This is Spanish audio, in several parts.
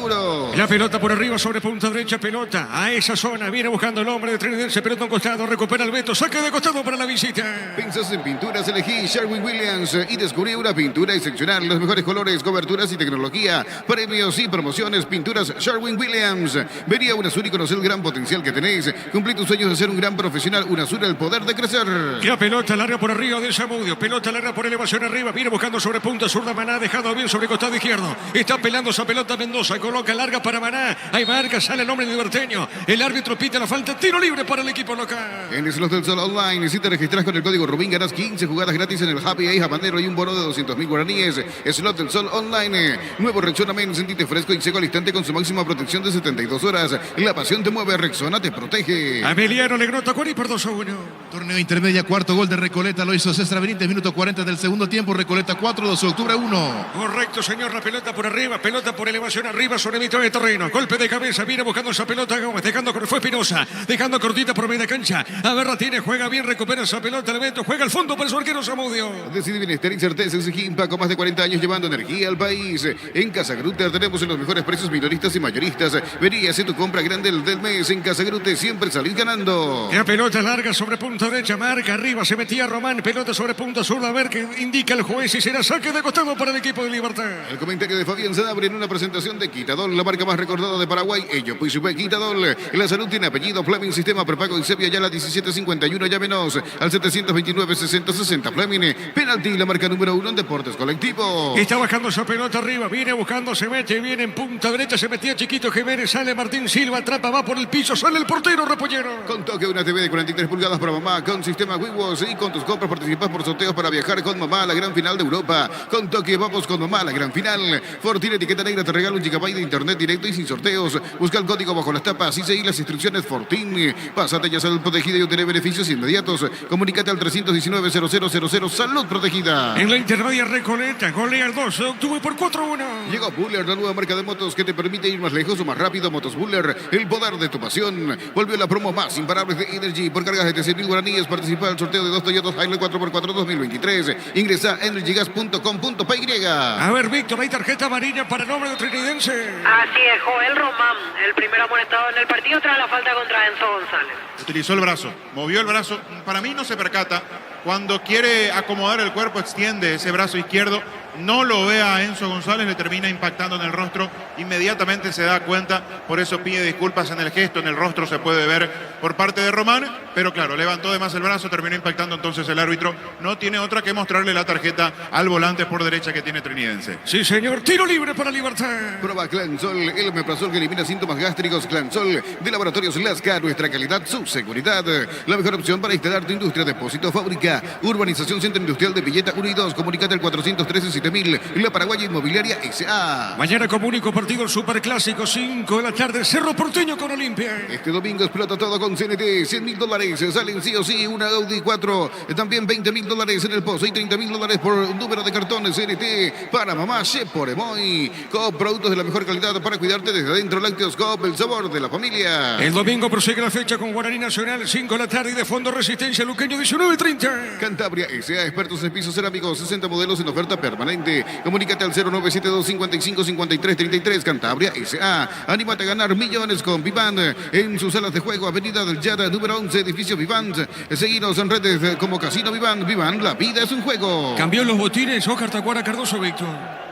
seguro. La pelota por arriba sobre punta derecha, pelota a esa zona. Viene buscando el hombre de Trinidense, pelota a un costado, recupera el Beto, saca de costado para la visita. ¿Pensás en pinturas? Elegí Sherwin-Williams y descubrí una pintura excepcional. Los mejores colores, coberturas y tecnología. Premios y promociones. Pinturas Sherwin-Williams. Vení a UNASUR y conocer el gran potencial que tenés. Cumplí tus sueños de ser un gran profesional. UNASUR, el poder de crecer. La pelota larga por arriba de Zamudio. Pelota larga por elevación arriba. Viene buscando sobre punta zurda Maná. Dejado bien sobre costado izquierdo. Está pelando esa pelota Mendoza. Coloca larga para Maná. Hay marca. Sale el hombre de Liberteño. El árbitro pita la falta. Tiro libre para el equipo local. En Slots del Sol Online, si te registras con el código Rubín, ganas 15 jugadas gratis en el Happy Eye Habanero y un bono de 200.000 guaraníes. Slots del Sol Online. Nuevo Rexona Men. Sentite fresco y seco al instante con su máxima protección de 72 horas. La pasión te mueve. Rexona te protege. Emiliano Negrota, Cuari por 2-1. Torneo intermedia, cuarto gol de Recoleta, lo hizo César Benítez, minuto 40 del segundo tiempo. Recoleta 4, 12 de octubre 1. Correcto, señor. La pelota por arriba, pelota por elevación arriba sobre mitad de terreno. Golpe de cabeza, viene buscando esa pelota Gómez, dejando fue Espinosa, dejando cortita por media cancha. A ver, la tiene, juega bien, recupera esa pelota, el Beto, juega al fondo para su arquero Zamudio. Decide bienestar y certeza en Gimpa, con más de 40 años llevando energía al país. En Casa Grutter tenemos los mejores precios minoristas y mayoristas. Vení y hace tu compra grande del mes. En Casa Grutter siempre salís ganando. La pelota larga sobre punta derecha, marca arriba, se metía Román, pelota sobre punta zurda, a ver qué indica el juez y será saque de costado para el equipo de Libertad. El comentario de Fabián Sanabria en una presentación de Quitadol, la marca más recordada de Paraguay. Ello, pues Quitadol. La salud tiene apellido, Fleming, sistema prepago y Sepia ya la 1751, llámenos al 729-6060 Fleming. Penalti, la marca número 1 en deportes colectivos. Está bajando esa pelota arriba, viene buscando, se mete, viene en punta derecha, se metía Chiquito Jiménez, sale Martín Silva, atrapa, va por el piso, sale el portero Repollero. Con toque una TV de 43 pulgadas para mamá, con sistema WeWos y con tus compras participas por sorteos para viajar con mamá a la gran final de Europa. Con toque vamos con mamá a la gran final. Fortin etiqueta negra te regala un gigabyte de internet directo y sin sorteos. Busca el código bajo las tapas y seguí las instrucciones Fortin. Pásate ya salud protegida y obtener beneficios inmediatos. Comunícate al 319-0000 Salud Protegida. En la intermedia Recoleta, golea el 2 de octubre por 4-1. Llegó Buller, la nueva marca de motos que te permite ir más lejos o más rápido. Motos Buller, el poder de tu pasión. Volvió la promo más imparable de Energy. Por cargas de 100.000 guaraníes, participa del sorteo de 2 Toyota Hilux 4x4 2023. Ingresa a energygas.com.py. A ver, Víctor, hay tarjeta amarilla para el nombre de Trinidense. Así es, Joel Román, el primer amonestado en el partido tras la falta contra Enzo González. Utilizó el brazo, movió el brazo. Para mí no se percata. Cuando quiere acomodar el cuerpo, extiende ese brazo izquierdo. No lo ve a Enzo González, le termina impactando en el rostro. Inmediatamente se da cuenta, por eso pide disculpas en el gesto, en el rostro se puede ver por parte de Román. Pero claro, levantó de más el brazo, terminó impactando entonces el árbitro. No tiene otra que mostrarle la tarjeta al volante por derecha que tiene Trinidense. Sí, señor, tiro libre para Libertad. Prueba Clansol, el omeprazol que elimina síntomas gástricos. Clansol de Laboratorios Lasca, nuestra calidad, su seguridad. La mejor opción para instalar tu industria, depósito, fábrica, urbanización, centro industrial de Villeta 1 y 2. Comunícate al 413-7000. La Paraguaya Inmobiliaria S.A. Mañana como único partido el Superclásico, 5 de la tarde, Cerro Porteño con Olimpia. Este domingo explota todo con CNT, $100.000. Salen sí o sí una Audi 4. También $20.000 en el pozo y $30.000 por número de cartones CNT para mamá Chef por Emoy. Coop, productos de la mejor calidad para cuidarte desde adentro. Lácteos Coop, el sabor de la familia. El domingo prosigue la fecha con Guaraní Nacional, 5 de la tarde y de fondo Resistencia Luqueño, 19:30. Cantabria S.A. expertos en pisos cerámicos, 60 modelos en oferta permanente. Comunícate al 0972-555333. Cantabria S.A. Anímate a ganar millones con Vivant en sus salas de juego, Avenida del Yara, número 11, edificio Vivant. Seguinos en redes como Casino Vivant. Vivant, la vida es un juego. Cambió los botines, Oscar Tacuara Cardoso, Víctor.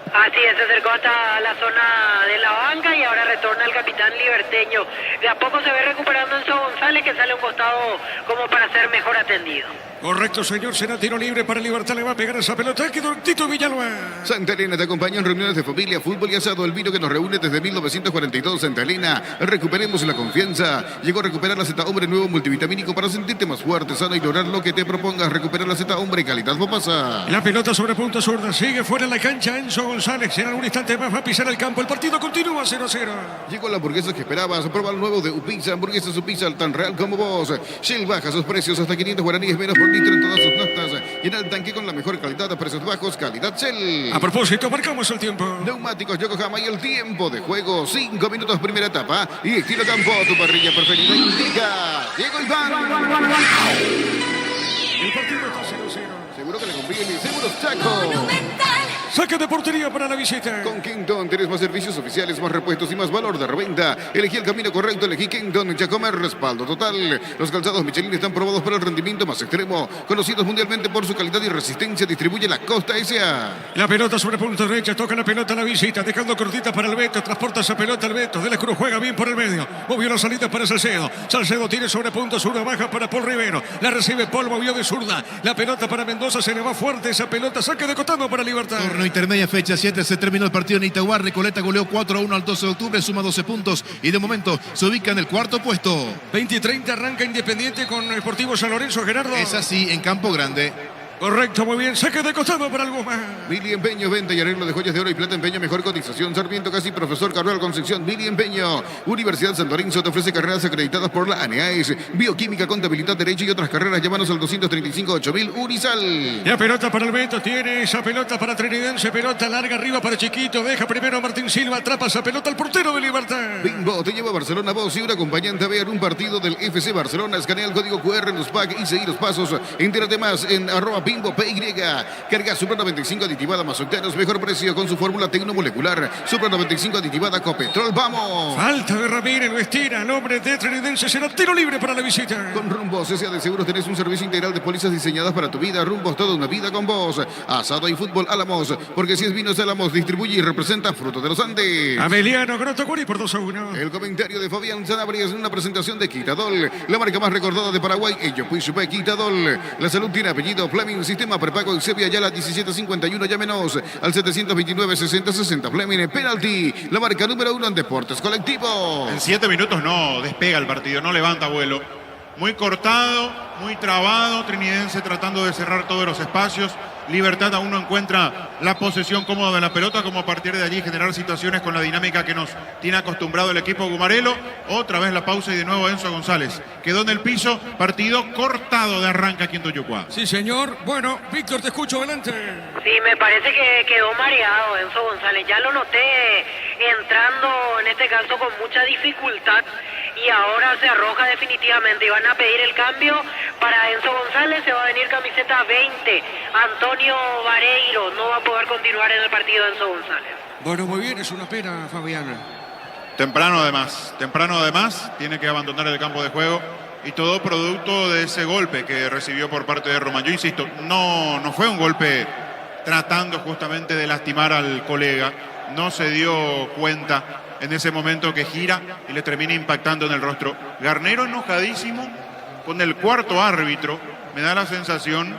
Así es, se acercó hasta la zona de la banca y ahora retorna el capitán liberteño. De a poco se ve recuperando Enzo González, que sale a un costado como para ser mejor atendido. Correcto, señor, será tiro libre para Libertad, le va a pegar esa pelota, quedó Tito Villalba. Santa Elena te acompaña en reuniones de familia, fútbol y asado, el vino que nos reúne desde 1942. Santa Elena, recuperemos la confianza. Llegó a recuperar la Z Hombre nuevo multivitamínico para sentirte más fuerte, sano y lograr lo que te propongas. Recuperar la Z Hombre, calidad pasa. La pelota sobre punta zurda, sigue fuera de la cancha Enzo González, en algún instante más va a pisar el campo, el partido continúa 0-0. Llegó la hamburguesa que esperabas, prueba el nuevo de Upizza, hamburguesa su pizza tan real como vos. Shell baja sus precios hasta 500 guaraníes menos por litro en todas sus notas. Y en el tanque con la mejor calidad a precios bajos, calidad Shell. A propósito, marcamos el tiempo. Neumáticos Yokohama y el tiempo de juego, 5 minutos primera etapa. Y estilo campo, tu parrilla preferida indica. Diego Iván. El partido está 0-0. Seguro que le conviene, Seguros Chaco. Saque de portería para la visita. Con Kingdom tenés más servicios oficiales, más repuestos y más valor de reventa. Elegí el camino correcto, elegí Kingdom. Jacomer, respaldo total. Los calzados Michelin están probados para el rendimiento más extremo. Conocidos mundialmente por su calidad y resistencia, distribuye la Costa S.A. La pelota sobre punta derecha, toca la pelota a la visita, dejando cortita para el Beto, transporta esa pelota al Beto. De la Cruz juega bien por el medio. Movió la salida para Salcedo. Salcedo tiene sobre punta zurda, baja para Paul Rivero. La recibe Paul, movió de zurda. La pelota para Mendoza, se le va fuerte esa pelota. Saque de costado para Libertad. Torneo intermedia, fecha 7, se terminó el partido en Itagua. Recoleta goleó 4-1 al 12 de octubre, suma 12 puntos y de momento se ubica en el cuarto puesto. 20-30 arranca Independiente con Sportivo San Lorenzo, Gerardo. Es así, en Campo Grande. Correcto, muy bien. Saque de costado para el Guzmán. Mili Empeño, venta y arreglo de joyas de oro y plata. Empeño, mejor cotización. Sarmiento Casi, profesor Carrera Concepción. Mili Empeño. Universidad San Lorenzo te ofrece carreras acreditadas por la ANEAES. Bioquímica, contabilidad, derecho y otras carreras. Llámanos al 235-8000 Unisal. La pelota para el Beto, tiene esa pelota para Trinidense, pelota larga arriba para Chiquito, deja primero a Martín Silva, atrapa esa pelota al portero de Libertad. Bimbo te lleva a Barcelona, vos y un acompañante a ver un partido del FC Barcelona. Escanea el código QR en los packs y seguir los pasos. Entérate más en @BimboPY. Carga Supra 95 aditivada más octanos, mejor precio con su fórmula tecnomolecular. Supra 95 aditivada Copetrol, ¡vamos! Falta de Ramírez, lo estira, el hombre de Trinidense, será tiro libre para la visita. Con Rumbos S.A. de Seguros tenés un servicio integral de pólizas diseñadas para tu vida. Rumbos, toda una vida con vos. Asado y fútbol Álamos, porque si es vinos Álamos, distribuye y representa Fruto de los Andes. Ameliano Grotocuri por 2-1. El comentario de Fabián Sanabria es una presentación de Quitadol, la marca más recordada de Paraguay. Ello pues supe Quitadol. La salud tiene apellido Fleming, sistema prepago en Sevilla, ya la 1751. Llámenos al 729-6060 Fleming. Penalty, la marca número 1 en deportes colectivos. En 7 minutos no despega el partido, no levanta vuelo. Muy cortado, muy trabado. Trinidense tratando de cerrar todos los espacios. Libertad aún no encuentra la posesión cómoda de la pelota, como a partir de allí generar situaciones con la dinámica que nos tiene acostumbrado el equipo Gumarelo. Otra vez la pausa y de nuevo Enzo González. Quedó en el piso, partido cortado de arranque aquí en Toyucuá. Sí, señor. Bueno, Víctor, te escucho, adelante. Sí, me parece que quedó mareado Enzo González. Ya lo noté entrando, en este caso, con mucha dificultad. Y ahora se arroja definitivamente. Y van a pedir el cambio para Enzo González. Se va a venir camiseta 20. Antonio Vareiro no va a poder continuar en el partido de Enzo González. Bueno, muy bien, es una pena, Fabiana. Temprano además, tiene que abandonar el campo de juego. Y todo producto de ese golpe que recibió por parte de Román. Yo insisto, no fue un golpe tratando justamente de lastimar al colega. No se dio cuenta en ese momento que gira y le termina impactando en el rostro. Garnero enojadísimo con el cuarto árbitro, me da la sensación,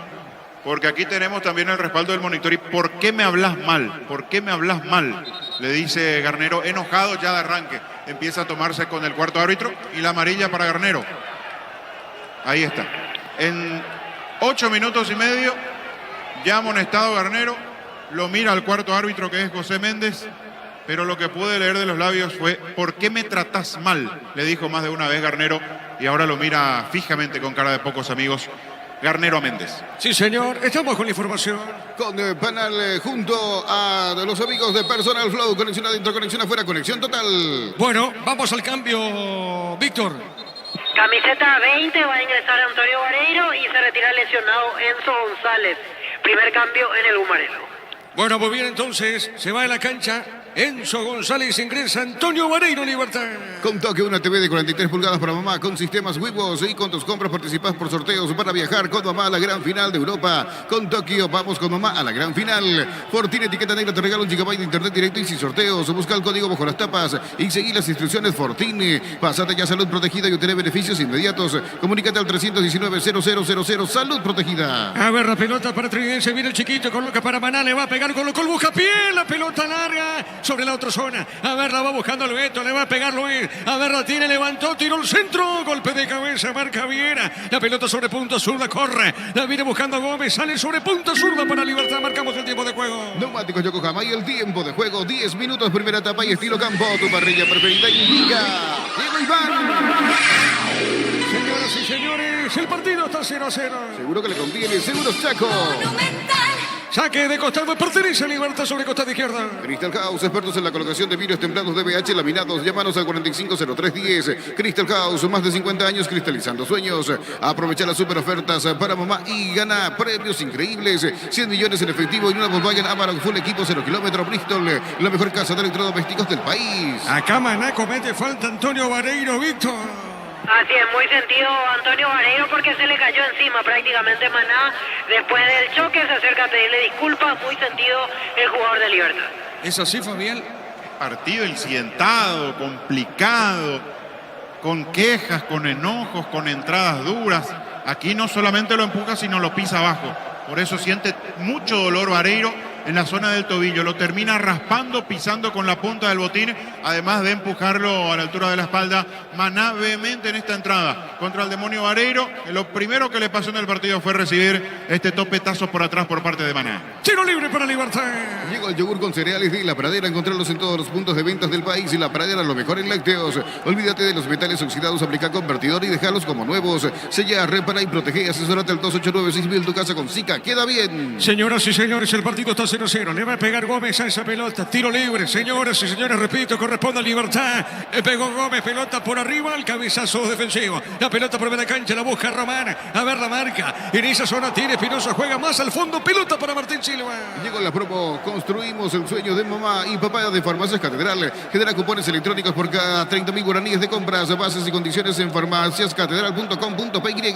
porque aquí tenemos también el respaldo del monitor. ¿Y por qué me hablas mal? ¿Por qué me hablas mal? Le dice Garnero, enojado ya de arranque. Empieza a tomarse con el cuarto árbitro y la amarilla para Garnero. Ahí está. En 8 minutos y medio ya amonestado Garnero. Lo mira al cuarto árbitro, que es José Méndez. Pero lo que pude leer de los labios fue: ¿por qué me tratás mal?, le dijo más de una vez Garnero, y ahora lo mira fijamente con cara de pocos amigos Garnero a Méndez. Sí, señor, estamos con la información. Con Panal junto a los amigos de Personal Flow. Conexión adentro, conexión afuera, conexión total. Bueno, vamos al cambio, Víctor. Camiseta 20 va a ingresar Antonio Vareiro y se retira el lesionado Enzo González. Primer cambio en el Gumarelo. Bueno, muy bien, entonces se va a la cancha Enzo González, ingresa Antonio Vareiro, Libertad. Con toque una TV de 43 pulgadas para mamá, con sistemas Wibos, y con tus compras participás por sorteos para viajar con mamá a la gran final de Europa. Con Tokio vamos con mamá a la gran final. Fortini etiqueta negra te regala 1 GB de internet directo y sin sorteos. Busca el código bajo las tapas y seguí las instrucciones Fortini. Pásate ya Salud Protegida y obtener beneficios inmediatos. Comunícate al 319-0000 Salud Protegida. A ver, la pelota para Trinidense, viene el Chiquito, coloca para Maná, le va a pegar, colocó el buscapié, la pelota larga sobre la otra zona. A ver, la va buscando el Beto, le va a pegar Luis. A ver, la tiene, levantó, tiró el centro, golpe de cabeza, marca Viera. La pelota sobre punta zurda, corre. La viene buscando Gómez, sale sobre punta zurda para Libertad. Marcamos el tiempo de juego. Neumáticos Yokohama y el tiempo de juego, 10 minutos, primera etapa y estilo campo. Tu parrilla preferida indica Diego Iván. Señoras y señores, el partido está 0-0. Seguro que le conviene, Seguros Chaco. Saque de costado, pertenece a Libertad sobre costado izquierda. Crystal House, expertos en la colocación de vidrios templados de BH laminados. Llámanos al 450310. Crystal House, más de 50 años cristalizando sueños. Aprovecha las super ofertas para mamá y gana premios increíbles. 100 millones en efectivo y una Volkswagen Amarok Full Equipo 0 kilómetro Bristol. La mejor casa de electrodomésticos del país. Acá Maná comete falta Antonio Vareiro, Víctor. Así es, muy sentido Antonio Vareiro porque se le cayó encima prácticamente Maná. Después del choque se acerca a pedirle disculpas, muy sentido el jugador de Libertad. ¿Es así, Fabián? Partido incidentado, complicado, con quejas, con enojos, con entradas duras. Aquí no solamente lo empuja, sino lo pisa abajo. Por eso siente mucho dolor Vareiro en la zona del tobillo. Lo termina raspando, pisando con la punta del botín, además de empujarlo a la altura de la espalda. Maná vehemente en esta entrada contra el demonio Vareiro. Lo primero que le pasó en el partido fue recibir este topetazo por atrás por parte de Maná. Tiro libre para Libertad. Llegó el yogur con cereales de La Pradera. Encontrarlos en todos los puntos de ventas del país. Y La Pradera, lo mejor en lácteos. Olvídate de los metales oxidados, aplica convertidor y déjalos como nuevos. Sella, repara y protege. Asesórate al 289-6000. Tu casa con Zika queda bien. Señoras y señores, el partido está 0-0. Le va a pegar Gómez a esa pelota. Tiro libre. Señoras y señores, repito, corresponde a Libertad. Pegó Gómez, pelota por arriba, el cabezazo defensivo. La pelota por media cancha, la busca Román. A ver la marca. En esa zona tiene Espinosa, juega más al fondo. Pelota para Martín Silva. Llegó la promo. Construimos el sueño de mamá y papá de Farmacias Catedral. Genera cupones electrónicos por cada 30.000 guaraníes de compras. Bases y condiciones en farmaciascatedral.com.py.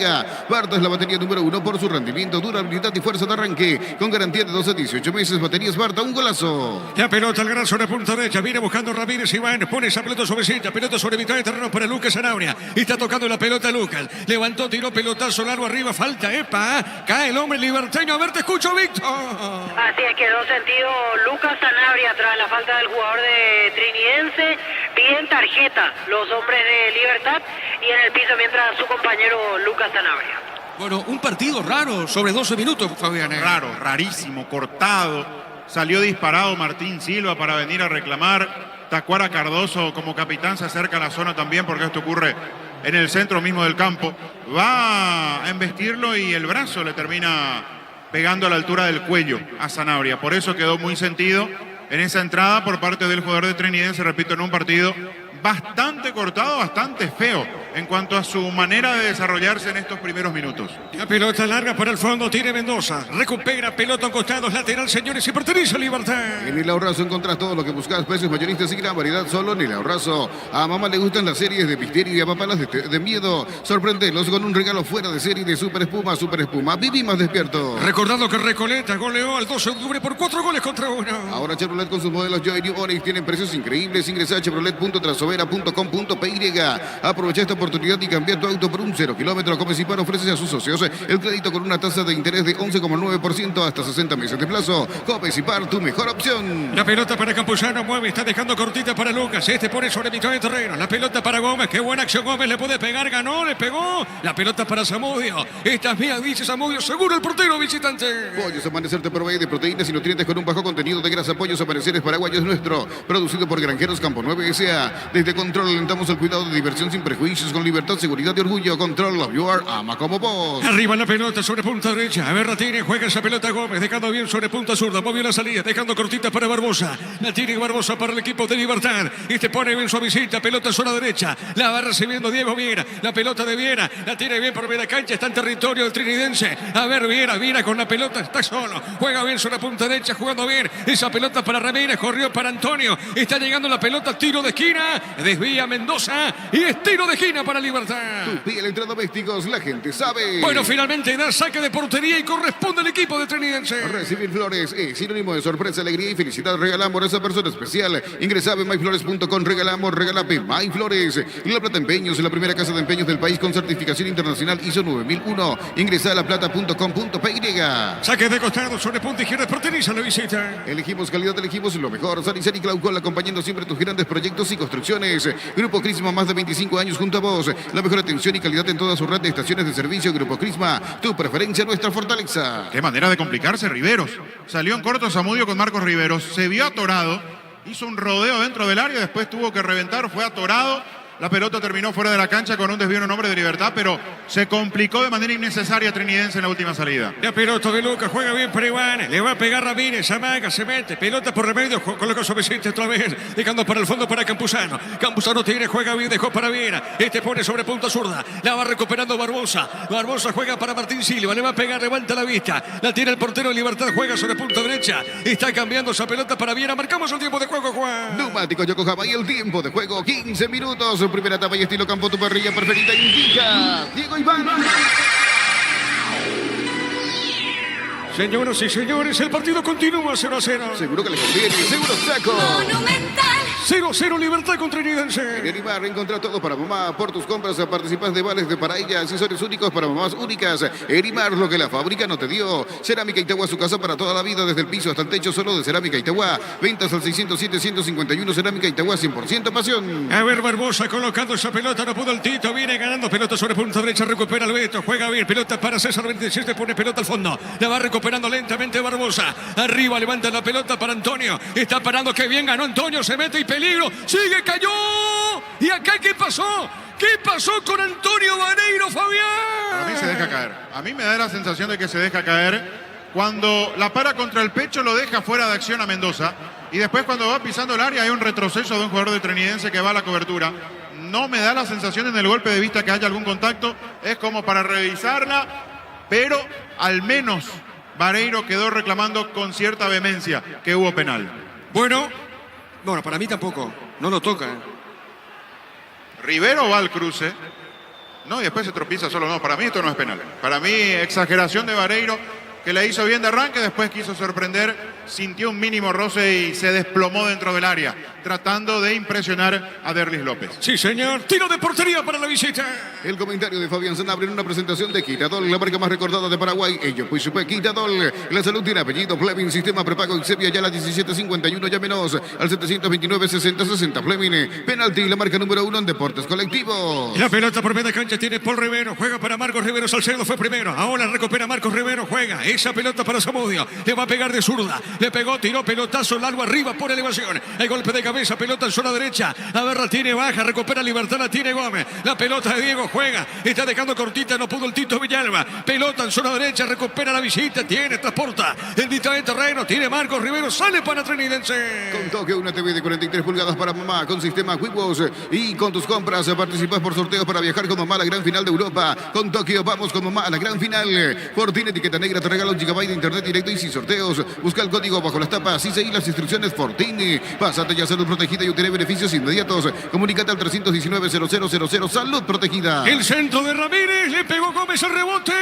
Barta es la batería número 1 por su rendimiento, durabilidad y fuerza de arranque. Con garantía de 12 a 18 meses. Baterías Barta, un golazo. La pelota al gran sobre punta derecha. Viene buscando Ramírez Iván. Pone esa pelota suavecita. Pelota sobre mitad de terreno para Lucas Zanabria. Y está tocando la pelota Lucas. Levantó, tiró pelotazo largo arriba. Falta, epa. Cae el hombre liberteño. A ver, te escucho, Víctor. Así es, quedó sentido Lucas Zanabria tras la falta del jugador de Trinidense. Piden tarjeta los hombres de Libertad y en el piso mientras su compañero Lucas Zanabria. Bueno, un partido raro sobre 12 minutos, Fabián. Raro, rarísimo, cortado. Salió disparado Martín Silva para venir a reclamar. Tacuara Cardoso como capitán se acerca a la zona también porque esto ocurre en el centro mismo del campo. Va a embestirlo y el brazo le termina pegando a la altura del cuello a Zanabria. Por eso quedó muy sentido en esa entrada por parte del jugador de Trinidense, repito, en un partido bastante cortado, bastante feo en cuanto a su manera de desarrollarse en estos primeros minutos. La pelota larga para el fondo, tiene Mendoza. Recupera, pelota a costados, lateral, señores, y pertenece a Libertad. En El Ahorrazo encontrás todo lo que buscas, precios mayoristas y gran variedad solo en El Ahorrazo. A mamá le gustan las series de misterio y a papá las de miedo. Sorprendelos con un regalo fuera de serie de Super Espuma, Super Espuma. Viví más despierto. Recordando que Recoleta goleó al 12 de octubre por 4-1. Ahora Chevrolet con sus modelos Joy New Onix tienen precios increíbles. Ingresa a chevrolet.trasovera.com.py. Aprovecha esta oportunidad y cambia tu auto por un 0 kilómetro. Comecipar ofrece a sus socios el crédito con una tasa de interés de 11,9% hasta 60 meses de plazo. Comecipar, tu mejor opción. La pelota para Campuzano, mueve, está dejando cortita para Lucas. Este pone sobre mitad de terreno. La pelota para Gómez, qué buena acción Gómez, le puede pegar, ganó, le pegó. La pelota para Zamudio. Esta es mía, dice Zamudio, seguro el portero visitante. Pollos Amanecer te provee de proteínas y nutrientes con un bajo contenido de grasa. Pollos Amaneceres Paraguayos nuestro, producido por Granjeros Campo 9 S.A. Desde Control alentamos el cuidado de diversión sin prejuicios, con libertad, seguridad y orgullo. Control Love You Are, ama como vos. Arriba la pelota sobre punta derecha. A ver, la tiene, juega esa pelota Gómez, dejando bien sobre punta zurda. Movió la salida, dejando cortita para Barbosa. La tiene Barbosa para el equipo de Libertad. Y te pone bien suavecita, pelota zona derecha. La va recibiendo Diego Viera. La pelota de Viera, la tiene bien por media cancha, está en territorio del trinidense. A ver, Viera con la pelota, está solo. Juega bien sobre punta derecha, jugando bien. Esa pelota para Ramírez, corrió para Antonio. Está llegando la pelota, tiro de esquina. Desvía Mendoza y es tiro de esquina para Libertad. Tupi Electrodomésticos, la gente sabe. Bueno, finalmente da saque de portería y corresponde al equipo de Trinidense. Recibir flores es sinónimo de sorpresa, alegría y felicidad. Regalamos a esa persona especial. Ingresa a myflores.com, regalamos, regálame MyFlores. La Plata Empeños, la primera casa de empeños del país con certificación internacional ISO 9001. Ingresa a laplata.com.py. Saque de costado sobre punta izquierda, pertenece a la visita. Elegimos calidad, elegimos lo mejor. Sanicel y Claucol acompañando siempre tus grandes proyectos y construcciones. Grupo Crisma, más de 25 años junto a vos. La mejor atención y calidad en toda su red de estaciones de servicio. Grupo Crisma, tu preferencia, nuestra fortaleza. Qué manera de complicarse Riveros. Salió en corto Zamudio con Marcos Riveros. Se vio atorado. Hizo un rodeo dentro del área. Después tuvo que reventar. Fue atorado. La pelota terminó fuera de la cancha con un desvío en nombre de Libertad, pero se complicó de manera innecesaria Trinidense en la última salida. La pelota de Lucas, juega bien para Iván, le va a pegar Ramírez, amaga, se mete, pelota por remedio, coloca su Vicente otra vez, dejando para el fondo para Campuzano. Campuzano tiene, juega bien, dejó para Viera, pone sobre punta zurda, la va recuperando Barbosa. Barbosa juega para Martín Silva, le va a pegar, levanta la vista, la tiene el portero de Libertad, juega sobre punta derecha, está cambiando esa pelota para Viera, marcamos el tiempo de juego, Juan. Neumáticos Yokohama y el tiempo de juego, 15 minutos. Primera etapa y estilo campo, tu parrilla preferida indica Diego Iván. Señoras y señores, el partido continúa 0-0. Seguro que le conviene, seguro saco. 0-0 Libertad contra Trinidense. En Ibar encontrá todo para mamá. Por tus compras participas de vales de para ella, accesorios únicos para mamás únicas. Erimar, lo que la fábrica no te dio. Cerámica Itagua, su casa para toda la vida, desde el piso hasta el techo, solo de Cerámica Itagua. Ventas al 607-151, Cerámica Itagua, 100% pasión. A ver, Barbosa colocando esa pelota, no pudo el Tito, viene ganando pelota sobre punta derecha, recupera el Beto, juega bien, pelota para César 27, pone pelota al fondo, la va recuperando lentamente Barbosa, arriba levanta la pelota para Antonio, está parando, que bien ganó Antonio, se mete y peligro, sigue, cayó, y acá ¿qué pasó? ¿Qué pasó con Antonio Vareiro, Fabián? A mí se deja caer, a mí me da la sensación de que se deja caer. Cuando la para contra el pecho lo deja fuera de acción a Mendoza. Y después cuando va pisando el área hay un retroceso de un jugador de Trinidense que va a la cobertura. No me da la sensación en el golpe de vista que haya algún contacto. Es como para revisarla. Pero al menos Vareiro quedó reclamando con cierta vehemencia que hubo penal. Bueno, para mí tampoco. No lo toca. Rivero va al cruce. No, y después se tropieza solo. No, para mí esto no es penal. Para mí exageración de Vareiro, que le hizo bien de arranque, después quiso sorprender, sintió un mínimo roce y se desplomó dentro del área, tratando de impresionar a Derlis López. Sí, señor. Tiro de portería para la visita. El comentario de Fabián Sanabria en una presentación de Quitadol, la marca más recordada de Paraguay. Ello, pues supe Quitadol. La salud tiene apellido. Fleming, sistema prepago Excepia, ya la 1751, llámenos al 729-60-60. Fleming, penalti, la marca número 1 en deportes colectivos. La pelota por media cancha tiene Paul Rivero, juega para Marcos Rivero, Salcedo fue primero, ahora recupera Marcos Rivero, juega esa pelota para Zamudio, le va a pegar de zurda, le pegó, tiró pelotazo largo arriba por elevación, el golpe de cabeza, pelota en zona derecha, la barra tiene baja, recupera Libertad, la tiene Gómez, la pelota de Diego, juega, está dejando cortita, no pudo el Tito Villalba, pelota en zona derecha, recupera la visita, tiene, transporta, el mitad de terreno, tiene Marcos Rivero, sale para Trinidense. Con toque, una TV de 43 pulgadas para mamá, con sistema Quickbox, y con tus compras participas por sorteos para viajar con mamá a la gran final de Europa. Con Tokio vamos con mamá a la gran final. Fortín etiqueta negra te regala un gigabyte de internet directo y sin sorteos. Busca el código bajo las tapas y seguí las instrucciones Fortín. Pásate ya, salud protegida y obtener beneficios inmediatos. Comunícate al 319-0000, salud protegida. El centro de Ramírez, le pegó Gómez el rebote,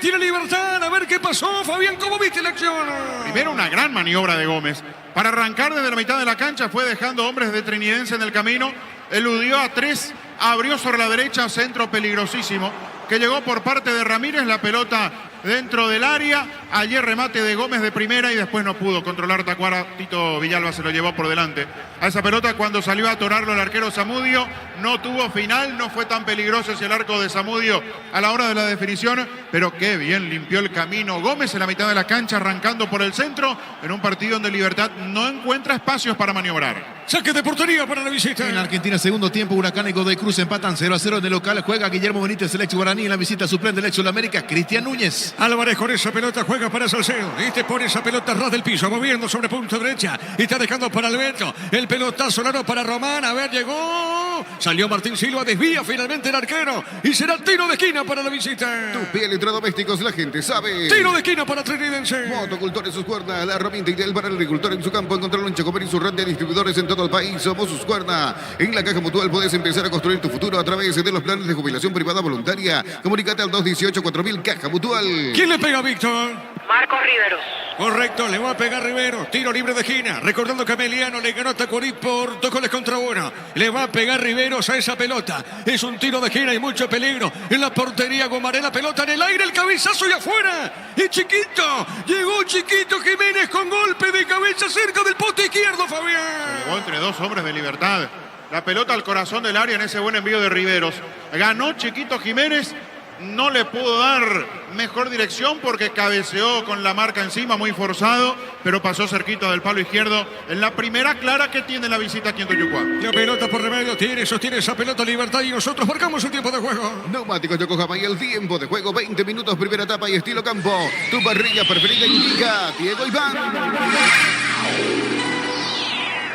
tiene Libertad, a ver qué pasó. Fabián, ¿cómo viste la acción? Primero una gran maniobra de Gómez. Para arrancar desde la mitad de la cancha fue dejando hombres de Trinidense en el camino. Eludió a 3, abrió sobre la derecha, centro peligrosísimo, que llegó por parte de Ramírez, la pelota dentro del área, ayer remate de Gómez de primera y después no pudo controlar Tacuara, Tito Villalba se lo llevó por delante. A esa pelota cuando salió a atorarlo el arquero Zamudio, no tuvo final, no fue tan peligroso ese el arco de Zamudio a la hora de la definición, pero qué bien limpió el camino Gómez en la mitad de la cancha, arrancando por el centro, en un partido donde Libertad no encuentra espacios para maniobrar. Saque de portería para la visita. En Argentina, segundo tiempo, Huracán y Godoy Cruz empatan 0-0 en el local. Juega Guillermo Benítez, el ex guaraní. En la visita suplente del ex Sudamérica, Cristian Núñez. Álvarez con esa pelota juega para Salcedo. Pone esa pelota ras del piso, moviendo sobre punta derecha. Y está dejando para Alberto. El pelotazo largo para Román. A ver, llegó. Salió Martín Silva, desvía finalmente el arquero. Y será tiro de esquina para la visita. Tu piel, electrodomésticos, la gente sabe. Tiro de esquina para Trinidense. Motocultor en sus cuerdas, la herramienta ideal para el agricultor en su campo. Encontrarlo en Chacopén y su red de distribuidores en todo el país. Somos sus cuerdas. En la Caja Mutual puedes empezar a construir tu futuro a través de los planes de jubilación privada voluntaria. Comunícate al 218-4000 Caja Mutual. ¿Quién le pega a Víctor? Marcos Riveros. Correcto, le va a pegar Rivero. Tiro libre de esquina. Recordando que Emiliano le ganó a Tacuarí por 2 goles contra 1. Le va a pegar Riveros a esa pelota. Es un tiro de esquina y mucho peligro. En la portería Gomaré, la pelota en el aire, el cabezazo y afuera. Y Chiquito. Llegó Chiquito Jiménez con golpe de cabeza cerca del poste izquierdo, Fabián. Llegó entre dos hombres de Libertad. La pelota al corazón del área en ese buen envío de Riveros. Ganó Chiquito Jiménez no le pudo dar mejor dirección porque cabeceó con la marca encima, muy forzado, pero pasó cerquita del palo izquierdo en la primera clara que tiene la visita aquí en Toyucuá. La pelota por remedio sostiene esa pelota Libertad y nosotros marcamos el tiempo de juego. Neumáticos Yokohama y el tiempo de juego, 20 minutos, primera etapa y estilo campo. Tu parrilla preferida indica Diego Iván.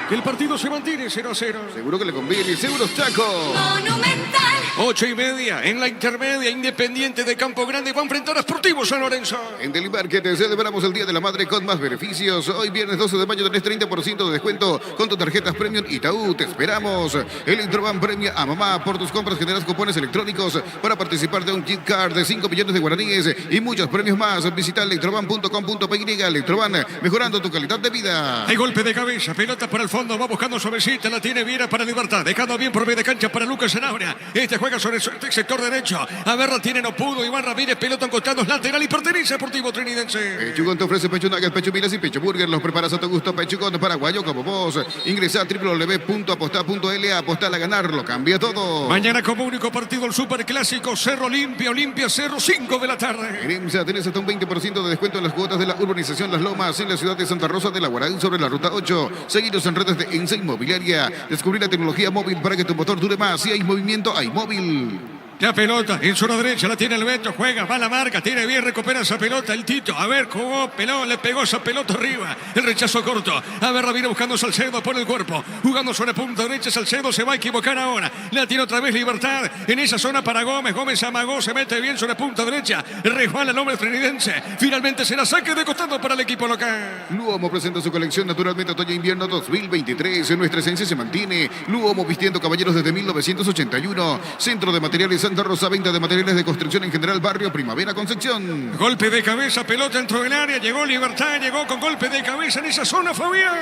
El partido se mantiene 0-0. Seguro que le conviene, Seguros Chaco. Monumental. 8:30 en la intermedia. Independiente de Campo Grande va a enfrentar a Sportivo San Lorenzo. En Deli Market celebramos el Día de la Madre con más beneficios. Hoy viernes 12 de mayo tenés 30% de descuento con tus tarjetas Premium Itaú. Te esperamos. Electroban premia a mamá. Por tus compras generas cupones electrónicos para participar de un gift card de 5 millones de guaraníes y muchos premios más. Visita electroban.com.py. Electroban, mejorando tu calidad de vida. Hay golpe de cabeza, pelota para el fondo, va buscando suavecita, la tiene Viera para Libertad, dejando bien por medio de cancha para Lucas Zanabria. Este juega sobre el sector derecho. A ver, la tiene, no pudo. Iván Ramírez, pelota en costados, lateral y pertenece a Sportivo Trinidense. Pechugón te ofrece pecho nuggets, pecho milas y pecho burger. Los preparas a tu gusto. Pechugón paraguayo como vos. Ingresa a www.apostar.la. Apostar a ganar, lo cambia todo. Mañana como único partido el Superclásico Cerro Olimpia Cerro, 5 de la tarde. En IMSA tenés hasta un 20% de descuento en las cuotas de la urbanización Las Lomas en la ciudad de Santa Rosa de la Guarán sobre la ruta 8. Seguidos en redes de ENSA Inmobiliaria. Descubrir la tecnología móvil para que tu motor dure más. Si hay movimiento, hay móvil. La pelota en zona derecha la tiene el Beto, juega, va a la marca, tiene bien, recupera esa pelota el Tito. A ver, jugó, peló, le pegó esa pelota arriba. El rechazo corto. A ver, la viene buscando Salcedo por el cuerpo. Jugando sobre punta derecha, Salcedo se va a equivocar ahora. La tiene otra vez Libertad. En esa zona para Gómez. Gómez amagó, se mete bien sobre punta derecha. Resbala el hombre trinidense. Finalmente será saque de costado para el equipo local. Luomo presenta su colección naturalmente otoño-invierno 2023. Nuestra esencia se mantiene. Luomo vistiendo caballeros desde 1981. Centro de materiales Santa Rosa, venta de materiales de construcción en general, barrio Primavera Concepción. Golpe de cabeza, pelota dentro del área, llegó Libertad, llegó con golpe de cabeza en esa zona, Fabián.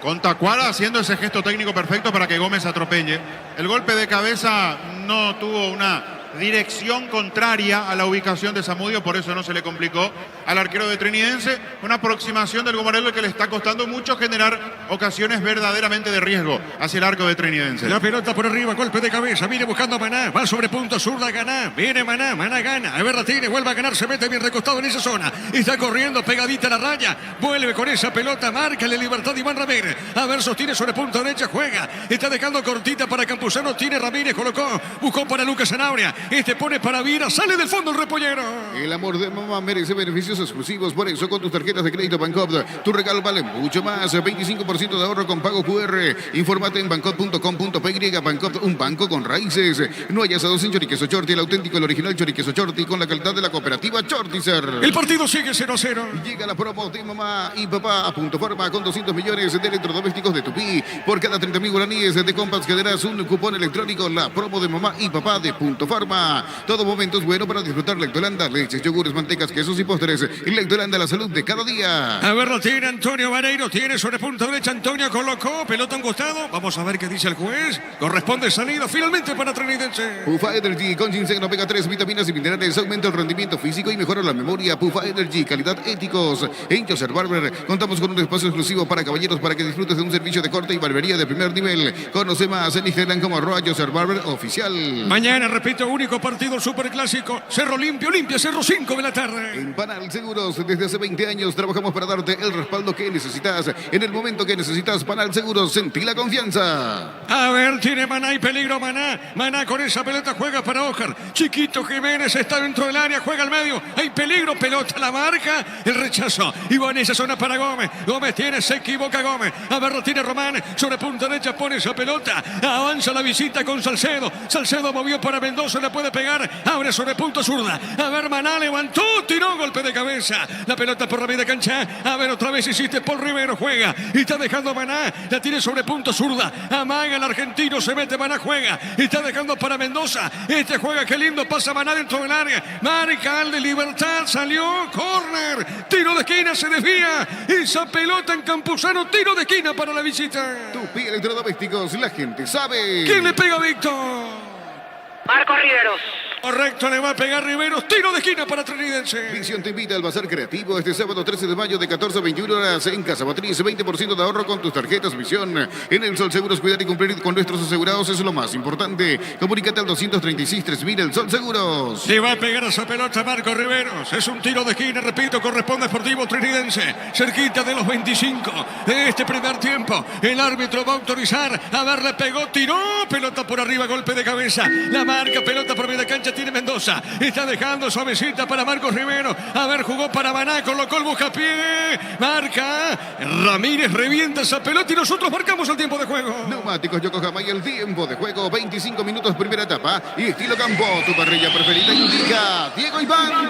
Con Tacuara haciendo ese gesto técnico perfecto para que Gómez atropelle. El golpe de cabeza no tuvo una dirección contraria a la ubicación de Zamudio, por eso no se le complicó al arquero de Trinidense. Una aproximación del Gomarelo que le está costando mucho generar ocasiones verdaderamente de riesgo hacia el arco de Trinidense. La pelota por arriba, golpe de cabeza, viene buscando a Maná, va sobre punto zurda, gana, viene Maná, Maná gana, a ver la tiene, vuelve a ganar, se mete bien recostado en esa zona, está corriendo pegadita a la raya, vuelve con esa pelota, marca la Libertad Iván Ramírez, a ver, sostiene sobre punta derecha, juega, está dejando cortita para Campuzano, tiene Ramírez, colocó, buscó para Lucas Zanabria, este pone para Viera, sale del fondo el repollero. El amor de mamá merece beneficios exclusivos, por eso con tus tarjetas de crédito Bancop, tu regalo vale mucho más, 25% de ahorro con pago QR, infórmate en bancop.com.py. Bancop, un banco con raíces. No hay asados sin choriqueso Chorti, el auténtico, el original choriqueso Chorti con la calidad de la cooperativa Chortizer. El partido sigue 0-0. Llega la promo de mamá y papá a Punto Farma con 200 millones de electrodomésticos de Tupí. Por cada 30.000 guaraníes de compras generarás un cupón electrónico. La promo de mamá y papá de Punto Farma. Todo momento es bueno para disfrutar Lactolanda, leches, yogures, mantecas, quesos y postres. Y Lactolanda, la salud de cada día. A ver, lo tiene Antonio Vareiro, tiene sobre punta derecha, Antonio colocó, pelota a un costado. Vamos a ver qué dice el juez. Corresponde salida finalmente para Trinidense. Pufa Energy con ginseng, omega 3, vitaminas y minerales, aumenta el rendimiento físico y mejora la memoria. Pufa Energy, calidad éticos. En Joseph Barber contamos con un espacio exclusivo para caballeros para que disfrutes de un servicio de corte y barbería de primer nivel. Conoce más en Instagram como @Joseph Barber Oficial. Mañana, repito, único partido superclásico. Cerro Olimpia, Cerro, 5 de la tarde. En Panal Seguros, desde hace 20 años trabajamos para darte el respaldo que necesitas. En el momento que necesitas, Panal Seguros, sentí la confianza. A ver, tiene Maná y peligro Maná. Maná con esa pelota juega para Ojar. Chiquito Jiménez está dentro del área, juega al medio. Hay peligro, pelota la marca. El rechazo. Y va en esa zona para Gómez. Gómez tiene, se equivoca Gómez. A ver, lo tiene Román. Sobre punta derecha pone esa pelota. Avanza la visita con Salcedo. Salcedo movió para Mendoza, le puede pegar. Abre sobre punta zurda. A ver, Maná levantó, tiró golpe de cabeza. La pelota por la media cancha. A ver, otra vez hiciste Paul Rivero, juega. Y está dejando Maná. La tiene sobre punta zurda. Amaga el argentino, se mete Maná, juega. Y está dejando para Mendoza. Este juega, qué lindo, pasa Maná dentro del área. Marca al de Libertad, salió, córner. Tiro de esquina, se desvía. Esa pelota en Campuzano, tiro de esquina para la visita. Tupí Electrodomésticos, la gente sabe. ¿Quién le pega a Víctor? Marco Riveros. Correcto, le va a pegar Riveros. Tiro de esquina para Trinidense. Visión te invita al Bazar Creativo este sábado 13 de mayo de 14 a 21 horas en Casa Matriz. 20% de ahorro con tus tarjetas Visión. En el Sol Seguros, cuidar y cumplir con nuestros asegurados es lo más importante. Comunícate al 236-3000 El Sol Seguros. Le va a pegar a esa pelota Marco Riveros. Es un tiro de esquina, repito, corresponde a Sportivo Trinidense. Cerquita de los 25 de este primer tiempo. El árbitro va a autorizar. A ver, le pegó, tiró. Pelota por arriba, golpe de cabeza. La marca, pelota por media cancha tiene Mendoza. Está dejando suavecita para Marcos Rivero. A ver, jugó para Maná, colocó el buscapié. Marca. Ramírez revienta esa pelota y nosotros marcamos el tiempo de juego. Neumáticos Yokohama y el tiempo de juego. 25 minutos primera etapa. Y estilo campo, tu parrilla preferida indica Diego Iván.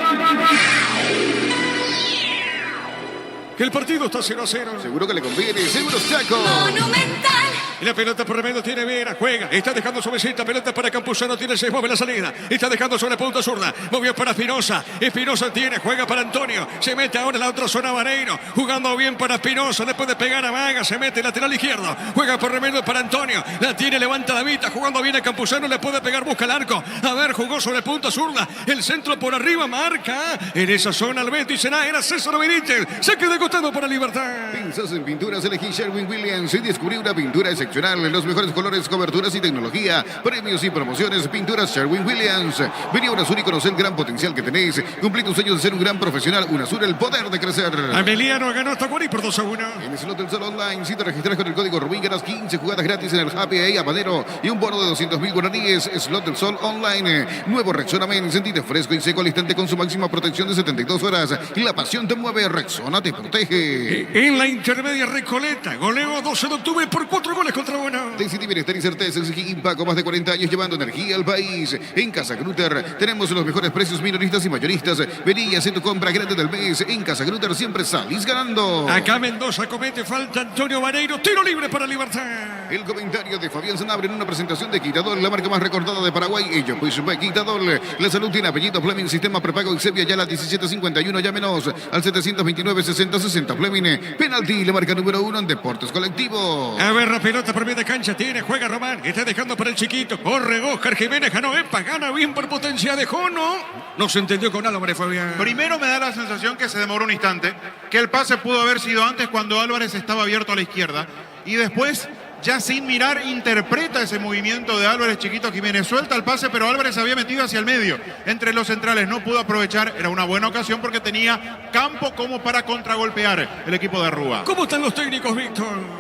Que el partido está 0-0. Seguro que le conviene. Seguros Chaco. Monumental. Y la pelota por remedio tiene Vera, juega, está dejando suavecita, pelota para Campuzano, tiene 6, mueve la salida, está dejando sobre punta zurda, movió para Espinosa, Espinosa tiene, juega para Antonio, se mete ahora en la otra zona Vareiro, jugando bien para Espinosa, después de pegar a Maga, se mete lateral izquierdo, juega por remedio para Antonio, la tiene, levanta la vista, jugando bien a Campuzano, le puede pegar, busca el arco, a ver, jugó sobre punta zurda, el centro por arriba, marca, en esa zona el Beto y será, era César Benítez, se queda costado para Libertad. Piensas en pinturas, elegí Sherwin-Williams y descubrí una pintura excepcional. Los mejores colores, coberturas y tecnología. Premios y promociones. Pinturas Sherwin-Williams. Vení a UNASUR y conocer el gran potencial que tenéis. Cumplí tus sueños de ser un gran profesional. UNASUR, el poder de crecer. Emiliano ganó Tacuari por 2-1. En el slot del Sol Online, si te registras con el código Rubín, ganas 15 jugadas gratis en el Happy Day Habanero y un bono de 200.000 guaraníes. Slot del Sol Online. Nuevo Rexona Men. Sentite fresco y seco al instante con su máxima protección de 72 horas. La pasión te mueve. Rexona te protege. En la intermedia Recoleta, goleo 12 de octubre por 4 goles contra 1. Decidí bienestar y certeza. Exigí Impaco, más de 40 años llevando energía al país. En Casa Grutter tenemos los mejores precios minoristas y mayoristas. Vení y haz tu compra grande del mes. En Casa Grutter siempre salís ganando. Acá Mendoza comete falta Antonio Vareiro, tiro libre para Libertad. El comentario de Fabián Sanabria en una presentación de Quitadol, la marca más recordada de Paraguay. Ellos pues Quitadol. La salud tiene apellido Fleming, sistema prepago Exevia ya la 1751. Llámenos al 729-6060 Fleming. Penalti, la marca número 1 en deportes colectivos. A ver, la pelota por media cancha tiene, juega Román, está dejando para el chiquito, corre Oscar Jiménez, ganó Epa, gana bien por potencia de Jono. No se entendió con Álvarez, Fabián. Primero me da la sensación que se demoró un instante, que el pase pudo haber sido antes cuando Álvarez estaba abierto a la izquierda. Y después, ya sin mirar, interpreta ese movimiento de Álvarez Chiquito Jiménez. Suelta el pase, pero Álvarez se había metido hacia el medio. Entre los centrales no pudo aprovechar. Era una buena ocasión porque tenía campo como para contragolpear el equipo de Rúa. ¿Cómo están los técnicos, Víctor?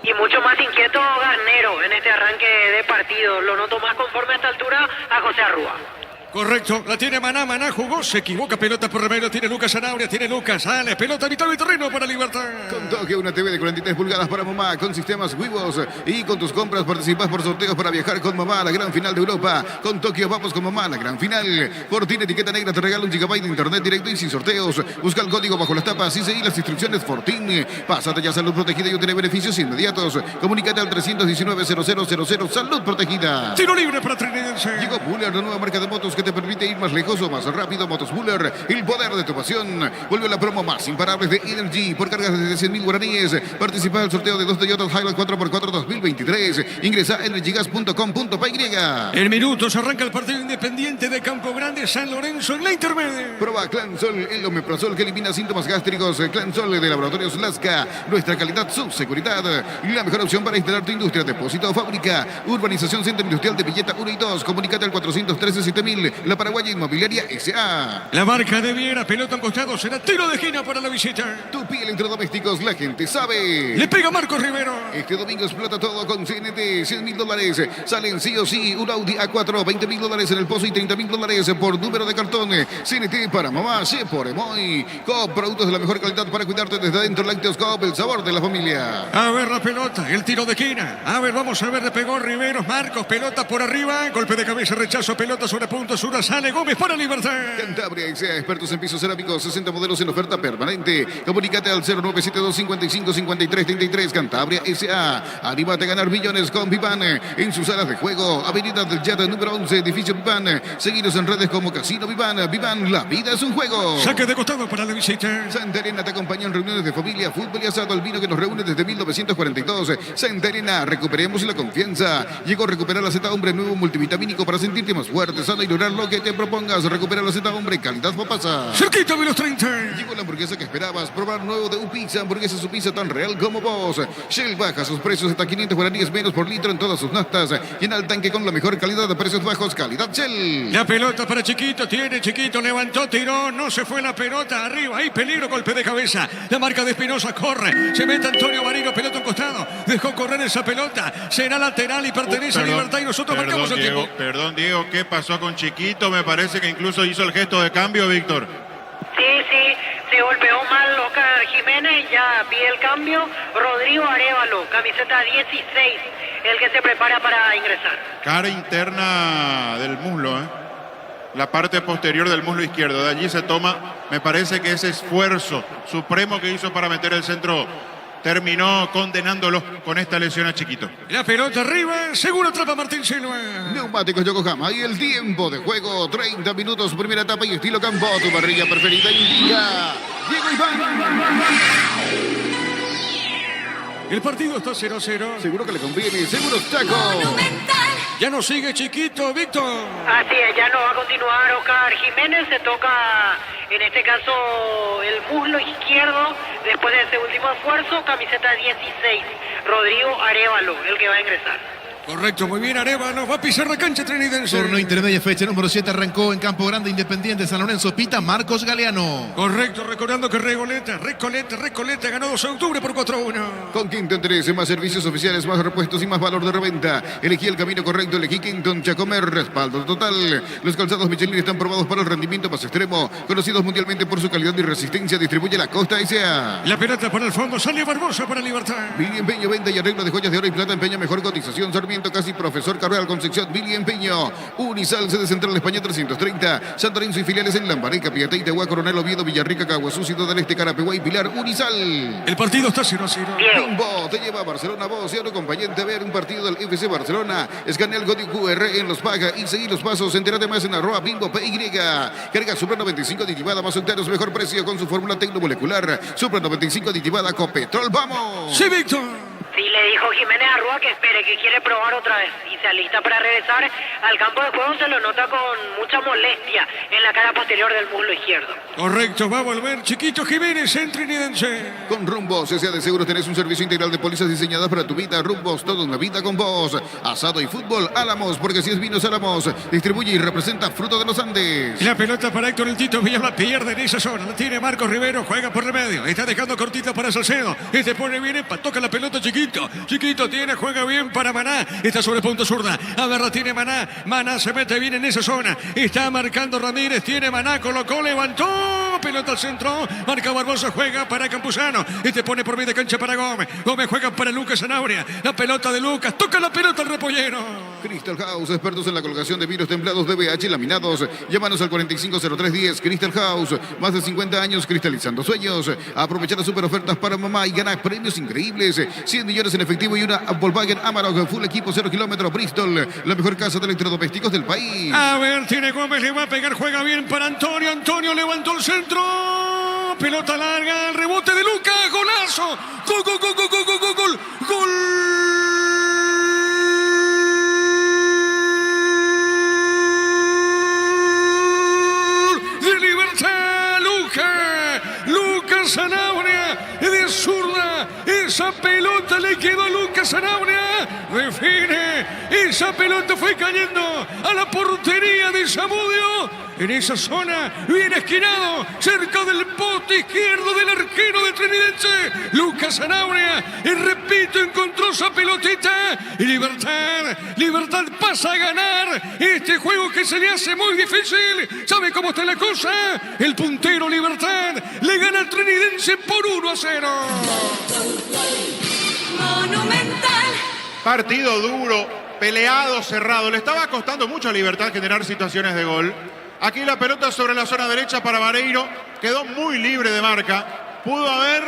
Y mucho más inquieto Garnero en este arranque de partido. Lo noto más conforme a esta altura a José Arrúa. Correcto, la tiene Maná, Maná jugó, se equivoca, pelota por remedio, tiene Lucas Zanabria, tiene Lucas, sale, pelota a mitad del terreno para Libertad. Con toque una TV de 43 pulgadas para mamá, con sistemas Wivos y con tus compras participas por sorteos para viajar con mamá a la gran final de Europa. Con Tokio vamos con mamá a la gran final. Fortín etiqueta negra te regala un gigabyte de internet directo y sin sorteos. Busca el código bajo las tapas y seguí las instrucciones Fortín. Pásate ya Salud Protegida y obtener beneficios inmediatos. Comunícate al 319-0000 Salud Protegida. Tiro libre para Trinidense. Llegó Buller, la nueva marca de motos que te permite ir más lejos o más rápido. Motos Buller, el poder de tu pasión. Vuelve la promo más imparable de Energy por cargas de 100.000 guaraníes. Participa del sorteo de 2 Toyota Hilux 4x4 2023. Ingresa a energygas.com.py. En minutos arranca el partido Independiente de Campo Grande, San Lorenzo en la intermedia. Prueba Clansol, el omeprazol que elimina síntomas gástricos. Clansol de Laboratorios Lasca. Nuestra calidad, su seguridad. La mejor opción para instalar tu industria, depósito o fábrica. Urbanización Centro Industrial de Villeta 1 y 2. Comunícate al 413-7000. La Paraguaya Inmobiliaria S.A. La marca de Viera, pelota en costado, será tiro de esquina para la visita. Tu piel electrodomésticos, la gente sabe. Le pega Marcos Rivero. Este domingo explota todo con CNT, $100.000. Salen sí o sí un Audi A4, $20.000 en el pozo y $30.000 por número de cartón. CNT para mamá, C por Emoy. Coop, productos de la mejor calidad para cuidarte desde adentro. Lácteos Coop, el sabor de la familia. A ver la pelota, el tiro de esquina. A ver, vamos a ver, le pegó Riveros, Marcos, pelota por arriba, golpe de cabeza, rechazo, pelota sobre punto, sur, sale Gómez para Libertad. Cantabria S.A. expertos en pisos cerámicos, 60 modelos en oferta permanente. Comunícate al 0972-55-5333. Cantabria S.A. Anímate a ganar millones con Vivan en sus salas de juego. Avenida del Yata número 11, edificio Vivan. Seguidos en redes como Casino Vivan. Vivan, la vida es un juego. Saque de costado para la visita. Santa Elena te acompaña en reuniones de familia, fútbol y asado. El vino que nos reúne desde 1942. Santa Elena, recuperemos la confianza. Llegó a recuperar la Z Hombre Nuevo multivitamínico para sentirte más fuerte, sano y lograr lograr lo que te propongas. Recupera la Z, hombre, calidad Fopasa. Cerquita de los 30. Llegó la hamburguesa que esperabas. Probar nuevo de Upizza. Hamburguesa su pizza tan real como vos. Shell baja sus precios hasta 500 guaraníes menos por litro en todas sus notas. Llena el tanque con la mejor calidad de precios bajos. Calidad Shell. La pelota para Chiquito, tiene Chiquito, levantó, tiró, no se fue la pelota, arriba, hay peligro, golpe de cabeza. La marca de Espinosa corre, se mete Antonio Marino, pelota a un costado, dejó correr esa pelota, será lateral y pertenece a Libertad y nosotros marcamos el tiempo. Perdón, Diego, ¿qué pasó con Chiquito? Me parece que incluso hizo el gesto de cambio, Víctor. Sí, se golpeó mal Oscar Jiménez, ya pide el cambio. Rodrigo Arévalo, camiseta 16, el que se prepara para ingresar. Cara interna del muslo, la parte posterior del muslo izquierdo. De allí se toma, me parece que ese esfuerzo supremo que hizo para meter el centro terminó condenándolo con esta lesión a Chiquito. La pelota arriba, seguro atrapa Martín Silva. Neumáticos Yokohama y el tiempo de juego, 30 minutos, primera etapa y estilo campo. Tu parrilla preferida indica Diego Iván. El partido está 0-0. Seguro que le conviene, seguro Chaco. Ya no sigue Chiquito, Víctor. Así es, ya no va a continuar Oscar Jiménez, se toca en este caso el muslo izquierdo después de ese último esfuerzo, camiseta 16, Rodrigo Arévalo, el que va a ingresar. Correcto, muy bien, Arévalo va a pisar la cancha trinidense. Torneo intermedia fecha número 7 arrancó en Campo Grande, Independiente San Lorenzo. Pita Marcos Galeano. Correcto, recordando que Recoleta ganó 2 de octubre por 4-1. Con Quinton 13, más servicios oficiales, más repuestos y más valor de reventa. Elegí el camino correcto, elegí Quinton Chacomer, respaldo total. Los calzados Michelin están probados para el rendimiento más extremo, conocidos mundialmente por su calidad y resistencia. Distribuye la Costa S.A. La pelota por el fondo, sale Barbosa para Libertad. Billy Empeño, venta y arreglo de joyas de oro y plata. Empeña mejor cotización. Sarmiento, casi Profesor Carreal, Concepción. Billy Empeño. Unisal, sede central España 330. San Lorenzo y filiales en Lambaré, Capiatá, Itagua, Coronel Oviedo, Villarrica, Caguazú, Ciudad del Este, Carapeguá y Pilar. Unisal. El partido está 0-0. Bimbo te lleva a Barcelona. Vos y ahora acompañante a ver un partido del FC Barcelona. Escanea el código QR en los paga y seguí los pasos. Entérate más en @Bimbo PY. Carga Supra 95 aditivada más enteros, mejor precio con su fórmula tecnomolecular. Supra 95 aditivada Copetrol. ¡Vamos! Sí, Víctor. Sí, le dijo Jiménez Arrua que espere, que quiere probar otra vez y se alista para regresar al campo de juego. Se lo nota con mucha molestia en la cara posterior del muslo izquierdo. Correcto, va a volver Chiquito Jiménez en trinidense. Con Rumbos S.A. de Seguros tenés un servicio integral de pólizas diseñadas para tu vida. Rumbos, toda una vida con vos. Asado y fútbol, Álamos, porque si es vinos Álamos. Distribuye y representa Fruto de los Andes. La pelota para Héctor el Tito Villalba, pierde en esa zona. La tiene Marcos Rivero, juega por el medio. Está dejando cortita para Salcedo. Pone bien, toca la pelota Chiquito. Chiquito tiene, juega bien para Maná. Está sobre punto zurda. A ver, la tiene Maná. Maná se mete bien en esa zona. Está marcando Ramírez. Tiene Maná, colocó, levantó. Pelota al centro. Marca Barbosa, juega para Campuzano. Pone por medio de cancha para Gómez. Gómez juega para Lucas Zanabria. La pelota de Lucas. Toca la pelota al repollero. Crystal House, expertos en la colocación de vidrios templados de BH laminados. Llámanos al 450310. Crystal House, más de 50 años cristalizando sueños. Aprovecha las super ofertas para mamá y gana premios increíbles. 100 millones en efectivo y una Volkswagen Amarok full equipo 0 kilómetros Bristol, la mejor casa de electrodomésticos del país. A ver, tiene Gómez, le va a pegar, juega bien para Antonio. Antonio levantó el centro. Pelota larga, el rebote de Lucas, golazo. Gol, gol, gol, gol, gol, gol, gol, gol. De Libertad, Lucas Zanabria, de zurda. Esa pelota le quedó a Lucas Zanabria. Define. Esa pelota fue cayendo a la portería de Zamudio. En esa zona, bien esquinado, cerca del poste izquierdo del arquero de Trinidense, Lucas Zanabria. Y repito, encontró esa pelotita. Y Libertad pasa a ganar este juego que se le hace muy difícil. ¿Sabe cómo está la cosa? El puntero Libertad le gana al Trinidense por 1-0. Monumental. Partido duro, peleado, cerrado. Le estaba costando mucho a Libertad generar situaciones de gol. Aquí la pelota sobre la zona derecha para Vareiro. Quedó muy libre de marca. Pudo haber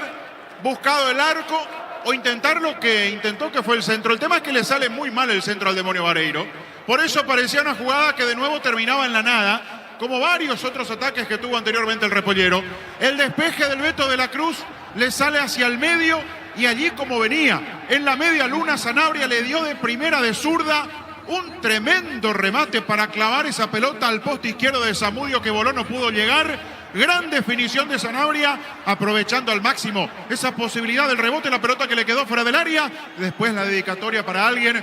buscado el arco o intentar lo que intentó, que fue el centro. El tema es que le sale muy mal el centro al demonio Vareiro. Por eso parecía una jugada que de nuevo terminaba en la nada, como varios otros ataques que tuvo anteriormente el repollero. El despeje del Beto de la Cruz le sale hacia el medio y allí, como venía en la media luna, Zanabria le dio de primera de zurda Un tremendo remate para clavar esa pelota al poste izquierdo de Zamudio que voló, no pudo llegar. Gran definición de Sanabria, aprovechando al máximo esa posibilidad del rebote, la pelota que le quedó fuera del área. Después la dedicatoria para alguien,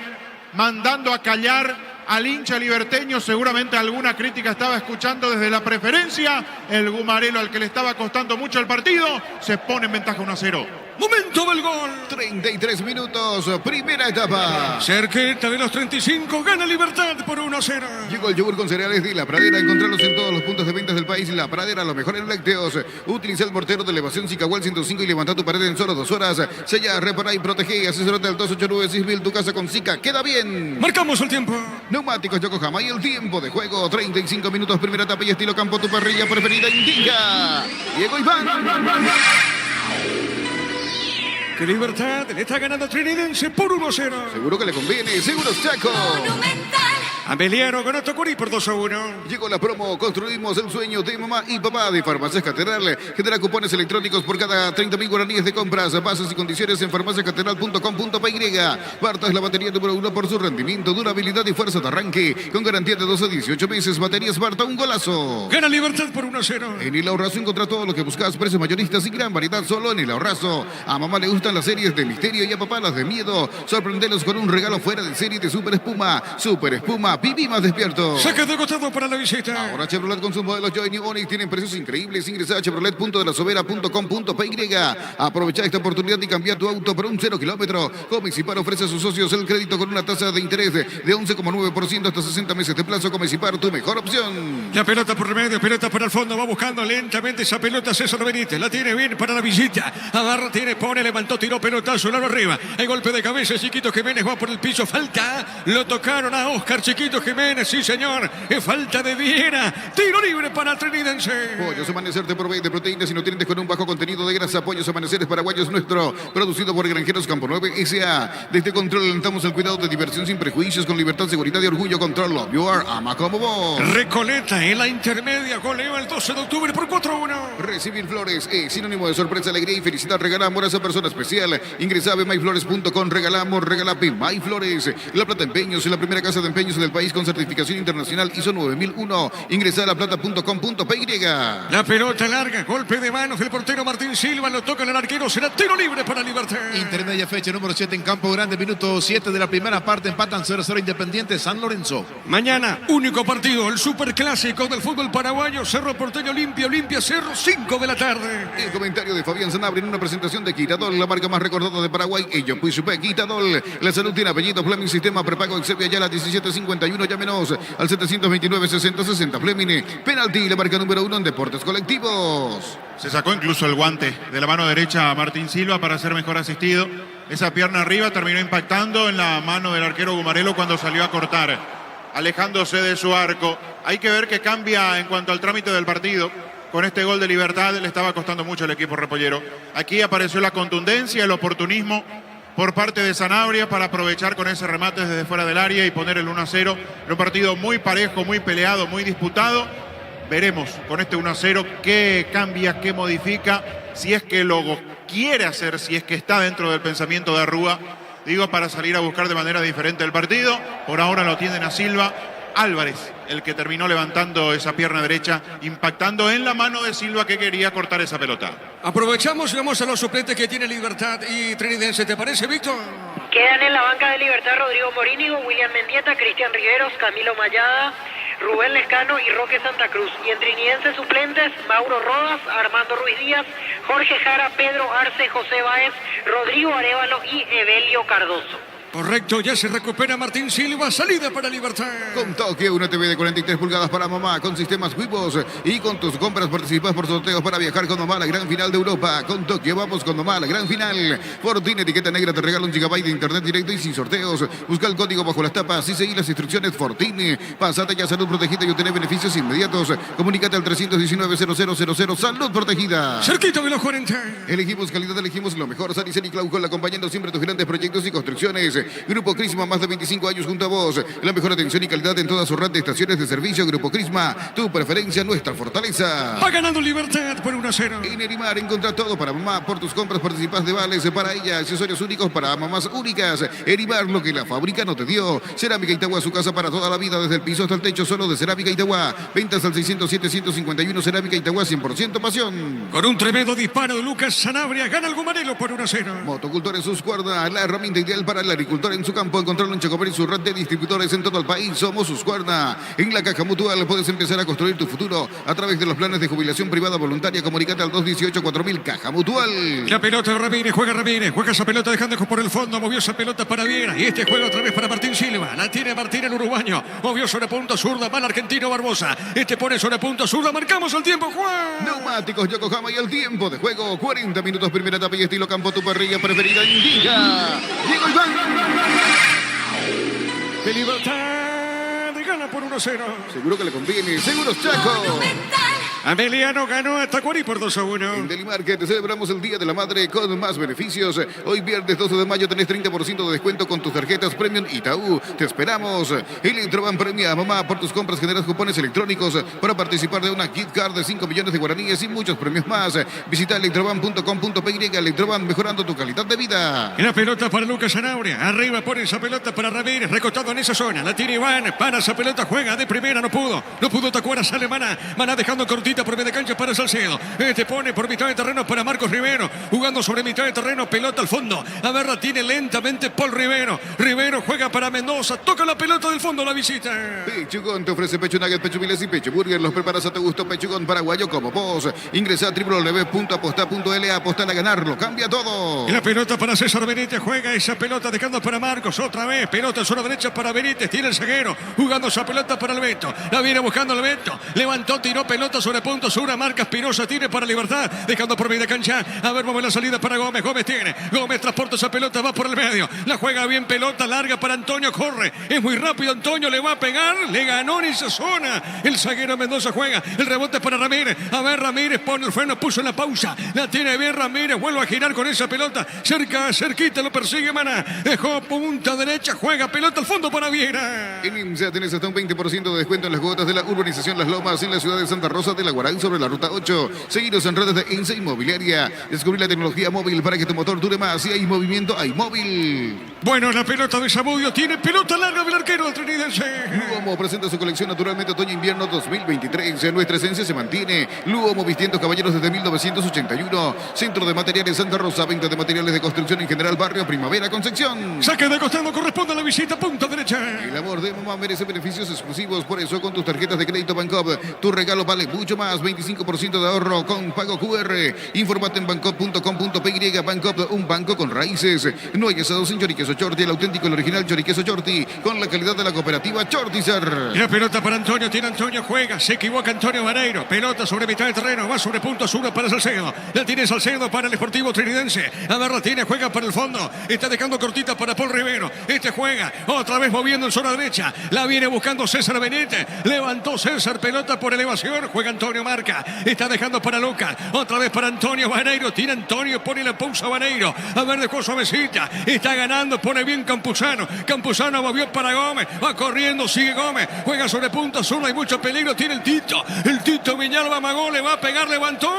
mandando a callar al hincha liberteño. Seguramente alguna crítica estaba escuchando desde la preferencia. El Gumarelo, al que le estaba costando mucho el partido, se pone en ventaja 1-0. Momento del gol. 33 minutos, primera etapa. Cerquita de los 35, gana Libertad por 1-0. Llegó el yogur con cereales de La Pradera. Encontrarlos en todos los puntos de ventas del país. La Pradera, lo mejor en lácteos. Utiliza el mortero de elevación Cicahual 105 y levanta tu pared en solo 2 horas. Sella, repara y protege. Asesorate al 289-6000. Tu casa con Cica queda bien. Marcamos el tiempo. Neumáticos Yokohama y el tiempo de juego. 35 minutos, primera etapa y estilo campo. Tu parrilla preferida indica Diego Iván. Que Libertad le está ganando a Trinidense por 1-0. Seguro que le conviene. Seguros Chaco. Ameliano con Otocuri por 2-1. Llegó la promo. Construimos el sueño de mamá y papá de Farmacias Catedral. Genera cupones electrónicos por cada 30.000 guaraníes de compras. Bases y condiciones en farmaciascatedral.com.py. Barta es la batería número 1 por su rendimiento, durabilidad y fuerza de arranque. Con garantía de 12 a 18 meses. Baterías Barta, un golazo. Gana Libertad por 1-0. En El Ahorrazo encontrá todo lo que buscas. Precios mayoristas y gran variedad solo en El Ahorrazo. A mamá le gustan las series de misterio y a papá las de miedo. Sorprendelos con un regalo fuera de serie de Super Espuma. Super Espuma, viví más despierto. Saca de costado para la visita. Ahora Chevrolet con sus modelos Joy New Onix tienen precios increíbles. Ingresa a chevrolet.delasovera.com.py. Aprovecha esta oportunidad y cambia tu auto por un 0 kilómetro. Comecipar ofrece a sus socios el crédito con una tasa de interés de 11,9% hasta 60 meses de plazo. Comecipar, tu mejor opción. La pelota por medio, pelota para el fondo. Va buscando lentamente esa pelota César Benítez. La tiene bien para la visita. Agarra, tiene, pone, levantó, tiró, pelotazo, lado arriba. El golpe de cabeza, Chiquito Jiménez va por el piso. Falta. Lo tocaron a Oscar Chiquito Jiménez. Sí, señor. Es falta de Viera. Tiro libre para Trinidense. Pollos Amanecer te provee de proteínas y nutrientes con un bajo contenido de grasa. Pollos Amaneceres Paraguayos nuestro. Producido por Granjeros Campo 9 S.A. Desde Control alentamos el cuidado de diversión sin prejuicios, con libertad, seguridad y orgullo. Control Love You Are, ama como vos. Recoleta en la intermedia. Goleo el 12 de octubre por 4-1. Recibir flores es sinónimo de sorpresa, alegría y felicidad. Regalamos a esa persona especial. Ingresa a bemyflores.com. Regalamos, regala Bemay Flores. La Plata Empeños es la primera casa de empeños del país con certificación internacional ISO 9001. Ingresa a laplata.com.py. La pelota larga, golpe de manos del portero Martín Silva, lo toca el arquero, será tiro libre para Libertad. Intermedia fecha número 7 en Campo Grande, minuto 7 de la primera parte, empatan 0-0 Independiente San Lorenzo. Mañana, único partido, el superclásico del fútbol paraguayo, Cerro Porteño Olimpia, Olimpia Cerro, 5 de la tarde. El comentario de Fabián Sanabria en una presentación de Quitadol, la marca más recordada de Paraguay. Ellos pues Quitadol, la salud tiene apellido. Fleming Sistema Prepago Excepia ya la 1751, llámenos al 729-6060. Fleming, penalti, la marca número 1 en deportes colectivos. Se sacó incluso el guante de la mano derecha a Martín Silva para ser mejor asistido. Esa pierna arriba terminó impactando en la mano del arquero Gumarelo cuando salió a cortar, alejándose de su arco. Hay que ver que cambia en cuanto al trámite del partido. Con este gol de Libertad le estaba costando mucho al equipo repollero. Aquí apareció la contundencia, el oportunismo por parte de Sanabria para aprovechar con ese remate desde fuera del área y poner el 1-0. En un partido muy parejo, muy peleado, muy disputado. Veremos con este 1-0 qué cambia, qué modifica, si es que lo quiere hacer, si es que está dentro del pensamiento de Arrúa, digo, para salir a buscar de manera diferente el partido. Por ahora lo tienen a Silva. Álvarez, el que terminó levantando esa pierna derecha, impactando en la mano de Silva, que quería cortar esa pelota. Aprovechamos y vamos a los suplentes que tiene Libertad y Trinidense. ¿Te parece, Víctor? Quedan en la banca de Libertad Rodrigo Morínigo, William Mendieta, Cristian Riveros, Camilo Mayada, Rubén Lescano y Roque Santa Cruz. Y en Trinidense suplentes, Mauro Rodas, Armando Ruiz Díaz, Jorge Jara, Pedro Arce, José Báez, Rodrigo Arevalo y Evelio Cardoso. Correcto, ya se recupera Martín Silva, salida para Libertad. Con toque, una TV de 43 pulgadas para mamá, con sistemas Wibos, y con tus compras participas por sorteos para viajar con mamá a la gran final de Europa. Con toque, vamos con mamá a la gran final. Fortine etiqueta negra te regala 1 GB de internet directo y sin sorteos. Busca el código bajo las tapas y seguí las instrucciones. Fortine, pasate ya Salud Protegida y obtener beneficios inmediatos. Comunícate al 319-0000. Salud Protegida. Cerquita de los 40. Elegimos calidad, elegimos lo mejor. Sanicel y Claucol acompañando siempre tus grandes proyectos y construcciones. Grupo Crisma, más de 25 años junto a vos. La mejor atención y calidad en todas sus red de estaciones de servicio. Grupo Crisma, tu preferencia, nuestra fortaleza. Va ganando Libertad por 1-0. En Erimar encontrá todo para mamá. Por tus compras participas de vales para ella. Accesorios únicos para mamás únicas. Erimar, lo que la fábrica no te dio. Cerámica Itagua, su casa para toda la vida. Desde el piso hasta el techo, solo de Cerámica Itagua. Ventas al 607-151. Cerámica Itagua, 100% pasión. Con un tremendo disparo de Lucas Sanabria, gana el Gumarelo por 1-0. Motocultor en sus cuerdas, la herramienta ideal para el agricultor en su campo. Encontrarlo en Chacopar y su red de distribuidores en todo el país. Somos sus cuerdas. En la Caja Mutual puedes empezar a construir tu futuro a través de los planes de jubilación privada voluntaria. Comunicate al 218-4000. Caja Mutual. La pelota de Ramírez, juega esa pelota dejando por el fondo, movió esa pelota para Viera y este juega otra vez para Martín Silva. La tiene Martín, el uruguayo, movió sobre punto zurda, mal argentino Barbosa. Este pone sobre punto zurda, marcamos el tiempo, Juan. Neumáticos Yokohama y el tiempo de juego. 40 minutos, primera etapa y estilo campo, tu parrilla preferida indica. Llegó el gol. De Libertad, gana por 1-0. Seguro que le conviene. Seguros Chaco. Ameliano ganó a Tacuarí por 2-1. En Delimarket celebramos el Día de la Madre con más beneficios. Hoy viernes 12 de mayo tenés 30% de descuento con tus tarjetas Premium Itaú. Te esperamos. Electroban premia a mamá por tus compras, generas cupones electrónicos para participar de una gift card de 5 millones de guaraníes y muchos premios más. Visita electroban.com.py. Electroban, mejorando tu calidad de vida. La pelota para Lucas Sanabria. Arriba pone esa pelota para Ramírez, recostado en esa zona. La tiene Iván, para esa pelota, juega de primera, no pudo Tacuara, sale Maná dejando cortita por media cancha para Salcedo. Este pone por mitad de terreno para Marcos Rivero, jugando sobre mitad de terreno, pelota al fondo. A ver, la tiene lentamente Paul Rivero. Rivero juega para Mendoza, toca la pelota del fondo, la visita. Pechugón te ofrece pecho nugget, pecho miles y pecho burger. Los preparas a tu gusto. Pechugón paraguayo como vos. Ingresa a www.aposta.la. Apostar a ganarlo, cambia todo. Y la pelota para César Benítez, juega esa pelota dejando para Marcos, otra vez, pelota en zona derecha para Benítez, tiene el zaguero, jugando esa pelota para el Beto, la viene buscando el Beto, levantó, tiró pelota sobre punto sur, marca Espinosa, tiene para Libertad, dejando por media cancha, a ver, vamos a la salida para Gómez tiene, Gómez transporta esa pelota, va por el medio, la juega bien, pelota larga para Antonio, corre, es muy rápido Antonio, le va a pegar, le ganó en esa zona, el zaguero Mendoza juega, el rebote para Ramírez, a ver, Ramírez pone el freno, puso en la pausa, la tiene bien Ramírez, vuelve a girar con esa pelota, cerquita, lo persigue Maná, dejó punta derecha, juega pelota al fondo para Viera. En IMSA tenés hasta un 20% de descuento en las cuotas de la urbanización Las Lomas en la ciudad de Santa Rosa de la Guarán sobre la ruta 8. Seguidos en redes de INSA Inmobiliaria. Descubrí la tecnología móvil para que tu motor dure más. Si hay movimiento, hay móvil. Bueno, la pelota de Zamudio tiene pelota larga del arquero Trinidense. Luomo presenta su colección naturalmente otoño-invierno 2023. Nuestra esencia se mantiene. Luomo vistiendo caballeros desde 1981. Centro de Materiales Santa Rosa. Venta de materiales de construcción en general. Barrio Primavera Concepción. Saque de costado, corresponde a la visita punta derecha. El amor de mamá merece beneficios exclusivos. Por eso con tus tarjetas de crédito Bancop, tu regalo vale mucho más. 25% de ahorro con pago QR. Infórmate en bancop.com.py. Bancop, un banco con raíces. No hay asados sin choriqueso Chorti, el auténtico, el original choriqueso Chorti, con la calidad de la cooperativa Chortizar. La pelota para Antonio, tiene Antonio, juega, se equivoca Antonio Vareiro, pelota sobre mitad de terreno, va sobre punto sur para Salcedo, la tiene Salcedo para el Sportivo Trinidense, a ver, la tiene, juega para el fondo, está dejando cortita para Paul Rivero, este juega, otra vez moviendo en zona derecha, la viene buscando César Benítez, levantó César, pelota por elevación, juega Antonio, marca, está dejando para Lucas, otra vez para Antonio Vareiro, tira Antonio, pone la pausa Vareiro, a ver, dejó suavecita, está ganando, pone bien Campuzano movió para Gómez, va corriendo, sigue Gómez, juega sobre punta sur, hay mucho peligro, tiene el Tito Villalba amagó, le va a pegar, levantó,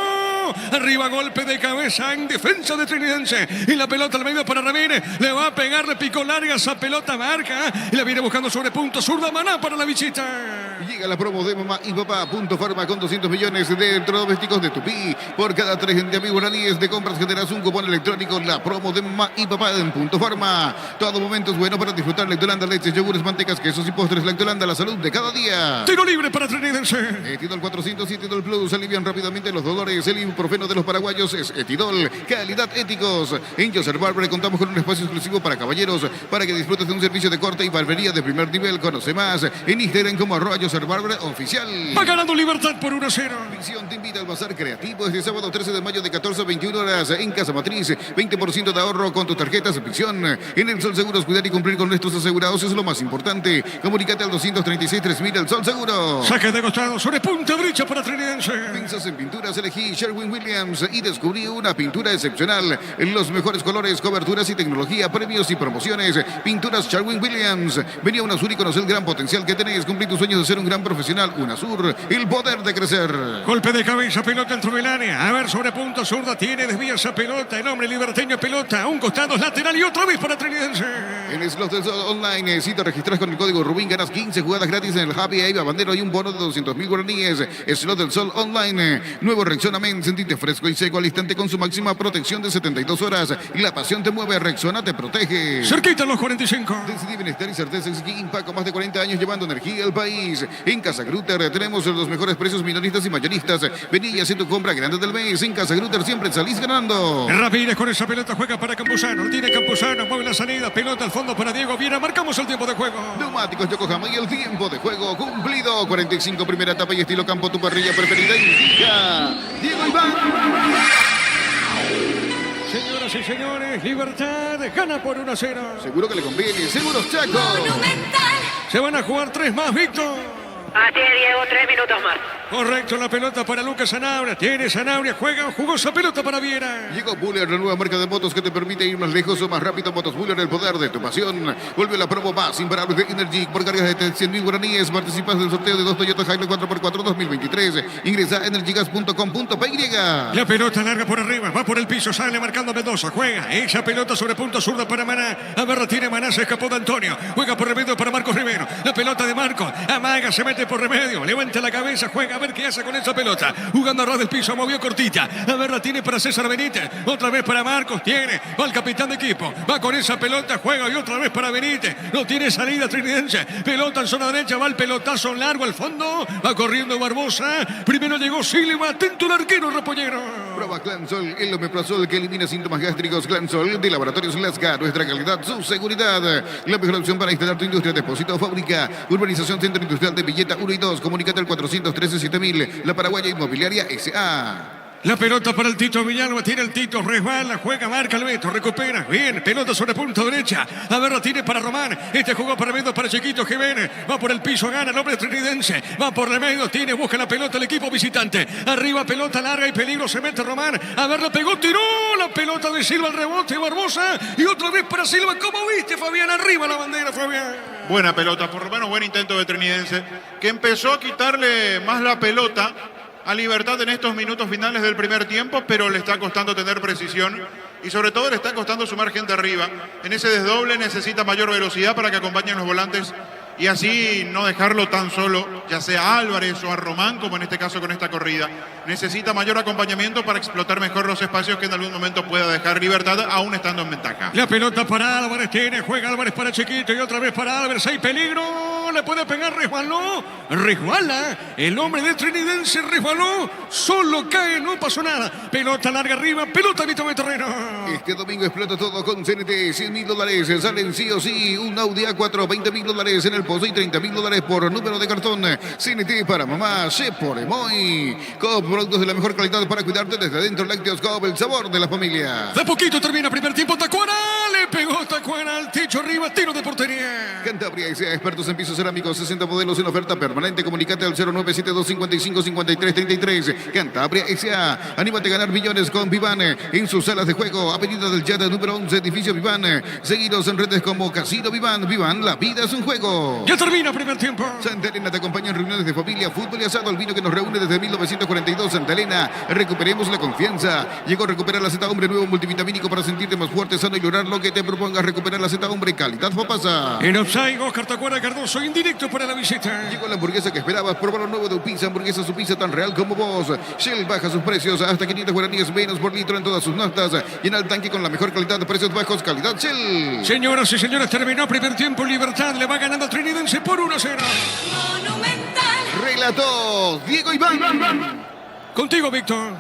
arriba golpe de cabeza en defensa de Trinidense, y la pelota al medio para Ramírez, le va a pegar, le picó larga esa pelota, marca, y la viene buscando sobre punto sur, Maná para la visita. Llega la promo de mamá y papá, Punto Farma con 200 millones de electrodomésticos de Tupí. Por cada 30 mil guaraníes de compras generas un cupón electrónico. La promo de mamá y papá en Punto Farma. Todo momento es bueno para disfrutar Lactolanda, leches, yogures, mantecas, quesos y postres. Lactolanda, la salud de cada día. Tiro libre para Trinidense. Etidol 400 y Etidol Plus alivian rápidamente los dolores. El ibuprofeno de los paraguayos es Etidol. Calidad éticos. En Joseph Barber contamos con un espacio exclusivo para caballeros para que disfrutes de un servicio de corte y barbería de primer nivel. Conoce más en Instagram como @Joseph Barber Oficial. Va ganando Libertad por 1-0. Visión te invita al Bazar Creativo este sábado 13 de mayo de 14 a 21 horas en Casa Matriz. 20% de ahorro con tus tarjetas de Visión. En el Sol Seguros, cuidar y cumplir con nuestros asegurados es lo más importante. Comunícate al 236-3000 el Sol Seguro. Saque de costado sobre punta derecha para Trinidense. Piensas en pinturas, elegí Sherwin Sherwin-Williams y descubrí una pintura excepcional en los mejores colores, coberturas y tecnología, premios y promociones. Pinturas Sherwin-Williams. Vení a UNASUR y conocer el gran potencial que tenés. Cumplir tus sueños de ser un gran profesional. UNASUR, el poder de crecer. Golpe de cabeza, pelota dentro del área. A ver, sobre punto, zurda, tiene, desvía esa pelota. El hombre liberteño, pelota, a un costado, lateral y otra vez para Trinidense. En Slot del Sol Online, si te registras con el código Rubín, ganas 15 jugadas gratis en el Happy Aiva Bandero y un bono de 200.000 guaraníes. Slot del Sol Online. Nuevo Rexona Men, sentite fresco y seco al instante con su máxima protección de 72 horas. Y la pasión te mueve, Rexona te protege. Cerquita los 45. Decidí bienestar y certeza es Impact con más de 40 años llevando energía al país. En Casa Grutter tenemos los mejores precios minoristas y mayoristas. Vení y haz tu compra grande del mes. En Casa Grutter siempre salís ganando. Ramírez con esa pelota juega para Campuzano. Tiene Campuzano, mueve la salida. Pelota al fondo para Diego Viera. Marcamos el tiempo de juego. Neumáticos Yokohama y el tiempo de juego cumplido. 45 primera etapa y estilo campo, tu parrilla preferida indica Diego Iván. Señoras y señores, Libertad gana por 1-0. Seguro que le conviene. Seguros Chaco. Se van a jugar 3 más, Víctor. Así es, Diego, 3 minutos más. Correcto, la pelota para Lucas Sanabria. Tiene Sanabria, juega, jugosa pelota para Viera. Llegó Buller, la nueva marca de motos que te permite ir más lejos o más rápido. Motos Buller, el poder de tu pasión. Vuelve la promo más imparable de Energy. Por cargas de 100.000 guaraníes, participas del sorteo de 2 Toyota Hilux 4x4 2023. Ingresa a energygas.com.py. La pelota larga por arriba, va por el piso, sale marcando a Mendoza. Juega esa pelota sobre punto zurda para Maná. A ver, tiene Maná, se escapó de Antonio. Juega por Remedio para Marcos Rivero. La pelota de Marcos. Amaga, se mete por Remedio. Levanta la cabeza, juega a ver qué hace con esa pelota. Jugando a ras del piso, movió cortita. A ver, la tiene para César Benítez. Otra vez para Marcos, tiene. Va el capitán de equipo. Va con esa pelota, juega y otra vez para Benítez. No tiene salida Trinidense. Pelota en zona derecha, va el pelotazo largo al fondo. Va corriendo Barbosa. Primero llegó Silva. Atento el arquero Repollero. Prueba Clansol, el omeprazol que elimina síntomas gástricos. Clansol de Laboratorios Lasca. Nuestra calidad, su seguridad. La mejor opción para instalar tu industria. Depósito fábrica. Urbanización Centro Industrial de Villeta 1 y 2. Comunícate al 413-7000. La Paraguaya Inmobiliaria S.A. La pelota para el Tito Villalba, tiene el Tito, resbala, juega, marca el Beto, recupera, bien, pelota sobre punta derecha, a ver, la tiene para Román, este jugó para Remedio, para Chiquito, que viene, va por el piso, gana el hombre trinidense, va por Remedio, tiene, busca la pelota el equipo visitante, arriba, pelota larga y peligro, se mete Román, a ver, la pegó, tiró la pelota de Silva, el rebote, Barbosa, y otra vez para Silva, ¿cómo viste, Fabián? Arriba la bandera, Fabián. Buena pelota, por lo menos buen intento de Trinidense, que empezó a quitarle más la pelota a Libertad en estos minutos finales del primer tiempo, pero le está costando tener precisión y sobre todo le está costando sumar gente arriba. En ese desdoble necesita mayor velocidad para que acompañen los volantes y así no dejarlo tan solo, ya sea a Álvarez o a Román, como en este caso con esta corrida. Necesita mayor acompañamiento para explotar mejor los espacios que en algún momento pueda dejar Libertad, aún estando en ventaja. La pelota para Álvarez, tiene, juega Álvarez para Chiquito y otra vez para Álvarez, hay peligro, le puede pegar, resbala, el hombre de Trinidense resbaló, solo cae, no pasó nada. Pelota larga arriba, pelota a mitad de terreno. Este domingo explota todo con CNT, $100.000, salen sí o sí, un Audi A4, $20.000 en el pozo y $30.000 por número de cartón. CNT para mamá, se por Emoy. Coop, productos de la mejor calidad para cuidarte desde adentro. Lácteos Coop, el sabor de la familia. De poquito termina primer tiempo, Tacuara, le pegó Tacuara al techo arriba, tiro de portería. Cantabria y sea expertos en pisos cerámicos, 60 modelos en oferta permanente. Comunicate al 0972555333. Cantabria S.A. Anímate a ganar millones con Vivan en sus salas de juego. Avenida del Yata, número 11, edificio Vivan. Seguidos en redes como Casino Vivan. Vivan, la vida es un juego. Ya termina primer tiempo. Santa Elena te acompaña en reuniones de familia, fútbol y asado. El vino que nos reúne desde 1942. Santa Elena, recuperemos la confianza. Llegó a recuperar la Z Hombre, nuevo multivitamínico para sentirte más fuerte, sano y lograr lo que te propongas. Recuperar la Z Hombre, calidad Fopasa. En offside, Oscar Tacuara Cardoso, indirecto para la visita. Llegó la hamburguesa que esperabas. Probar lo nuevo de Upisa, hamburguesa su pizza tan real como vos. Shell baja sus precios hasta 500 guaraníes menos por litro en todas sus notas. Llena el tanque con la mejor calidad de precios bajos, calidad Shell. Señoras y señores, terminó primer tiempo. Libertad le va ganando a Trinidense por 1-0. Relató Diego Iván. Contigo, Víctor.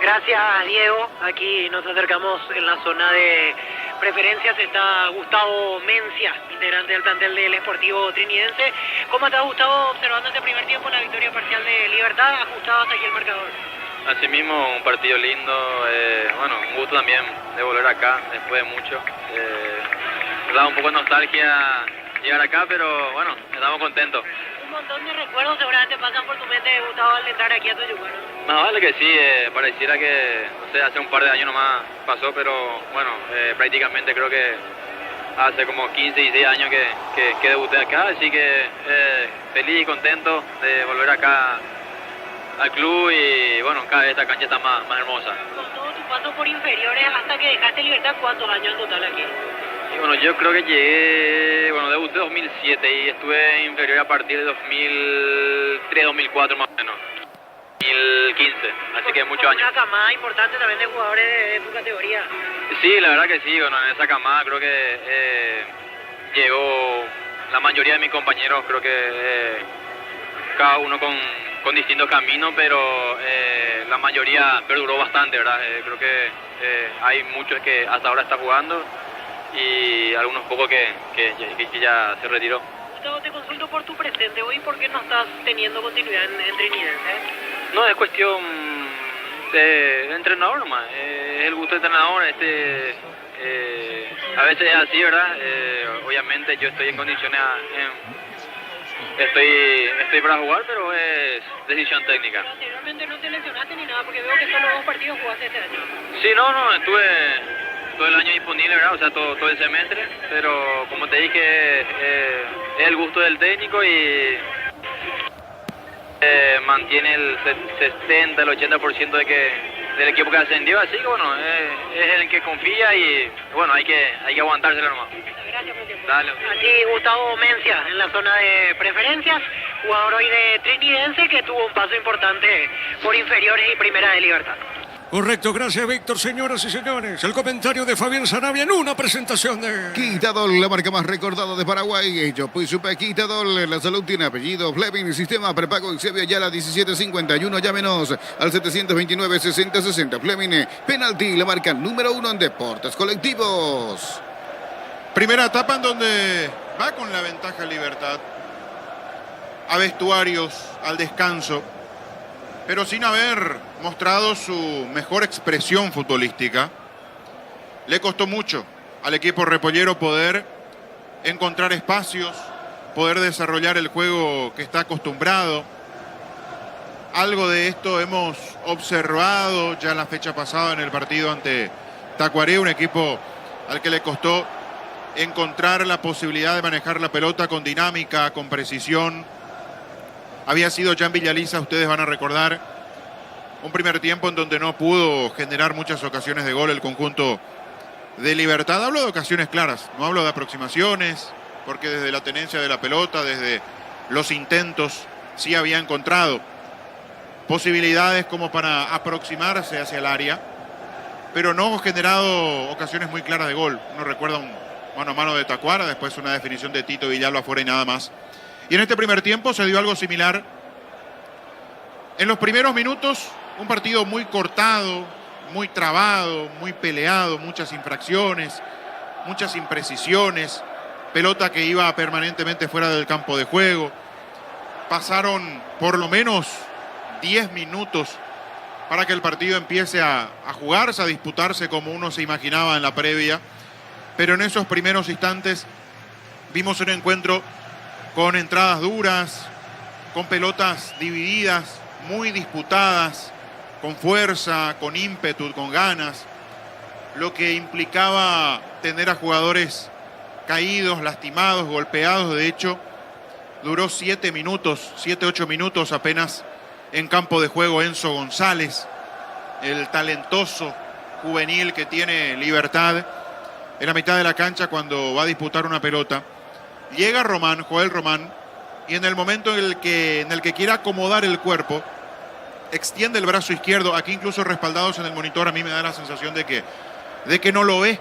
Gracias, Diego. Aquí nos acercamos en la zona de preferencias. Está Gustavo Mencia, integrante del plantel del Sportivo Trinidense. ¿Cómo te ha gustado observando este primer tiempo la victoria parcial de Libertad? Ajustado hasta aquí el marcador. Asimismo, un partido lindo. Bueno, un gusto también de volver acá después de mucho. Me da un poco de nostalgia llegar acá, pero bueno, estamos contentos. Un montón de recuerdos seguramente pasan por tu mente, Gustavo, al entrar aquí a Toyuca, ¿no? Más vale que sí, pareciera que, no sé, hace un par de años nomás pasó, pero bueno, prácticamente creo que hace como 15, 16 años que debuté acá, así que feliz y contento de volver acá al club y bueno, cada vez esta cancha está más hermosa. Con todo tu paso por inferiores hasta que dejaste Libertad, ¿cuántos años en total aquí? Y bueno, yo creo que llegué, bueno, debuté en 2007 y estuve en inferior a partir de 2003, 2004 más o menos, 2015, así que muchos años. Una camada importante también de jugadores de tu categoría. Sí, la verdad que sí, bueno, en esa camada creo que llegó la mayoría de mis compañeros, creo que cada uno con distintos caminos, pero la mayoría perduró bastante, ¿verdad? Creo que hay muchos que hasta ahora están jugando y algunos pocos que ya se retiró. Gustavo, te consulto por tu presente hoy, ¿por qué no estás teniendo continuidad en Trinidense? No, es cuestión de entrenador nomás, es el gusto del entrenador, a veces es así, ¿verdad? Obviamente yo estoy en condiciones, estoy para jugar, pero es decisión técnica. Pero anteriormente no te lesionaste ni nada, porque veo que solo 2 partidos jugaste este año. Sí, no, estuve todo el año disponible, ¿verdad? O sea, todo el semestre, pero como te dije, es el gusto del técnico y mantiene el 70, el 80% del equipo que ascendió, así que bueno, es el que confía y bueno, hay que aguantárselo nomás. Gracias por el tiempo. Dale. Aquí Gustavo Mencia, en la zona de preferencias, jugador hoy de Trinidense que tuvo un paso importante por inferiores y primera de Libertad. Correcto, gracias Víctor, señoras y señores. El comentario de Fabián Sarabia en una presentación de... Quitadol, la marca más recordada de Paraguay. Yo pues supe Quitadol, la salud tiene apellido. Fleming, sistema prepago Eusebio Ayala 1751. Llámenos al 729-6060. Fleming, penalti, la marca número 1 en deportes colectivos. Primera etapa en donde va con la ventaja Libertad a vestuarios, al descanso, pero sin haber mostrado su mejor expresión futbolística. Le costó mucho al equipo repollero poder encontrar espacios, poder desarrollar el juego que está acostumbrado. Algo de esto hemos observado ya la fecha pasada en el partido ante Tacuaré, un equipo al que le costó encontrar la posibilidad de manejar la pelota con dinámica, con precisión. Había sido ya en Villaliza, ustedes van a recordar, un primer tiempo en donde no pudo generar muchas ocasiones de gol el conjunto de Libertad. Hablo de ocasiones claras, no hablo de aproximaciones, porque desde la tenencia de la pelota, desde los intentos, sí había encontrado posibilidades como para aproximarse hacia el área, pero no generado ocasiones muy claras de gol. Uno recuerda un mano a mano de Tacuara, después una definición de Tito Villalba afuera y nada más. Y en este primer tiempo se dio algo similar. En los primeros minutos, un partido muy cortado, muy trabado, muy peleado, muchas infracciones, muchas imprecisiones, pelota que iba permanentemente fuera del campo de juego. Pasaron por lo menos 10 minutos para que el partido empiece a jugarse, a disputarse como uno se imaginaba en la previa. Pero en esos primeros instantes vimos un encuentro con entradas duras, con pelotas divididas, muy disputadas, con fuerza, con ímpetu, con ganas, lo que implicaba tener a jugadores caídos, lastimados, golpeados. De hecho, duró 7 minutos, 7-8 minutos apenas en campo de juego Enzo González, el talentoso juvenil que tiene Libertad, en la mitad de la cancha cuando va a disputar una pelota. Llega Román, Joel Román, y en el momento en el que quiere acomodar el cuerpo, extiende el brazo izquierdo. Aquí incluso respaldados en el monitor, a mí me da la sensación de que no lo ve,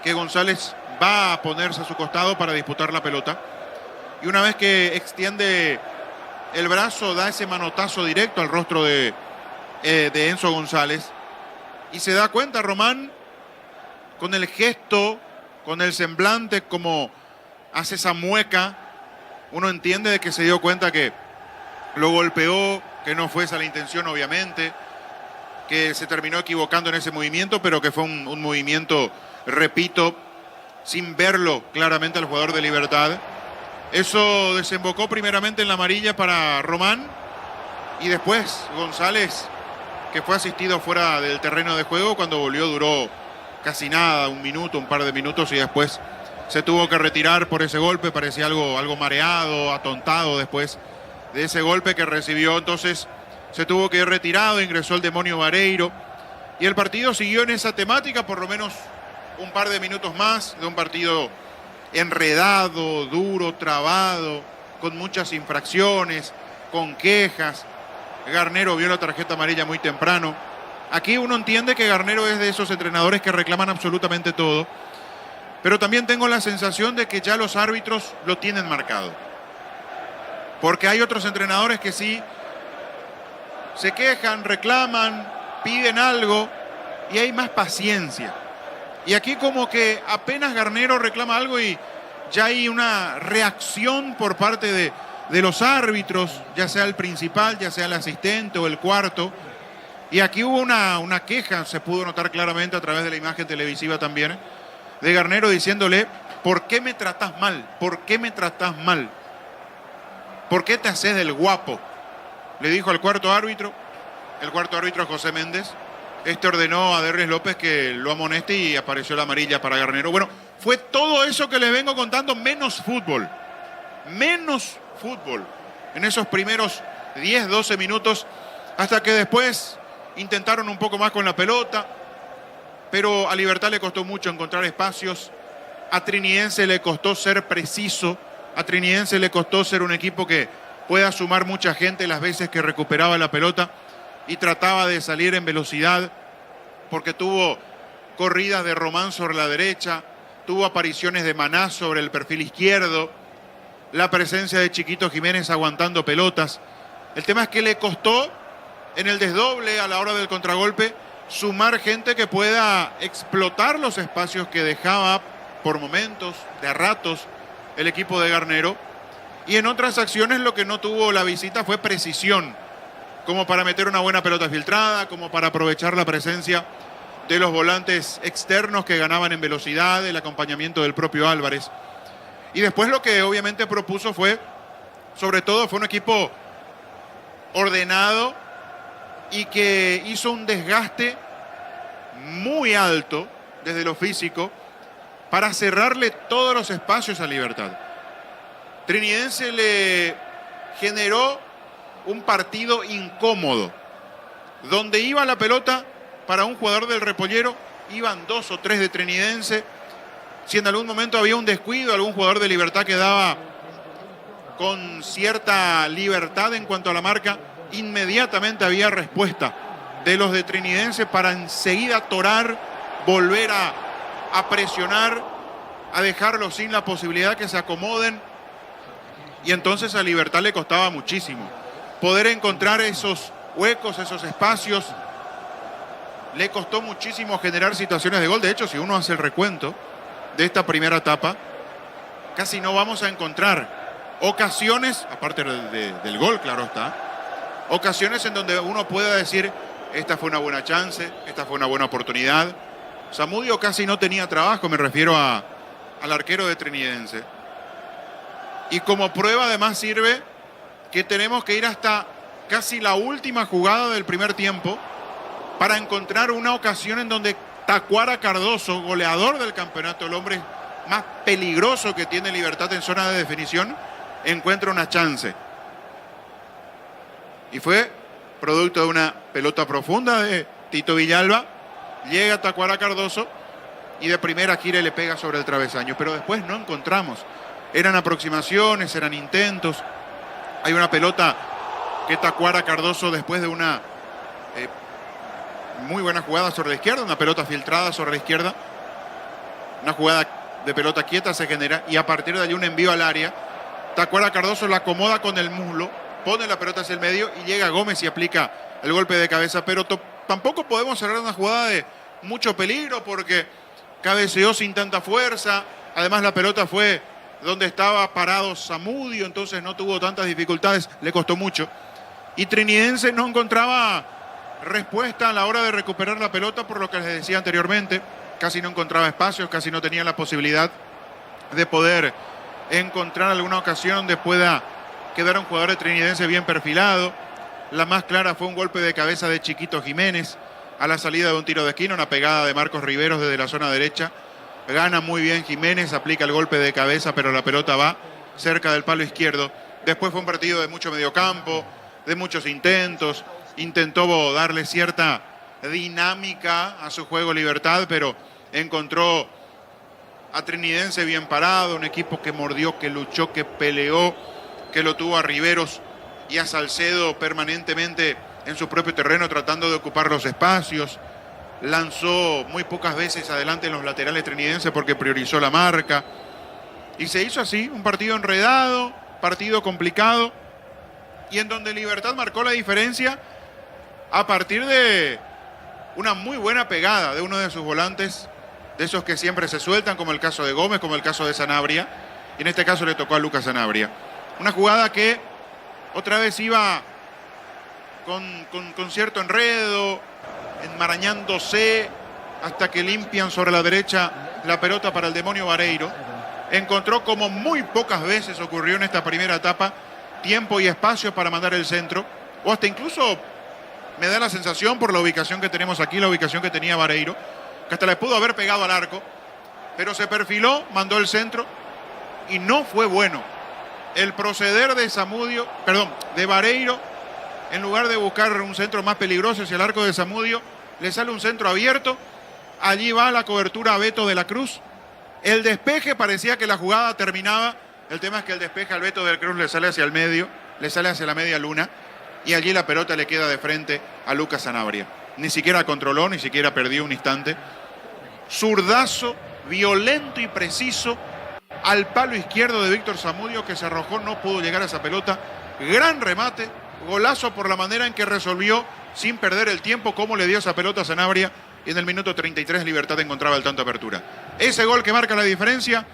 que González va a ponerse a su costado para disputar la pelota. Y una vez que extiende el brazo, da ese manotazo directo al rostro de Enzo González. Y se da cuenta Román, con el gesto, con el semblante, como hace esa mueca, uno entiende de que se dio cuenta que lo golpeó, que no fue esa la intención obviamente, que se terminó equivocando en ese movimiento, pero que fue un movimiento, repito, sin verlo claramente al jugador de Libertad. Eso desembocó primeramente en la amarilla para Román y después González, que fue asistido fuera del terreno de juego. Cuando volvió duró casi nada, un minuto, un par de minutos, y después se tuvo que retirar por ese golpe. Parecía algo mareado, atontado después de ese golpe que recibió. Entonces se tuvo que ir retirado, ingresó el demonio Vareiro y el partido siguió en esa temática por lo menos un par de minutos más, de un partido enredado, duro, trabado, con muchas infracciones, con quejas. Garnero vio la tarjeta amarilla muy temprano. Aquí uno entiende que Garnero es de esos entrenadores que reclaman absolutamente todo, pero también tengo la sensación de que ya los árbitros lo tienen marcado. Porque hay otros entrenadores que sí se quejan, reclaman, piden algo y hay más paciencia. Y aquí como que apenas Garnero reclama algo y ya hay una reacción por parte de los árbitros, ya sea el principal, ya sea el asistente o el cuarto. Y aquí hubo una queja, se pudo notar claramente a través de la imagen televisiva también, de Garnero diciéndole: ¿por qué me tratás mal? ¿Por qué me tratás mal? ¿Por qué te haces del guapo? Le dijo al cuarto árbitro. El cuarto árbitro, José Méndez. Ordenó a Derres López que lo amoneste y apareció la amarilla para Garnero. Bueno, fue todo eso que les vengo contando, menos fútbol. Menos fútbol. En esos primeros 10, 12 minutos, hasta que después intentaron un poco más con la pelota, pero a Libertad le costó mucho encontrar espacios. A Trinidense le costó ser preciso. A Trinidense le costó ser un equipo que pueda sumar mucha gente las veces que recuperaba la pelota y trataba de salir en velocidad, porque tuvo corridas de Román sobre la derecha, tuvo apariciones de Maná sobre el perfil izquierdo, la presencia de Chiquito Jiménez aguantando pelotas. El tema es que le costó en el desdoble a la hora del contragolpe sumar gente que pueda explotar los espacios que dejaba por momentos, de ratos, el equipo de Garnero. Y en otras acciones lo que no tuvo la visita fue precisión, como para meter una buena pelota filtrada, como para aprovechar la presencia de los volantes externos que ganaban en velocidad, el acompañamiento del propio Álvarez. Y después lo que obviamente propuso fue, sobre todo, fue un equipo ordenado y que hizo un desgaste muy alto desde lo físico para cerrarle todos los espacios a Libertad. Trinidense le generó un partido incómodo, donde iba la pelota para un jugador del Repollero, iban 2 o 3 de Trinidense. Si en algún momento había un descuido, algún jugador de Libertad quedaba con cierta libertad en cuanto a la marca, inmediatamente había respuesta de los de Trinidense para enseguida atorar, volver a presionar, a dejarlos sin la posibilidad que se acomoden. Y entonces a Libertad le costaba muchísimo poder encontrar esos huecos, esos espacios. Le costó muchísimo generar situaciones de gol. De hecho, si uno hace el recuento de esta primera etapa, casi no vamos a encontrar ocasiones, aparte del gol, claro está, ocasiones en donde uno pueda decir: esta fue una buena chance, esta fue una buena oportunidad. Zamudio casi no tenía trabajo, me refiero al arquero de Trinidense. Y como prueba además sirve que tenemos que ir hasta casi la última jugada del primer tiempo para encontrar una ocasión en donde Tacuara Cardoso, goleador del campeonato, el hombre más peligroso que tiene Libertad en zona de definición, encuentra una chance. Y fue producto de una pelota profunda de Tito Villalba. Llega Tacuara Cardoso y de primera gira y le pega sobre el travesaño. Pero después no encontramos. Eran aproximaciones, eran intentos. Hay una pelota que Tacuara Cardoso, después de una muy buena jugada sobre la izquierda, una pelota filtrada sobre la izquierda, una jugada de pelota quieta se genera y a partir de allí un envío al área. Tacuara Cardoso la acomoda con el muslo, pone la pelota hacia el medio y llega Gómez y aplica el golpe de cabeza. Pero tampoco podemos cerrar una jugada de mucho peligro porque cabeceó sin tanta fuerza. Además la pelota fue donde estaba parado Zamudio, entonces no tuvo tantas dificultades, le costó mucho. Y Trinidense no encontraba respuesta a la hora de recuperar la pelota, por lo que les decía anteriormente. Casi no encontraba espacios, casi no tenía la posibilidad de poder encontrar alguna ocasión donde pueda quedar un jugador de Trinidense bien perfilado. La más clara fue un golpe de cabeza de Chiquito Jiménez a la salida de un tiro de esquina, una pegada de Marcos Riveros desde la zona derecha. Gana muy bien Jiménez, aplica el golpe de cabeza, pero la pelota va cerca del palo izquierdo. Después fue un partido de mucho mediocampo, de muchos intentos. Intentó darle cierta dinámica a su juego Libertad, pero encontró a Trinidense bien parado, un equipo que mordió, que luchó, que peleó, que lo tuvo a Riveros y a Salcedo permanentemente en su propio terreno tratando de ocupar los espacios. Lanzó muy pocas veces adelante en los laterales trinidenses porque priorizó la marca. Y se hizo así, un partido enredado, partido complicado, y en donde Libertad marcó la diferencia a partir de una muy buena pegada de uno de sus volantes, de esos que siempre se sueltan, como el caso de Gómez, como el caso de Sanabria. Y en este caso le tocó a Lucas Sanabria. Una jugada que otra vez iba con cierto enredo, enmarañándose hasta que limpian sobre la derecha la pelota para el demonio Vareiro. Encontró, como muy pocas veces ocurrió en esta primera etapa, tiempo y espacio para mandar el centro, o hasta incluso me da la sensación por la ubicación que tenemos aquí, la ubicación que tenía Vareiro, que hasta le pudo haber pegado al arco, pero se perfiló, mandó el centro y no fue bueno. El proceder de Vareiro, en lugar de buscar un centro más peligroso hacia el arco de Zamudio, le sale un centro abierto. Allí va la cobertura a Beto de la Cruz. El despeje parecía que la jugada terminaba. El tema es que el despeje al Beto de la Cruz le sale hacia el medio, le sale hacia la media luna, y allí la pelota le queda de frente a Lucas Sanabria. Ni siquiera controló, ni siquiera perdió un instante. Zurdazo violento y preciso al palo izquierdo de Víctor Zamudio, que se arrojó, no pudo llegar a esa pelota. Gran remate, golazo por la manera en que resolvió sin perder el tiempo, cómo le dio esa pelota a Sanabria, y en el minuto 33 Libertad encontraba el tanto de apertura. Ese gol que marca la diferencia,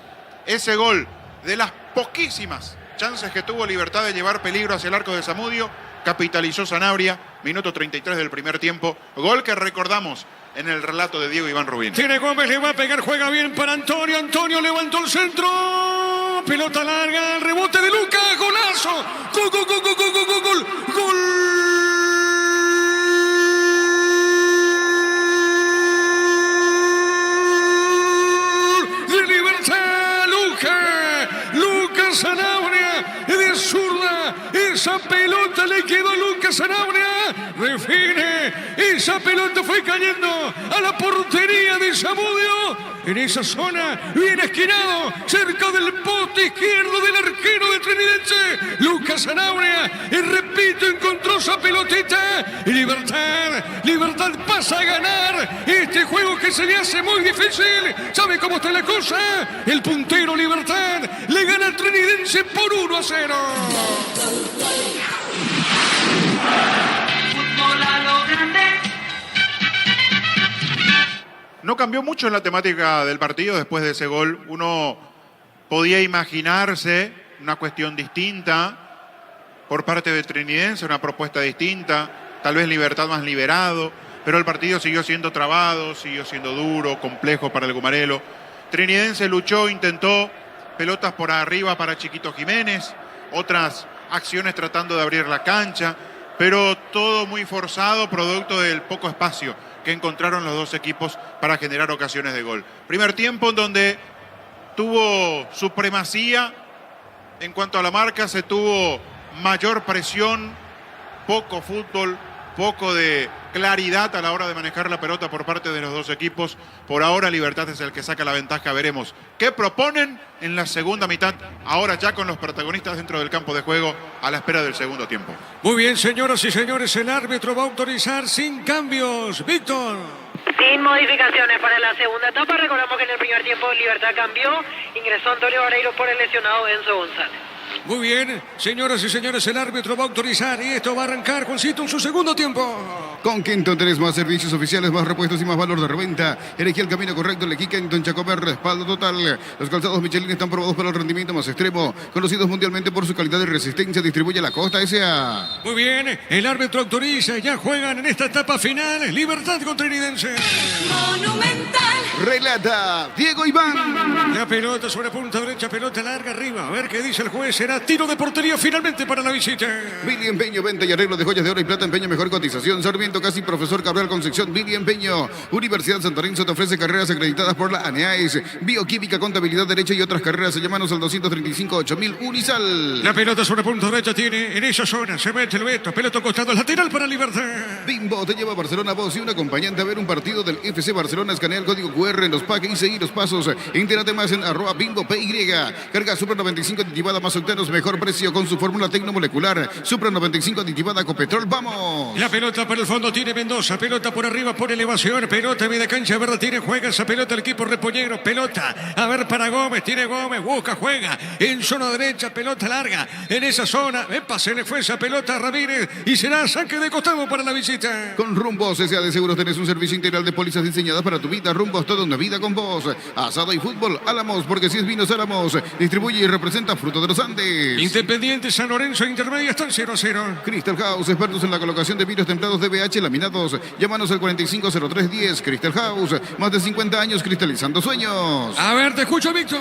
ese gol de las poquísimas chances que tuvo Libertad de llevar peligro hacia el arco de Zamudio, capitalizó Sanabria, minuto 33 del primer tiempo, gol que recordamos en el relato de Diego Iván Rubín. Tiene Gómez, le va a pegar, juega bien para Antonio. Antonio levantó el centro. Pelota larga, el rebote de Lucas, golazo. Gol, gol, gol, gol, gol, gol, gol, gol. Gol de Libertad, Lucas Sanabria, de zurda. Esa pelota le quedó a Lucas Sanabria. Define. Esa pelota fue cayendo a la portería de Zamudio. En esa zona, bien esquinado, cerca del poste izquierdo del arquero de Trinidense, Lucas Sanabria. Y repito, encontró esa pelotita. Y Libertad pasa a ganar este juego que se le hace muy difícil. ¿Sabe cómo está la cosa? El puntero Libertad le gana al Trinidense por 1-0. No cambió mucho en la temática del partido después de ese gol. Uno podía imaginarse una cuestión distinta por parte de Trinidense, una propuesta distinta, tal vez Libertad más liberado, pero el partido siguió siendo trabado, siguió siendo duro, complejo para el Gumarelo. Trinidense luchó, intentó pelotas por arriba para Chiquito Jiménez, otras acciones tratando de abrir la cancha, pero todo muy forzado, producto del poco espacio que encontraron los dos equipos para generar ocasiones de gol. Primer tiempo en donde tuvo supremacía en cuanto a la marca, se tuvo mayor presión, poco fútbol, poco de claridad a la hora de manejar la pelota por parte de los dos equipos. Por ahora Libertad es el que saca la ventaja. Veremos qué proponen en la segunda mitad, ahora ya con los protagonistas dentro del campo de juego a la espera del segundo tiempo. Muy bien, señoras y señores, el árbitro va a autorizar sin cambios. Víctor. Sin modificaciones para la segunda etapa. Recordamos que en el primer tiempo Libertad cambió. Ingresó Antonio Vareiro por el lesionado Enzo González. Muy bien, señoras y señores, el árbitro va a autorizar y esto va a arrancar, Juancito, en su segundo tiempo. Con Kenton tenés más servicios oficiales, más repuestos y más valor de reventa. Elegí el camino correcto, elegí Kenton Chacomer, respaldo total. Los calzados Michelin están probados para el rendimiento más extremo, conocidos mundialmente por su calidad y resistencia. Distribuye la Costa S.A. Muy bien, el árbitro autoriza, ya juegan en esta etapa final, Libertad contra Iridense. Monumental. Relata Diego Iván. La pelota sobre punta derecha, pelota larga arriba. A ver qué dice el juez. Será tiro de portería finalmente para la visita. Billy Empeño, venta y arreglo de joyas de oro y plata. Empeño, mejor cotización. Sarmiento, casi profesor Cabral Concepción. Billy Empeño. Universidad San Lorenzo te ofrece carreras acreditadas por la ANEAES. Bioquímica, contabilidad, derecho y otras carreras. Llámanos al 235-8000 Unisal. La pelota sobre punta derecha tiene en esa zona. Se mete el Beto. Pelota costado lateral para Libertad. Bimbo te lleva a Barcelona, vos y un acompañante a ver un partido del FC Barcelona. Escanea el código QR en los paques y seguir los pasos. Entérate más en @BimboPY. Carga Supra 95 aditivada más octanos, mejor precio con su fórmula tecnomolecular. Supra 95 aditivada con petrol. ¡Vamos! La pelota para el fondo tiene Mendoza. Pelota por arriba por elevación. Pelota media cancha verde tiene. Juega esa pelota el equipo repoñero. Pelota. A ver para Gómez. Tiene Gómez. Busca, juega. En zona derecha. Pelota larga. En esa zona. Epa, se le fue esa pelota a Ramírez. Y será saque de costado para la visita. Con Rumbos S.A. de Seguros tenés un servicio integral de pólizas diseñadas para tu vida. Rumbos, toda una vida con vos. Asado y fútbol, Álamos, porque si es vinos Álamos. Distribuye y representa Fruto de los Andes. Independiente San Lorenzo Intermedia están 0-0. Crystal House, expertos en la colocación de vinos templados DBH laminados. Llámanos al 450310. Crystal House, más de 50 años cristalizando sueños. A ver, te escucho, Víctor.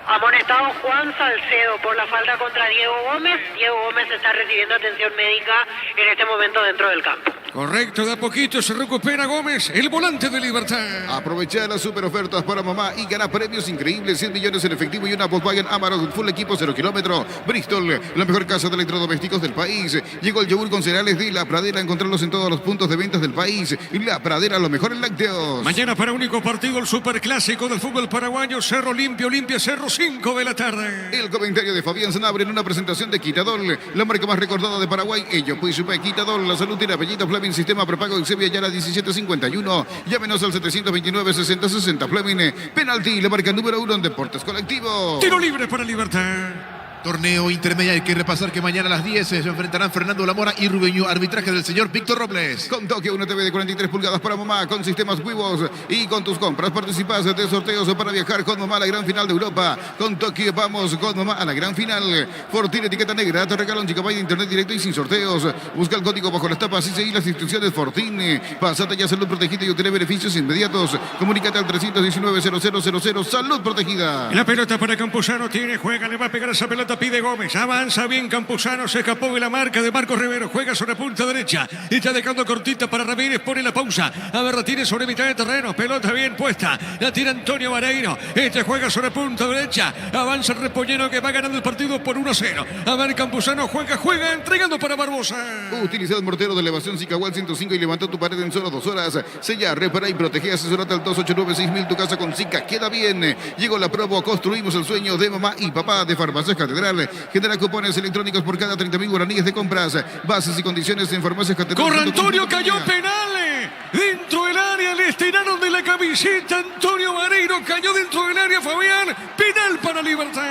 Amonestado Juan Salcedo por la falta contra Diego Gómez. Diego Gómez está recibiendo atención médica en este momento dentro del campo. Correcto, de a poquito se recupera Gómez, el volante de Libertad. Aprovecha las super ofertas para mamá y gana premios increíbles. 100 millones en efectivo y una Volkswagen Amarok full equipo 0 kilómetro. Bristol, la mejor casa de electrodomésticos del país. Llegó el yogur con cereales de La Pradera. Encontrarlos en todos los puntos de ventas del país. La Pradera, lo mejor en lácteos. Mañana para único partido el superclásico del fútbol paraguayo. Cerro Limpio, Olimpia, Cerro, 5 de la tarde. El comentario de Fabián Sanabria en una presentación de Quitadol, la marca más recordada de Paraguay. Ello, pues supe Quitadol, la salud tiene apellido Fleming, sistema prepago en Sevilla, Yara 1751. Llámenos al 729-6060 Fleming. Penalti, la marca número 1 en deportes colectivos. Tiro libre para Libertad. Torneo intermedio, hay que repasar que mañana a las 10 se enfrentarán Fernando Lamora y Rubeño, arbitraje del señor Víctor Robles. Con Tokio, una TV de 43 pulgadas para mamá, con sistemas Wivos, y con tus compras participas de sorteos para viajar con mamá a la gran final de Europa. Con Tokio vamos con mamá a la gran final. Fortín etiqueta negra, te regala un gigabyte de internet directo y sin sorteos. Busca el código bajo las tapas y seguí las instrucciones Fortín. Pásate ya Salud Protegida y obtener beneficios inmediatos. Comunícate al 319-0000. Salud Protegida. La pelota para Campuzano tiene, juega, le va a pegar esa pelota. Pide Gómez, avanza bien Campuzano, se escapó de la marca de Marcos Rivero, juega sobre punta derecha, está dejando cortita para Ramírez, pone la pausa, a ver, la tiene sobre mitad de terreno, pelota bien puesta, la tira Antonio Vareiro, juega sobre punta derecha, avanza el repoñero que va ganando el partido por 1-0, a ver, Campuzano juega, entregando para Barbosa. Utiliza el mortero de elevación Sicahual 105 y levantó tu pared en solo 2 horas. Sella, repara y protege, asesorate al 289-6000, tu casa con Sica, queda bien. Llegó la promo, construimos el sueño de mamá y papá de Farmacias Catedral. Genera cupones electrónicos por cada 30.000 guaraníes de compras. Bases y condiciones en Farmacias Catedral. Corre Antonio, cayó penal. Dentro del área, le estiraron de la camiseta. Antonio Vareiro cayó dentro del área, Fabián. Penal para Libertad.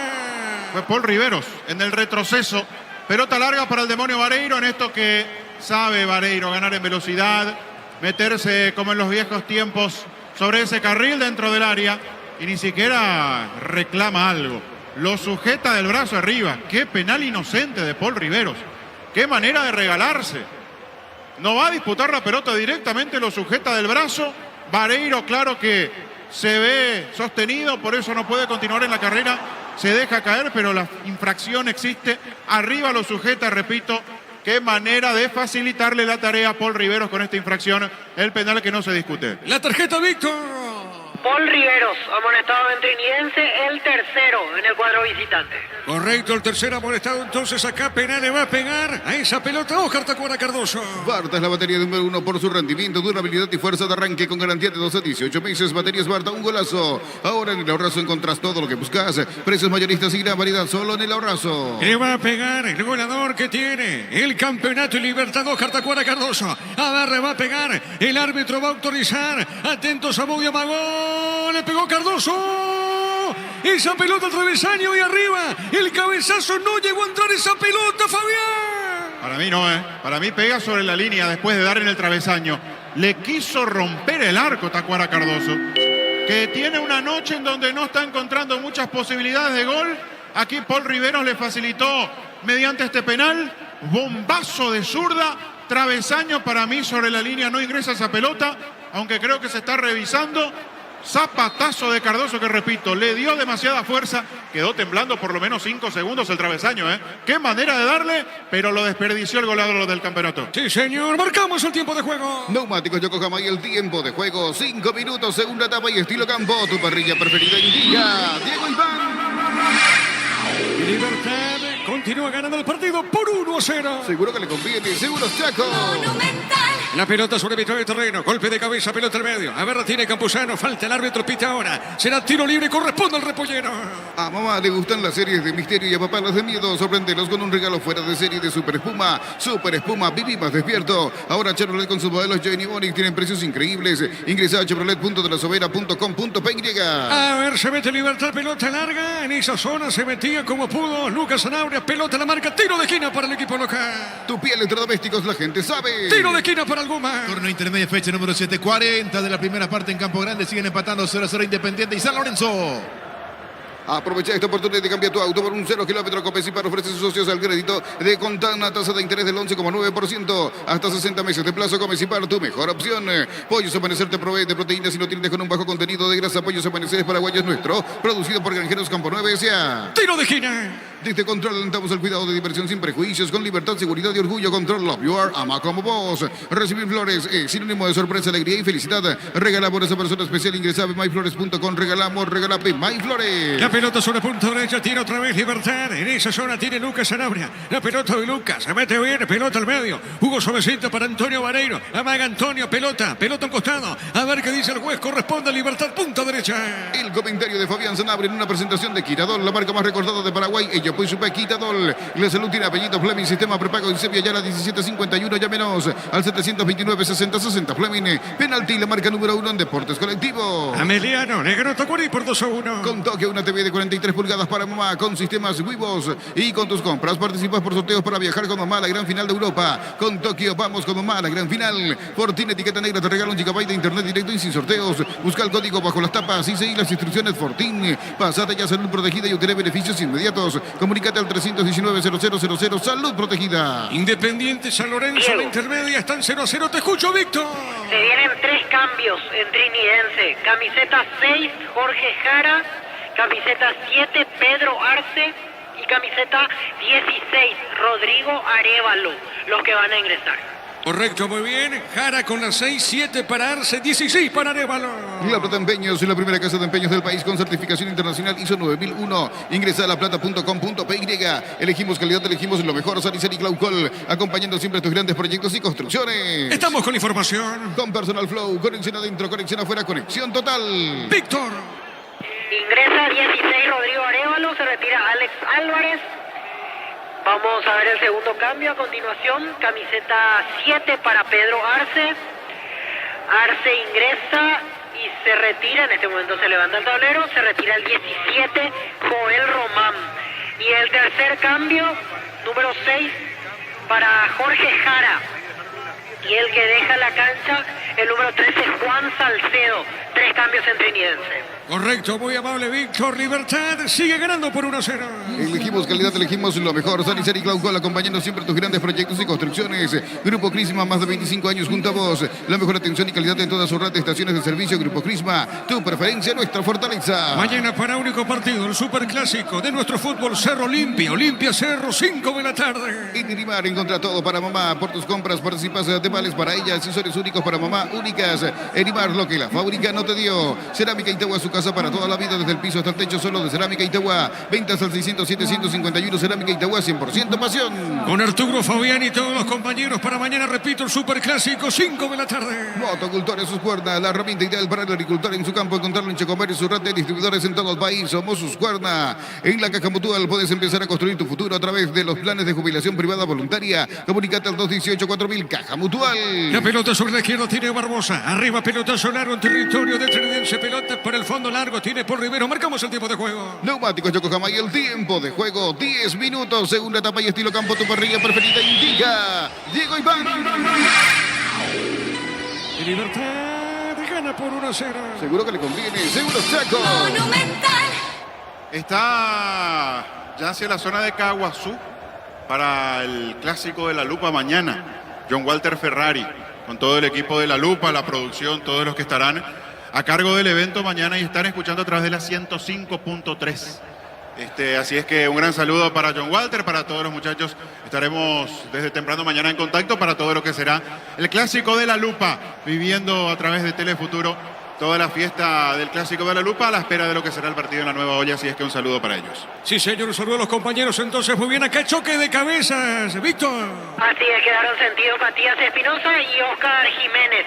Fue Paul Riveros en el retroceso. Pelota larga para el demonio Vareiro en esto que sabe Vareiro, ganar en velocidad, meterse como en los viejos tiempos sobre ese carril dentro del área y ni siquiera reclama algo. Lo sujeta del brazo arriba. Qué penal inocente de Paul Riveros. Qué manera de regalarse. No va a disputar la pelota directamente, lo sujeta del brazo. Vareiro, claro que se ve sostenido, por eso no puede continuar en la carrera. Se deja caer, pero la infracción existe. Arriba lo sujeta, repito. Qué manera de facilitarle la tarea a Paul Riveros con esta infracción. El penal que no se discute. La tarjeta, Víctor. Paul Riveros, amonestado en Trinidense, el tercero en el cuadro visitante. Correcto, el tercer amonestado, entonces acá penal le va a pegar a esa pelota Oscar Tacuara Cardoso. Barta es la batería número 1 por su rendimiento, durabilidad y fuerza de arranque con garantía de 12 a 18 meses. Baterías Barta, un golazo. Ahora en el Ahorrazo encontrás todo lo que buscas. Precios mayoristas y gran variedad solo en el Ahorrazo. Le va a pegar el goleador que tiene el campeonato y libertad Oscar Tacuara Cardoso. A ver, le va a pegar. El árbitro va a autorizar. Atentos a Baudio Magón. Le pegó Cardoso. Esa pelota al travesaño y arriba. El cabezazo no llegó a entrar esa pelota, Fabián. Para mí no, Para mí pega sobre la línea después de dar en el travesaño. Le quiso romper el arco Tacuara Cardoso, que tiene una noche en donde no está encontrando muchas posibilidades de gol. Aquí Paul Riveros le facilitó mediante este penal. Bombazo de zurda, travesaño, para mí sobre la línea no ingresa esa pelota, aunque creo que se está revisando. Zapatazo de Cardoso que, repito, le dio demasiada fuerza. Quedó temblando por lo menos 5 segundos el travesaño, Qué manera de darle, pero lo desperdició el goleador del campeonato. Sí, señor. Marcamos el tiempo de juego. Neumáticos Yokohama y el tiempo de juego. 5 minutos, segunda etapa y estilo campo. Tu parrilla preferida indica Diego Iván. Libertad continúa ganando el partido por 1-0. Seguro que le conviene, seguro Chaco. Monumental. La pelota sobre mitad de terreno, golpe de cabeza, pelota al medio. A ver, la tiene Campuzano, falta el árbitro, pita ahora. Será tiro libre y corresponde al repollero. A mamá le gustan las series de misterio y a papá las de miedo. Sorprendelos con un regalo fuera de serie de Super Espuma. Super Espuma, viví más despierto. Ahora Chevrolet con sus modelos Johnny Bonic tienen precios increíbles. Ingresa a chevrolet.delasovera.com.py. A ver, se mete Libertad, pelota larga. En esa zona se metía como pudo Lucas Sanabria, pelota a la marca, tiro de esquina para el equipo local. Tu piel entre domésticos, la gente sabe. Tiro de esquina para Alguma. Torneo intermedia, fecha número 7:40 de la primera parte en Campo Grande. Siguen empatando 0-0 Independiente y San Lorenzo. Aprovecha esta oportunidad de cambiar tu auto por un 0 kilómetro. Copecipar ofrece a sus socios al crédito de contar una tasa de interés del 11,9%. Hasta 60 meses de plazo. Copecipar, tu mejor opción. Pollos Amanecer te provee de proteínas y nutrientes con un bajo contenido de grasa. Pollos Amanecer Paraguayos nuestro. Producido por Granjeros Campo 9 S.A. Tiro de esquina. Desde Control alentamos el cuidado de diversión sin prejuicios, con libertad, seguridad y orgullo. Control Love You Are, ama como vos. Recibir flores es sinónimo de sorpresa, alegría y felicidad. Regalamos a esa persona especial. Ingresa a myflores.com. Regalamos, regala MyFlores. La pelota sobre punta derecha, tira otra vez Libertad. En esa zona tiene Lucas Sanabria. La pelota de Lucas, se mete bien, pelota al medio. Hugo Suavecito para Antonio Vareiro. Amaga Antonio, pelota a un costado. A ver qué dice el juez, corresponde a Libertad, punta derecha. El comentario de Fabián Sanabria en una presentación de Quiradol, la marca más recordada de Paraguay. Ella pues supe Quitadol. La salud tiene apellido Fleming, sistema prepago en Sevilla, ya la 1751, llámenos al 729-60-60 Fleming. Penalti, la marca número 1 en Deportes Colectivos. Ameliano, negro Tacuarí por 2-1. Con toque una TV de 43 pulgadas para mamá, con sistemas Wivos. Y con tus compras participas por sorteos para viajar con mamá a la gran final de Europa. Con Tokio vamos con mamá a la gran final. Fortín etiqueta negra te regala un gigabyte de internet directo y sin sorteos. Busca el código bajo las tapas y seguí las instrucciones Fortín. Pasate ya salud protegida y obtener beneficios inmediatos. Comunícate al 319-0000. Salud protegida. Independiente San Lorenzo, Diego. la intermedia están 0-0. Te escucho, Víctor. Se vienen 3 cambios en Trinidense. Camiseta 6, Jorge Jara. Camiseta 7, Pedro Arce. Y camiseta 16, Rodrigo Arévalo. Los que van a ingresar. Correcto, muy bien. Jara con las 6, 7 para Arce, 16 para Arévalo. La Plata Empeños es la primera casa de empeños del país con certificación internacional ISO 9001. Ingresa a laplata.com.py. Elegimos calidad, elegimos lo mejor. Sanicel y Glaucol, acompañando siempre tus grandes proyectos y construcciones. Estamos con información. Con Personal Flow, conexión adentro, conexión afuera, conexión total. Víctor. Ingresa 16, Rodrigo Arévalo. Se retira Alex Álvarez. Vamos a ver el segundo cambio a continuación. Camiseta 7 para Pedro Arce. Arce ingresa y se retira. En este momento se levanta el tablero. Se retira el 17, Joel Román. Y el tercer cambio, número 6, para Jorge Jara. Y el que deja la cancha, el número 13, Juan Salcedo. 3 cambios en Trinidense. Correcto, muy amable Víctor. Libertad sigue ganando por 1-0. Elegimos calidad, elegimos lo mejor. Sanicel y Glaucol, acompañando siempre tus grandes proyectos y construcciones. Grupo Crisma, más de 25 años junto a vos. La mejor atención y calidad en todas sus red de estaciones de servicio. Grupo Crisma, tu preferencia, nuestra fortaleza. Mañana para único partido, el superclásico de nuestro fútbol, Cerro Olimpia. Olimpia Cerro, 5 de la tarde. En Irimar encontra todo para mamá. Por tus compras participas de vales para ella. Accesorios únicos para mamá, únicas. Irimar, lo que la fábrica no te dio. Cerámica Itagua, su casa para toda la vida, desde el piso hasta el techo, solo de Cerámica Itagua. Ventas al 607-151. Cerámica Itagua, 100% pasión. Con Arturo Fabián y todos los compañeros para mañana, repito, el superclásico, 5 de la tarde. Motocultores, sus cuerdas, la herramienta ideal para el agricultor en su campo. Encontrarlo en Checomer y su red de distribuidores en todo el país. Somos sus cuerdas. En la Caja Mutual puedes empezar a construir tu futuro a través de los planes de jubilación privada voluntaria. Comunicate al 218-4000. Caja Mutual. La pelota sobre la izquierda tiene Barbosa. Arriba pelota solar en territorio de Trinidense. Pelota para el fondo. buscando largo, tiene por Rivero, marcamos el tiempo de juego. Neumáticos Yokohama y el tiempo de juego 10 minutos, segunda etapa y estilo campo, tu parrilla preferida indica Diego Iván. Y Libertad gana por 1-0. Seguro que le conviene, seguro Chaco. Monumental. Está ya hacia la zona de Caguazú para el clásico de la Lupa mañana. John Walter Ferrari, con todo el equipo de la Lupa, la producción, todos los que estarán a cargo del evento mañana y están escuchando a través de la 105.3. Así es que un gran saludo para John Walter, para todos los muchachos. Estaremos desde temprano mañana en contacto para todo lo que será el clásico de la Lupa, viviendo a través de Telefuturo toda la fiesta del clásico de la Lupa a la espera de lo que será el partido en la Nueva Olla. Así es que un saludo para ellos. Sí, señor, un saludo a los compañeros. Entonces, muy bien, acá choque de cabezas. Víctor. Así es, quedaron sentidos Matías Espinosa y Oscar Jiménez.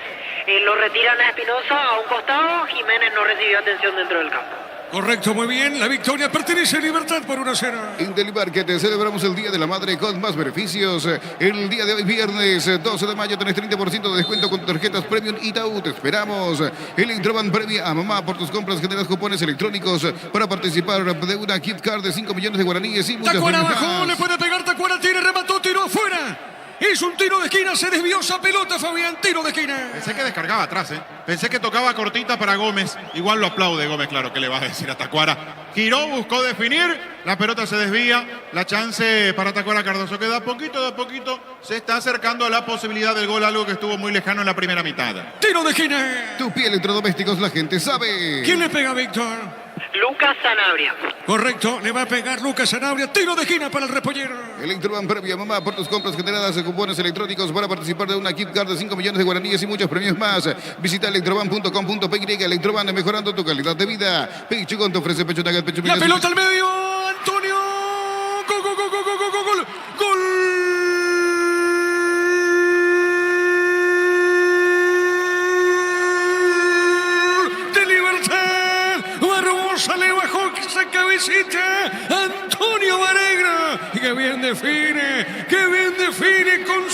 Lo retiran a Espinosa a un costado, Jiménez no recibió atención dentro del campo. Correcto, muy bien. La victoria pertenece a Libertad por 1-0. En Delimarket celebramos el Día de la Madre con más beneficios. El día de hoy, viernes 12 de mayo, tenés 30% de descuento con tarjetas Premium Itaú. Te esperamos. Electroban premia a mamá por tus compras. Generas cupones electrónicos para participar de una gift card de 5 millones de guaraníes y muchas Tacuara premios abajo, más. le puede pegar. Tacuara tiene, remató, tiró afuera. Es un tiro de esquina, se desvió esa pelota, Fabián. Tiro de esquina. Pensé que descargaba atrás, ¿eh? Pensé que tocaba cortita para Gómez. Igual lo aplaude Gómez, claro, que le va a decir a Tacuara. Giró, buscó definir, la pelota se desvía. La chance para Tacuara Cardoso, que de a poquito se está acercando a la posibilidad del gol, algo que estuvo muy lejano en la primera mitad. Tiro de esquina. Tu piel electrodomésticos, la gente sabe. ¿Quién le pega, Víctor? Lucas Sanabria. Correcto, le va a pegar Lucas Sanabria. Tiro de esquina para el repollero. Electroban premia mamá por tus compras generadas de cupones electrónicos para participar de una gift card de 5 millones de guaraníes y muchos premios más. Visita electroban.com.py. Electroban, mejorando tu calidad de vida. Pichugón te ofrece pecho nugget, pecho La pilas. pelota al medio. Antonio. Gol, gol, gol, gol, gol, gol, gol. Gol. De Libertad. Barbosa le bajó esa cabecita. Antonio Varegra. Que bien define con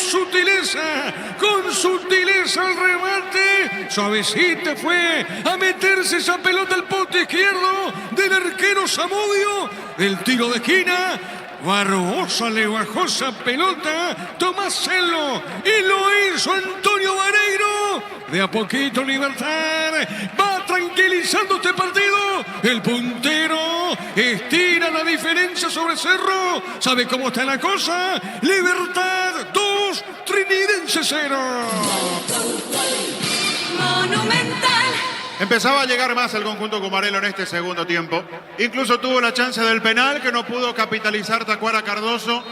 sutileza el remate. Suavecita fue a meterse esa pelota al poste izquierdo del arquero Zamudio. Del tiro de esquina, Barbosa le bajó esa pelota, Tomás Celo, y lo hizo Antonio Vareiro. De a poquito Libertad va tranquilizando este partido. El puntero estira la diferencia sobre Cerro. ¿Sabe cómo está la cosa? Libertad 2, Trinidense 0. Monumental. Empezaba a llegar más el conjunto cumarelo en este segundo tiempo. Incluso tuvo la chance del penal que no pudo capitalizar Tacuara Cardoso.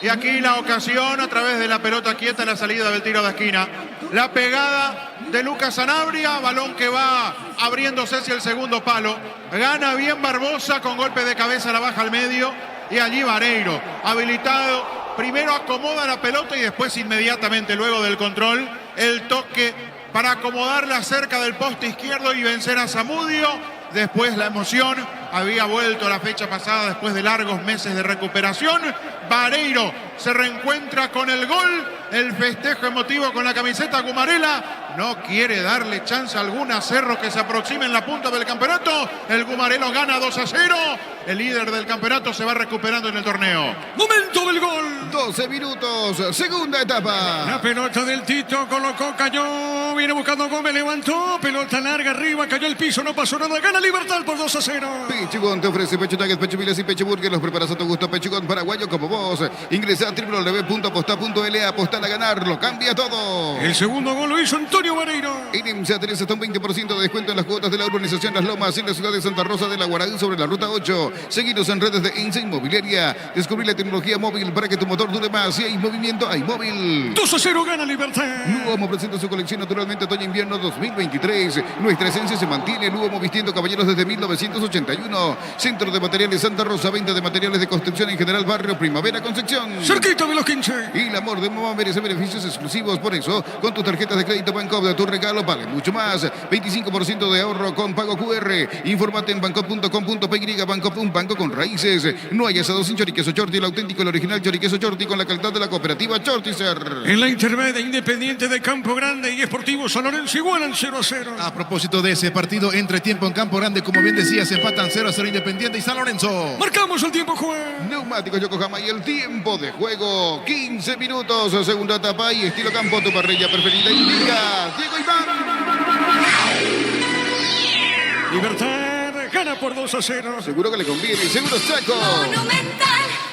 Y aquí la ocasión a través de la pelota quieta en la salida del tiro de esquina. La pegada de Lucas Sanabria, balón que va abriéndose hacia el segundo palo. Gana bien Barbosa con golpe de cabeza, la baja al medio. Y allí Vareiro, habilitado, primero acomoda la pelota y después inmediatamente luego del control, el toque para acomodarla cerca del poste izquierdo y vencer a Zamudio. Después la emoción, había vuelto la fecha pasada después de largos meses de recuperación. Vareiro se reencuentra con el gol, el festejo emotivo con la camiseta gumarela. No quiere darle chance alguna a Cerro que se aproxime en la punta del campeonato. El gumarelo gana 2-0. El líder del campeonato se va recuperando en el torneo. Momento del gol. 12 minutos, segunda etapa. La pelota del Tito, colocó, cayó, viene buscando Gómez, levantó, pelota larga arriba, cayó al piso, no pasó nada, gana Libertad por 2-0. Pichugón te ofrece pecho nuggets, pecho pilas y pecho burger. Los preparas a tu gusto. Pichugón paraguayo como vos. Ingresa a www.aposta.la. Apostar a ganarlo, cambia todo. El segundo gol lo hizo Antonio Vareiro. INEMSA tenés hasta un 20% de descuento en las cuotas de la urbanización Las Lomas en la ciudad de Santa Rosa de la Guaraní sobre la ruta 8. Seguinos en redes de INSA Inmobiliaria. Descubrí la tecnología móvil para que tu motor dure más. Si hay movimiento, hay móvil. 2-0 gana Libertad. Luomo presenta su colección naturalmente otoño-invierno 2023. Nuestra esencia se mantiene. Luomo vistiendo caballeros desde 1981. Centro de Materiales Santa Rosa. Venta de materiales de construcción en general. Barrio Primavera Concepción. Cerquita de los 15. Y la amor de mamá merece beneficios exclusivos. Por eso, con tus tarjetas de crédito Bancopp, tu regalo vale mucho más. 25% de ahorro con pago QR. Infórmate en bancopp.com.py. Bancopp, un banco con raíces. No hay asado sin choriqueso Chorti, el auténtico, el original choriqueso Chorti con la calidad de la cooperativa Chortizer. En la intermedia, Independiente de Campo Grande y Sportivo San Lorenzo igualan 0-0. A propósito de ese partido entre tiempo en Campo Grande, como bien decías, empatan 0-0 Independiente y San Lorenzo. Marcamos el tiempo, Juan. Neumáticos Yokohama y el tiempo de juego. 15 minutos, segunda etapa y estilo campo, tu parrilla preferida indica Diego Iván. Libertad gana por 2-0. Seguro que le conviene, seguro Chaco. Monumental.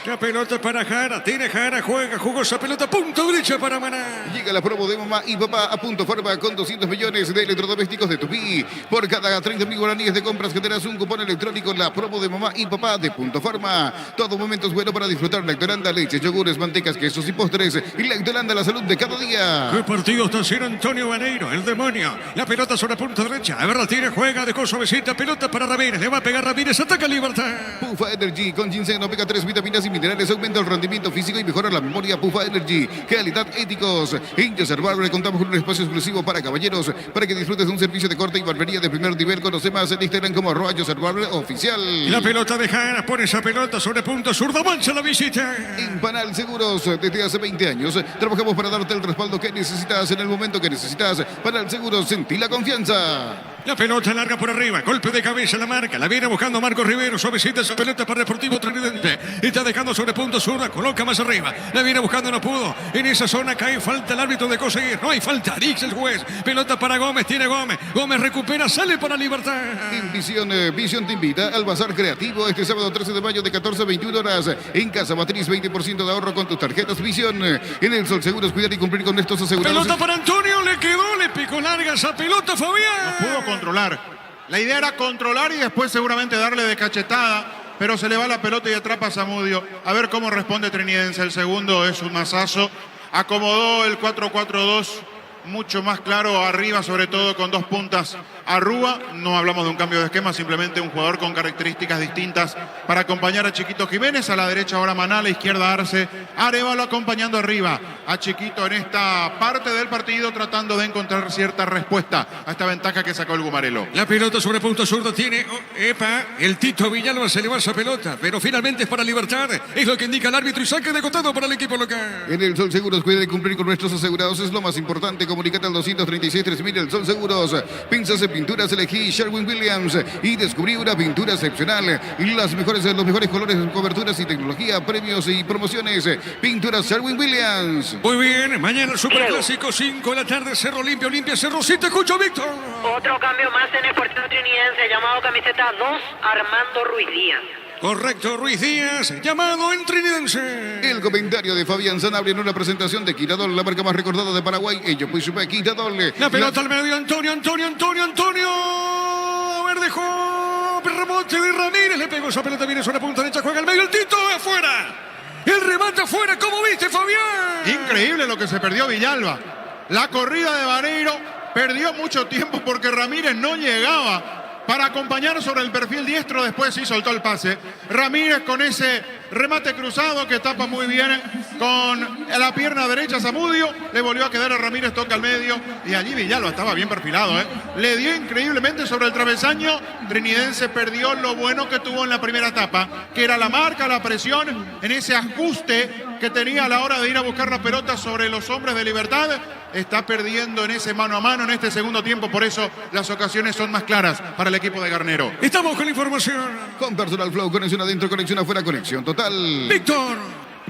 La pelota para Jara, tiene Jara, juega esa pelota, punto derecha para Maná. Llega la promo de mamá y papá a punto forma con 200 millones de electrodomésticos de Tupí. Por cada 30.000 guaraníes de compras generas un cupón electrónico en la promo de mamá y papá de punto forma. Todo momento es bueno para disfrutar Lactolanda, leches, yogures, mantecas, quesos y postres. Y Lactolanda, la salud de cada día. ¿Qué partido está haciendo Antonio Baneiro, el demonio? La pelota sobre punta derecha. A ver, la tiene, juega de coso, besita, pelota para Ramírez. Le va a pegar Ramírez, ataca Libertad. Pufa Energy con ginseng, omega 3, vitaminas y minerales, aumenta el rendimiento físico y mejora la memoria. Pufa Energy, calidad éticos. En Joseph Barber contamos con un espacio exclusivo para caballeros, para que disfrutes de un servicio de corte y barbería de primer nivel. Conoce más en Instagram como @Joseph Barber oficial. La pelota de Jara, pone esa pelota sobre punta zurda, mancha la visita. En Panal Seguros, desde hace 20 años, trabajamos para darte el respaldo que necesitas en el momento que necesitas. Panal Seguros, sentí la confianza. La pelota larga por arriba, golpe de cabeza la marca, la viene buscando Marcos Rivero, suavecita esa pelota para Deportivo Trinidente, está dejando sobre punto zurda, coloca más arriba, la viene buscando, no pudo, en esa zona cae, falta el árbitro de conseguir, no hay falta, dice el juez, pelota para Gómez, tiene Gómez, Gómez recupera, sale para Libertad. En Visión te invita al Bazar Creativo este sábado 13 de mayo de 14 a 21 horas, en Casa Matriz, 20% de ahorro con tus tarjetas Visión. En el Sol Seguros, cuidar y cumplir con estos asegurados. Pelota para Antonio, le quedó, le picó larga esa pelota, Fabián. No pudo controlar. La idea era controlar y después seguramente darle de cachetada, pero se le va la pelota y atrapa a Zamudio. A ver cómo responde Trinidense. El segundo es un masazo. Acomodó el 4-4-2 mucho más claro arriba, sobre todo con dos puntas a Rúa. No hablamos de un cambio de esquema, simplemente un jugador con características distintas para acompañar a Chiquito Jiménez. A la derecha ahora Maná, a la izquierda Arce. Arevalo acompañando arriba a Chiquito en esta parte del partido, tratando de encontrar cierta respuesta a esta ventaja que sacó el Gumarelo. La pelota sobre punto zurdo tiene, el Tito Villalba se le va esa pelota, pero finalmente es para Libertad, es lo que indica el árbitro y saque de costado para el equipo local. En el Sol Seguros, cuida y cumplir con nuestros asegurados es lo más importante. Comunicate al 236-3000. El Sol Seguros, pinzas en pinturas, elegí Sherwin-Williams y descubrí una pintura excepcional. Y los mejores colores, coberturas y tecnología, premios y promociones. Pinturas Sherwin-Williams. Muy bien, mañana el Superclásico, 5 de la tarde, Cerro Olimpia, Cerro. Sí, te escucho, Víctor. Otro cambio más en el partido trinidense, llamado camiseta 2, Armando Ruiz Díaz. Correcto, Ruiz Díaz, llamado en Trinidense. El comentario de Fabián Sanabria en una presentación de Quiradol, la marca más recordada de Paraguay. Ello pues supe Quiradol. La pelota al medio, Antonio. A ver, dejó rebote de Ramírez, le pegó esa pelota, viene sobre la punta derecha, juega al medio, el Tito afuera. El remate afuera, ¿cómo viste, Fabián? Increíble lo que se perdió Villalba. La corrida de Baneiro perdió mucho tiempo porque Ramírez no llegaba para acompañar sobre el perfil diestro, después sí soltó el pase. Ramírez con ese remate cruzado que tapa muy bien con la pierna derecha Zamudio, le volvió a quedar a Ramírez, toca al medio y allí Villalba estaba bien perfilado, le dio increíblemente sobre el travesaño. Trinidense perdió lo bueno que tuvo en la primera etapa, que era la marca, la presión, en ese ajuste que tenía a la hora de ir a buscar la pelota sobre los hombres de Libertad. Está perdiendo en ese mano a mano en este segundo tiempo, por eso las ocasiones son más claras para el equipo de Garnero. Estamos con la información. Con Personal Flow, conexión adentro, conexión afuera, conexión total. Víctor.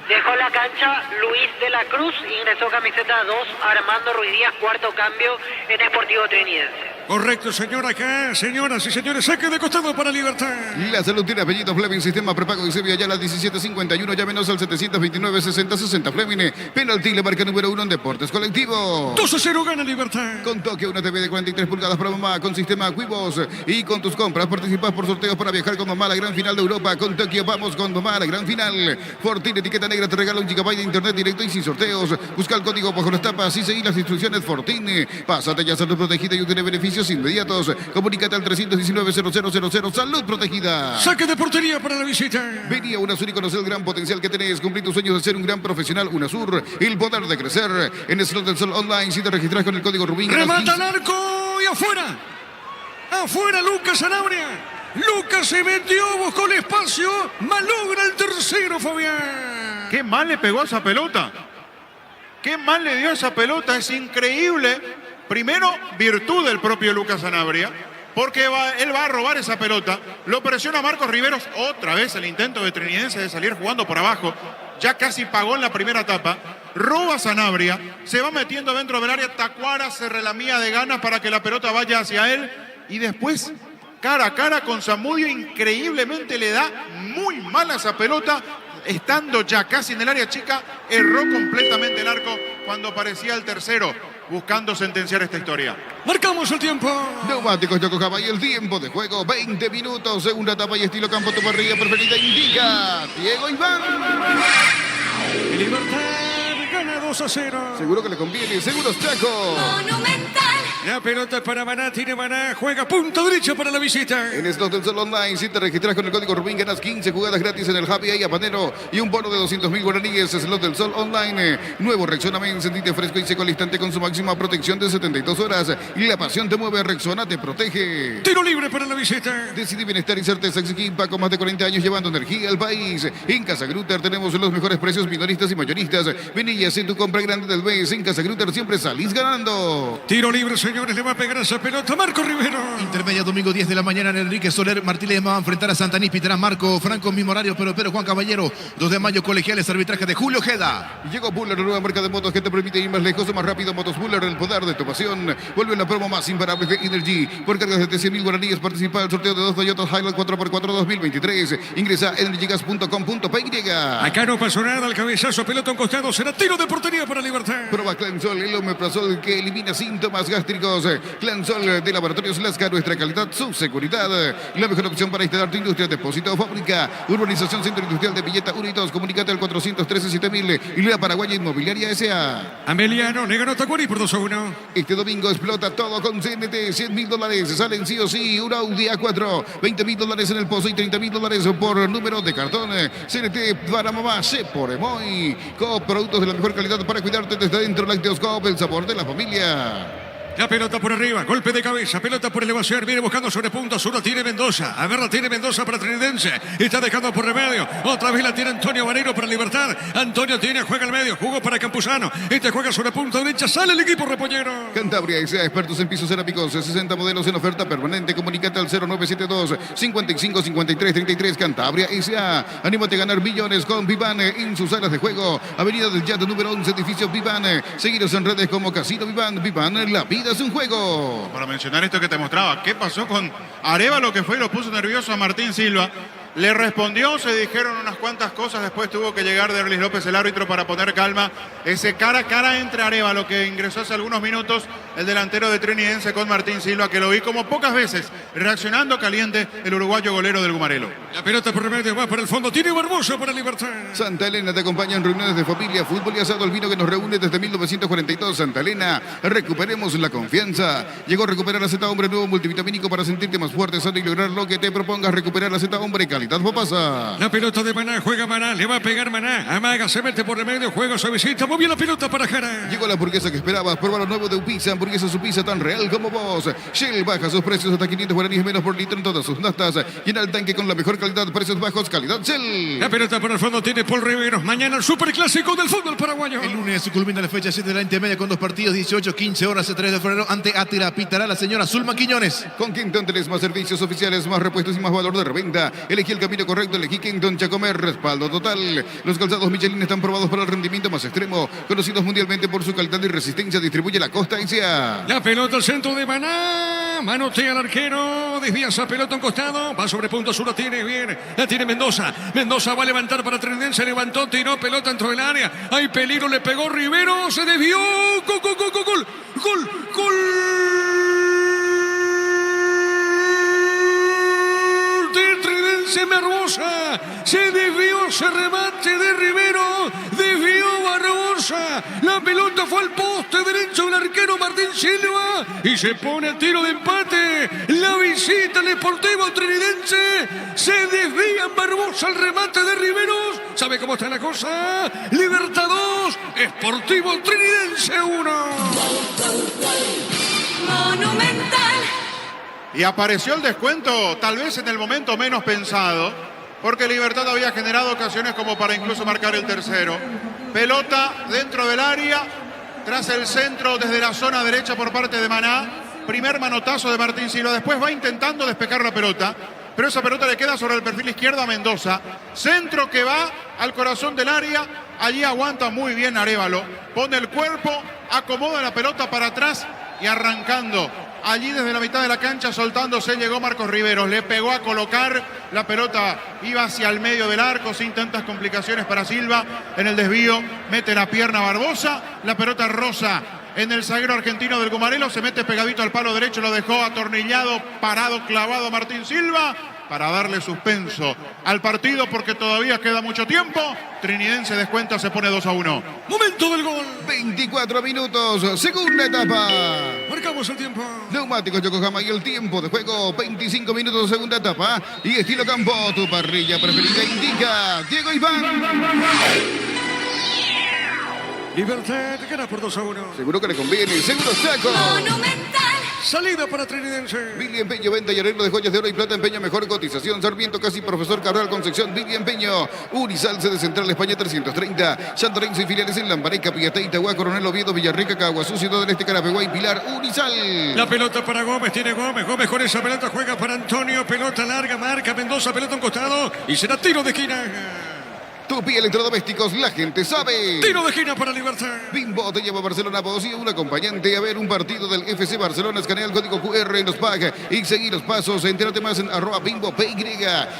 Dejó la cancha Luis de la Cruz, ingresó camiseta 2, Armando Ruiz Díaz, cuarto cambio en Sportivo Trinidense. Correcto, señor, acá, señoras y señores, saque de costado para Libertad. La salud tiene apellido Fleming, sistema prepago de Sevilla, ya la 1751, llámenos al 729-6060 Fleming, penalti, la marca número 1 en deportes colectivos. 2-0 gana Libertad. Con toque, una TV de 43 pulgadas para mamá, con sistema Cuivos, y con tus compras participas por sorteos para viajar con mamá a la gran final de Europa. Con Tokio vamos con mamá a la gran final. Fortin, etiqueta negra, te regala 1 GB de internet directo y sin sorteos. Busca el código bajo las tapas y seguí las instrucciones. Fortin, pásate ya a ser protegida y obtener beneficios beneficios inmediatos. Comunícate al 319-0000. Salud protegida. Saque de portería para la visita. Vení a UNASUR y conocer el gran potencial que tenés. Cumplir tus sueños de ser un gran profesional. UNASUR, el poder de crecer. En Slot del Sol Online, si te registras con el código Rubín. Remata al arco y afuera. Afuera Lucas Sanabria. Lucas se metió, buscó el espacio. Malogra el tercero, Fabián. Qué mal le pegó esa pelota. Qué mal le dio esa pelota. Es increíble. Primero, virtud del propio Lucas Sanabria. Porque él va a robar esa pelota. Lo presiona Marcos Riveros. Otra vez el intento de Trinidense de salir jugando por abajo. Ya casi pagó en la primera etapa. Roba Sanabria. Se va metiendo dentro del área. Tacuara se relamía de ganas para que la pelota vaya hacia él. Y después, cara a cara con Zamudio, increíblemente le da muy mala esa pelota. Estando ya casi en el área chica, erró completamente el arco cuando parecía el tercero, buscando sentenciar esta historia. Marcamos el tiempo. Neumáticos Yokohama y el tiempo de juego, 20 minutos. Segunda etapa y estilo campo, tu parrilla preferida indica Diego Iván. Libertad gana 2-0. Seguro que le conviene, Seguros Chaco. Monumental. La pelota para Maná, tiene Maná, juega punta derecha para la visita. En Slot del Sol Online, si te registras con el código Rubín, ganas 15 jugadas gratis en el Happy Eye Habanero y un bono de 200.000 guaraníes. Slot del Sol Online, nuevo Rexona Men, sentite fresco y seco al instante con su máxima protección de 72 horas. Y la pasión te mueve, Rexona te protege. Tiro libre para la visita. Decidí bienestar y certeza Equipa con más de 40 años llevando energía al país. En Casa Grutter tenemos los mejores precios minoristas y mayoristas. Ven y haz tu compra grande del mes. En Casa Grutter siempre salís ganando. Tiro libre, señores, le va a pegar esa pelota Marco Rivero. Intermedia, domingo 10 de la mañana en Enrique Soler. Martínez va a enfrentar a Santaní. Pitará Marco Franco, mismo horario, pero Juan Caballero. 2 de mayo, colegiales, arbitraje de Julio Ojeda. Llegó Buller, la nueva marca de motos que te permite ir más lejos o más rápido. Motos Buller, el poder de tu pasión. Vuelve la promo más imparable de Energy. Por cargas de 100.000 guaraníes, participa del sorteo de 2 Toyota Hilux 4x4 2023. Ingresa a energygas.com.py. Acá no pasó nada, el cabezazo, pelota a un costado, será tiro de portería para Libertad. Prueba Clansol, el omeprazol que elimina síntomas gástricos. Clansol de Laboratorios Lasca, nuestra calidad, su seguridad. La mejor opción para instalar tu industria, depósito, fábrica, urbanización, centro industrial de Villeta 1 y 2. Comunícate al 413-7000 y la Paraguaya Inmobiliaria S.A. Ameliano le ganó Tacuari por 2-1. Este domingo explota todo con CNT, $100.000. Salen sí o sí un Audi A4, $20.000 en el pozo y $30.000 por número de cartón. CNT para mamá, se por Emoy. Coop, productos de la mejor calidad para cuidarte desde dentro. Lácteos Coop, el sabor de la familia. La pelota por arriba, golpe de cabeza, pelota por elevación, viene buscando sobre punta, solo tiene Mendoza. A ver, la tiene Mendoza para Trinidense. Está dejando por remedio. Otra vez la tiene Antonio Vareiro para Libertad. Antonio tiene, juega al medio, jugó para Campuzano. Este juega sobre punta derecha, sale el equipo repollero. Cantabria S.A. expertos en pisos cerámicos, 60 modelos en oferta permanente. Comunícate al 0972-555333. Cantabria S.A. Anímate a ganar millones con Vivan en sus salas de juego. Avenida del Yato número 11, edificio Vivan. Seguiros en redes como Casino Vivan. Vivan, la vida es un juego. Para mencionar esto que te mostraba, ¿qué pasó con Arevalo, que fue y lo puso nervioso a Martín Silva? Le respondió, se dijeron unas cuantas cosas, después tuvo que llegar Derlis López, el árbitro, para poner calma. Ese cara a cara entre Arevalo, que ingresó hace algunos minutos, el delantero de Trinidense, con Martín Silva, que lo vi como pocas veces, reaccionando caliente, el uruguayo golero del Gumarelo. La pelota por remedio va para el fondo, tiene Barbosa para Libertad. Santa Elena te acompaña en reuniones de familia, fútbol y asado, el vino que nos reúne desde 1942. Santa Elena, recuperemos la confianza. Llegó a recuperar la Z Hombre, nuevo multivitamínico para sentirte más fuerte, sano y lograr lo que te propongas. Recuperar la Z Hombre, calidad Popasa. La pelota de Maná, juega Maná, le va a pegar Maná. Amaga, se mete por remedio, juega suavecita, muy bien la pelota para Jara. Llegó la hamburguesa que esperabas, probar lo nuevo de Upisa, hamburguesa su pizza tan real como vos. Shell baja sus precios hasta 500 guaraníes menos por litro en todas sus nastas. Llena el tanque con la mejor calidad, precios bajos, calidad Shell. La pelota por el fondo tiene Paul Riveros. Mañana el superclásico del fútbol paraguayo. El lunes culmina la fecha 7 de la intermedia con 2 partidos, 18-15 horas, el 3 de febrero, ante Átila. Pitará la señora Zulma Quiñones. Con Quinton tenés más servicios oficiales, más repuestos y más valor de reventa. Elegí el camino correcto, elegí Quinton Chacomer, respaldo total. Los calzados Michelin están probados para el rendimiento más extremo, conocidos mundialmente por su calidad y resistencia. Distribuye la Costa S.A. La pelota al centro de Maná. Manotea al arquero. Desvía esa pelota a un costado. Va sobre punto sur. La tiene bien. La tiene Mendoza. Mendoza va a levantar para Trinidense. Levantó, tiró pelota dentro del área. Hay peligro. Le pegó Rivero. Se desvió. Gol, gol, gol, gol, gol. Gol, gol. De Trinidense Barbosa. Se desvió ese remate de Rivero. Desvió Barbosa. Mendoza. La pelota fue al poste derecho del arquero Martín Silva y se pone a tiro de empate. La visita al Sportivo Trinidense. Se desvía en Barbosa el remate de Riveros. ¿Sabe cómo está la cosa? Libertad 2, Sportivo Trinidense 1. Monumental. Y apareció el descuento, tal vez en el momento menos pensado, porque Libertad había generado ocasiones como para incluso marcar el tercero. Pelota dentro del área, tras el centro desde la zona derecha por parte de Maná. Primer manotazo de Martín Silva, después va intentando despejar la pelota, pero esa pelota le queda sobre el perfil izquierdo a Mendoza. Centro que va al corazón del área, allí aguanta muy bien Arévalo, pone el cuerpo, acomoda la pelota para atrás y arrancando. Allí desde la mitad de la cancha, soltándose, llegó Marcos Riveros. Le pegó a colocar. La pelota iba hacia el medio del arco sin tantas complicaciones para Silva. En el desvío mete la pierna Barbosa. La pelota rosa en el zaguero argentino del Gumarelo. Se mete pegadito al palo derecho. Lo dejó atornillado, parado, clavado Martín Silva, para darle suspenso al partido porque todavía queda mucho tiempo. Trinidense descuenta, se pone 2-1. Momento del gol. 24 minutos, segunda etapa. Marcamos el tiempo. Neumáticos Yokohama y el tiempo de juego, 25 minutos, segunda etapa. Y estilo campo, tu parrilla preferida indica Diego Iván. Libertad gana por 2-1. Seguro que le conviene, seguro saco. Monumental. Salida para Trinidense. Billy Empeño, venta y arreglo de joyas de oro y plata, empeño, mejor cotización. Sarmiento, casi Profesor Cabral, Concepción, Billy Empeño. Unisalce de Central España 330. Santorense y filiales en Lambaré, Capiatá, Itagua, Coronel Oviedo, Villarrica, Caguazú, Ciudad del Este, Carapeguá y Pilar. Unisal. La pelota para Gómez, tiene Gómez. Gómez con esa pelota juega para Antonio. Pelota larga, marca Mendoza, pelota a un costado y será tiro de esquina. Tupi Electrodomésticos, la gente sabe. Tiro de esquina para Libertad. Bimbo te lleva a Barcelona vos y un acompañante a ver un partido del FC Barcelona. Escanea el código QR en los PAG y seguir los pasos. Entérate más en @BimboPY.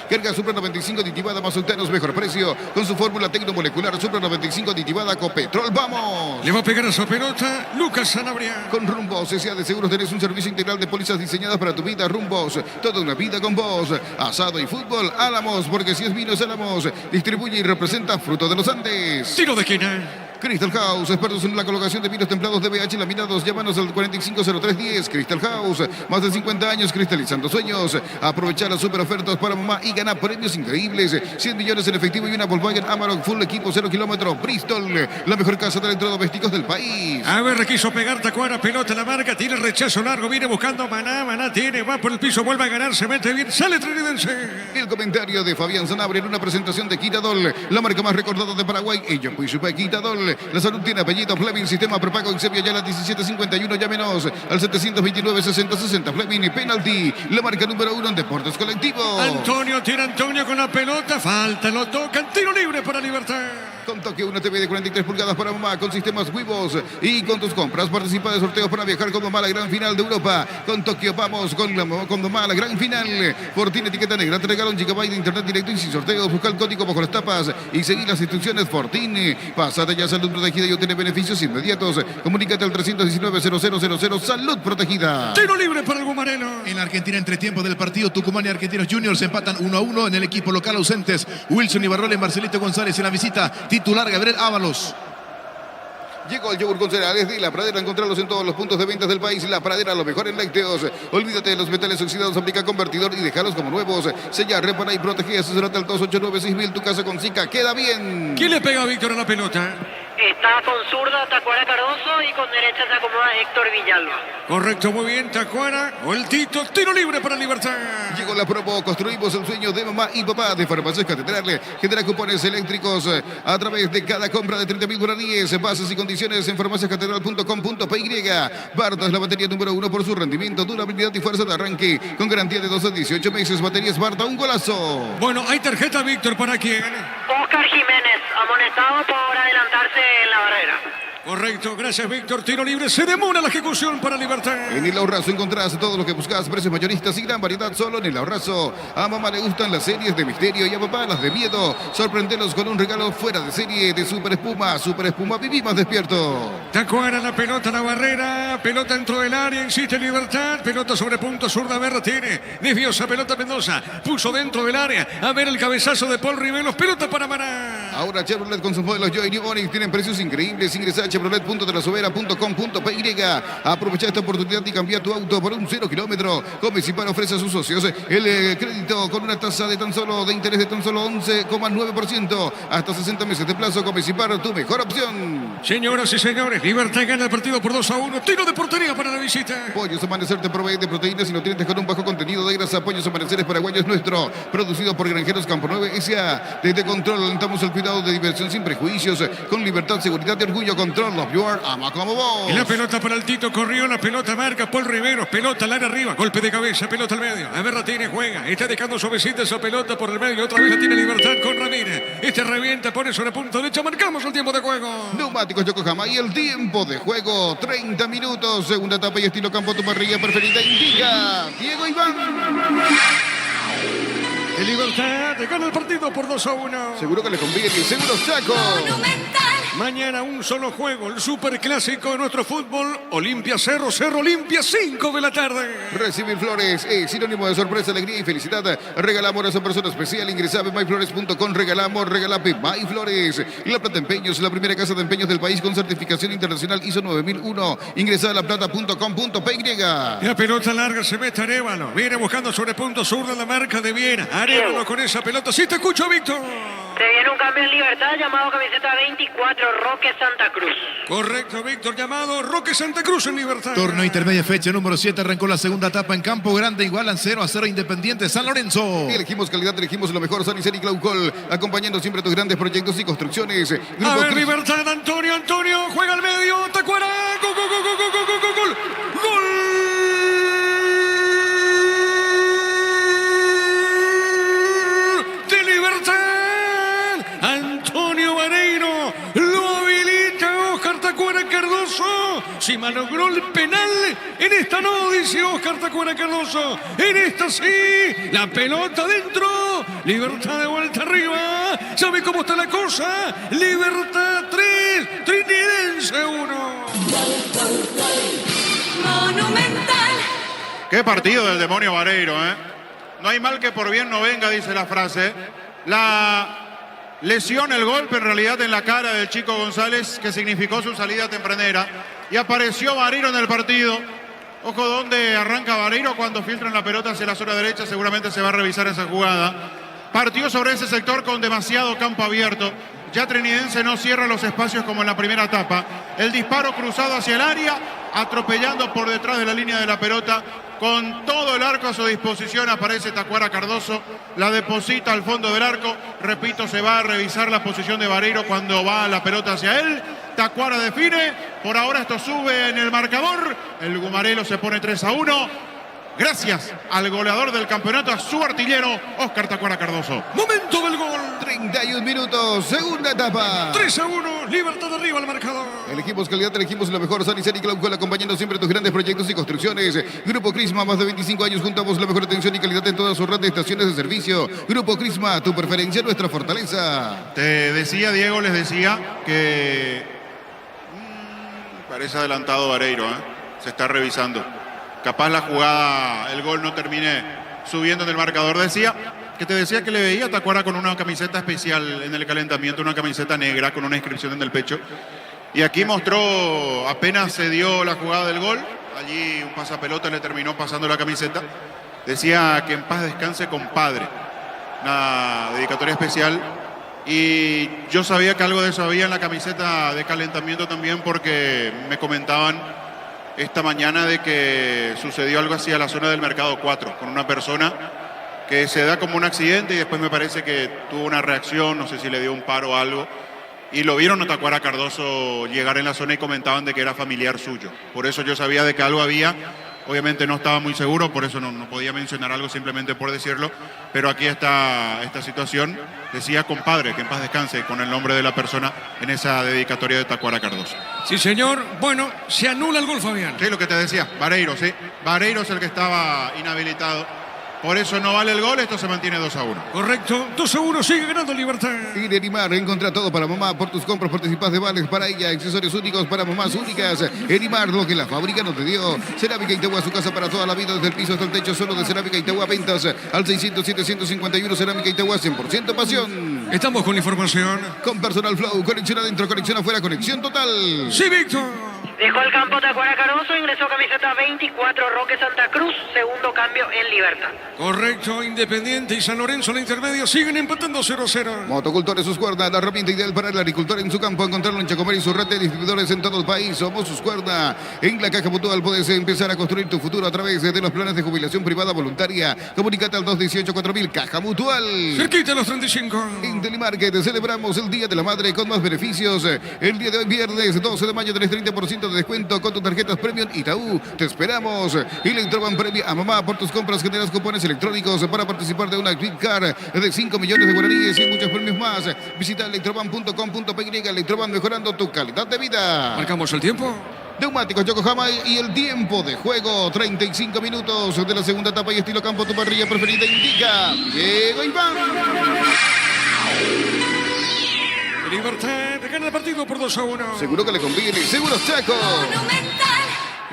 Carga Supra 95 aditivada más sultanos, mejor precio. Con su fórmula tecnomolecular Supra 95 aditivada Copetrol. ¡Vamos! Le va a pegar a esa pelota Lucas Sanabria. Con Rumbos S.A. de Seguros tenés un servicio integral de pólizas diseñadas para tu vida. Rumbos, toda una vida con vos. Asado y fútbol, Álamos, porque si es vino es Álamos. Distribuye y representa Fruto de los Andes. Tiro de esquina. Crystal House, expertos en la colocación de vinos templados de BH laminados. Llámanos al 450310. Crystal House, más de 50 años cristalizando sueños. Aprovechar las super ofertas para mamá y ganar premios increíbles. 100 millones en efectivo y una Volkswagen Amarok Full Equipo 0 kilómetros. Bristol, la mejor casa de electrodomésticos del país. A ver, quiso pegar Tacuara, pelota la marca, tiene rechazo largo, viene buscando Maná, Maná tiene, va por el piso, vuelve a ganar, se mete bien, sale Trinidense. El comentario de Fabián Sanabria en una presentación de Quitadol, la marca más recordada de Paraguay. Ella pues Quitadol. La salud tiene apellido Fleming, sistema prepago Eusebio Ayala 1751, llámenos al 729-6060 Fleming y penalti, la marca número 1 en deportes colectivos. Antonio tiene Antonio con la pelota, falta, lo tocan, tiro libre para Libertad. Con toque una TV de 43 pulgadas para mamá, con sistemas Wivos y con tus compras participa de sorteos para viajar con mamá a la gran final de Europa. Con Tokio vamos con mamá a la gran final. Fortín etiqueta negra, te regala un gigabyte de internet directo y sin sorteos. Busca el código bajo las tapas y seguir las instrucciones. Fortín, pasate ya Salud Protegida y obtiene beneficios inmediatos. Comunícate al 319-0000 Salud Protegida. Tiro libre para el Gumarelo. En la Argentina, entretiempo del partido, Tucumán y Argentinos Juniors empatan 1-1 en el equipo local ausentes. Wilson Ibarrola y Marcelito González en la visita. Titular Gabriel Ábalos. Llegó el yogur con cereales de La Pradera. Encontrarlos en todos los puntos de ventas del país. La Pradera, lo mejor en lácteos. Olvídate de los metales oxidados. Aplica convertidor y déjalos como nuevos. Sella, repara y protege. Asesorate al 289-6000. Tu casa con Zika queda bien. ¿Quién le pega a Víctor a la pelota? Está con zurda Tacuara Cardoso y con derecha se acomoda Héctor Villalba. Correcto, muy bien, Tacuara o el Tito, tiro libre para Libertad. Llegó la promo, construimos el sueño de mamá y papá de Farmacias Catedral. Genera cupones eléctricos a través de cada compra de 30.000 guaraníes. Bases y condiciones en farmaciascatedral.com.py. Barta es la batería número 1 por su rendimiento, durabilidad y fuerza de arranque. Con garantía de 12 a 18 meses. Baterías Barta, un golazo. Bueno, hay tarjeta, Víctor, ¿para quién? Oscar Jiménez, amonestado por adelantarse en la barrera. Correcto, gracias Víctor. Tiro libre, se demora la ejecución para Libertad. En el Ahorrazo encontrás todo lo que buscas, precios mayoristas y gran variedad solo en el Ahorrazo. A mamá le gustan las series de misterio y a papá las de miedo. Sorprendelos con un regalo fuera de serie de Super Espuma. Super Espuma, viví más despierto. Tacuara la pelota, la barrera, pelota dentro del área, insiste Libertad, pelota sobre punto, zurda Berra tiene, desvió esa pelota Mendoza, puso dentro del área, a ver el cabezazo de Paul Rivelos, pelota para Maná. Ahora Chevrolet con sus modelos Joy New Onix tienen precios increíbles. Ingresa a chevrolet.delasovera.com.py. Aprovecha esta oportunidad y cambia tu auto por un 0 kilómetro. Comecipar ofrece a sus socios el crédito con una tasa de interés de tan solo 11,9%. Hasta 60 meses de plazo. Comecipar, tu mejor opción. Señoras y señores, Libertad gana el partido por 2-1. Tiro de portería para la visita. Pollos Amanecer te provee de proteínas y nutrientes con un bajo contenido de grasa. Pollos Amaneceres Paraguayos nuestro. Producido por Granjeros Campo 9 S.A. Desde Control alentamos el cuidado de diversión sin prejuicios. Con libertad, seguridad y orgullo. Control of your ama como vos. Y la pelota para el Tito, corrió la pelota, marca Paul Riveros, pelota al área arriba, golpe de cabeza, pelota al medio. A ver, tiene, juega, está dejando suavecita esa pelota por el medio. Otra vez la tiene Libertad con Ramírez. Este revienta, pone sobre punto derecho. Marcamos el tiempo de juego. Neumáticos Yokohama y el tiempo de juego, 30 minutos, segunda etapa y estilo campo, tu parrilla preferida indica Diego Iván. El Libertad gana el partido por 2-1. Seguro que le conviene, seguro Chaco. Monumental. Mañana un solo juego, el superclásico de nuestro fútbol. Olimpia Cerro, Cerro Olimpia, 5 de la tarde. Recibir flores es sinónimo de sorpresa, alegría y felicidad. Regalamos a esa persona especial. Ingresa a myflores.com. Regalamos, regalape MyFlores. La Plata Empeños, la primera casa de empeños del país con certificación internacional ISO 9001. Ingresa a laplata.com.py. La pelota larga se mete Arevalo. Viene buscando sobre punto zurda la marca de Viena. Arevalo con esa pelota. Sí te escucho, Víctor. Se viene un cambio en Libertad llamado camiseta 24, Roque Santa Cruz. Correcto, Víctor. Llamado Roque Santa Cruz en Libertad. Torneo intermedia fecha número 7. Arrancó la segunda etapa en Campo Grande. Igualan 0-0 Independiente San Lorenzo. Elegimos calidad, elegimos lo mejor. San y Claucol, acompañando siempre tus grandes proyectos y construcciones. A ver, Libertad, Antonio, juega al medio, Tacuara, gol, gol, gol, gol, gol, gol, gol, gol, gol. De Libertad, Antonio Vareiro, lo habilita Oscar Tacuara Cardoso. Si malogró el penal, en esta no, dice Oscar Tacuara Cardoso. En esta sí, la pelota dentro, Libertad de vuelta arriba. ¿Sabe cómo está la cosa? Libertad 3, Trinidense 1. Monumental. Qué partido del demonio Vareiro, ¿eh? No hay mal que por bien no venga, dice la frase. La lesión, el golpe en realidad en la cara del Chico González, que significó su salida tempranera. Y apareció Vareiro en el partido. Ojo donde arranca Vareiro cuando filtran la pelota hacia la zona derecha. Seguramente se va a revisar esa jugada. Partió sobre ese sector con demasiado campo abierto. Ya Trinidense no cierra los espacios como en la primera etapa. El disparo cruzado hacia el área, atropellando por detrás de la línea de la pelota. Con todo el arco a su disposición aparece Tacuara Cardoso. La deposita al fondo del arco. Repito, se va a revisar la posición de Vareiro cuando va la pelota hacia él. Tacuara define. Por ahora esto sube en el marcador. El Gumarelo se pone 3-1. Gracias al goleador del campeonato, a su artillero, Oscar Tacuara Cardoso. Momento del gol. 31 minutos, segunda etapa. 3-1, Libertad arriba al marcador. Elegimos calidad, elegimos lo mejor. San y Claucol, acompañando siempre tus grandes proyectos y construcciones. Grupo Crisma, más de 25 años, juntamos la mejor atención y calidad en todas sus red de estaciones de servicio. Grupo Crisma, tu preferencia, nuestra fortaleza. Te decía, Diego, les decía que parece adelantado Vareiro, ¿eh? Se está revisando. Capaz la jugada, el gol no termine subiendo en el marcador. Te decía que le veía a Tacuara con una camiseta especial en el calentamiento, una camiseta negra con una inscripción en el pecho. Y aquí mostró, apenas se dio la jugada del gol, allí un pasapelota le terminó pasando la camiseta. Decía que en paz descanse, compadre. Una dedicatoria especial. Y yo sabía que algo de eso había en la camiseta de calentamiento también, porque me comentaban esta mañana de que sucedió algo así a la zona del Mercado 4 con una persona que se da como un accidente y después me parece que tuvo una reacción, no sé si le dio un paro o algo, y lo vieron a Tacuara Cardoso llegar en la zona y comentaban de que era familiar suyo. Por eso yo sabía de que algo había Obviamente no estaba muy seguro, por eso no podía mencionar algo simplemente por decirlo, pero aquí está esta situación. Decía compadre, que en paz descanse, con el nombre de la persona en esa dedicatoria de Tacuara Cardoso. Sí, señor. Bueno, se anula el gol, Fabián. Sí, lo que te decía, Vareiro, sí. Vareiro es el que estaba inhabilitado. Por eso no vale el gol, esto se mantiene 2-1. Correcto. 2-1, sigue ganando Libertad. Y de Erimar, encontra todo para mamá. Por tus compras participas de vales para ella. Accesorios únicos para mamás únicas. Erimar, lo que la fábrica no te dio. Cerámica Itagua, su casa para toda la vida. Desde el piso hasta el techo, solo de Cerámica Itagua. Ventas al 600-751. Cerámica Itagua, 100% pasión. Estamos con información. Con Personal Flow, conexión adentro, conexión afuera, conexión total. Sí, Víctor. Dejó el campo Tacuara Caroso, ingresó camiseta 24 Roque Santa Cruz, segundo cambio en Libertad. Correcto. Independiente y San Lorenzo, la intermedia, siguen empatando 0-0. Motocultores Sus Cuerdas, la herramienta ideal para el agricultor en su campo. Encontrarlo en Chacomer y su red de distribuidores en todo el país. Somos Sus Cuerdas. En la Caja Mutual puedes empezar a construir tu futuro a través de los planes de jubilación privada voluntaria. Comunicate al 218-4000 Caja Mutual. Cerquita de los 35. En Telemarket celebramos el Día de la Madre con más beneficios. El día de hoy, viernes 12 de mayo, tenés 30% de descuento con tus tarjetas Premium Itaú. Te esperamos. Electroban premia a mamá. Por tus compras generas cupones electrónicos para participar de una Quick Card de 5 millones de guaraníes y muchos premios más. Visita electroban.com.py. Electroban, mejorando tu calidad de vida. Marcamos el tiempo. Neumáticos Yokohama y el tiempo de juego, 35 minutos de la segunda etapa y estilo campo, tu parrilla preferida indica Diego Iván. Libertad gana el partido por 2-1. Seguro que le conviene, seguro Chaco. Monumental.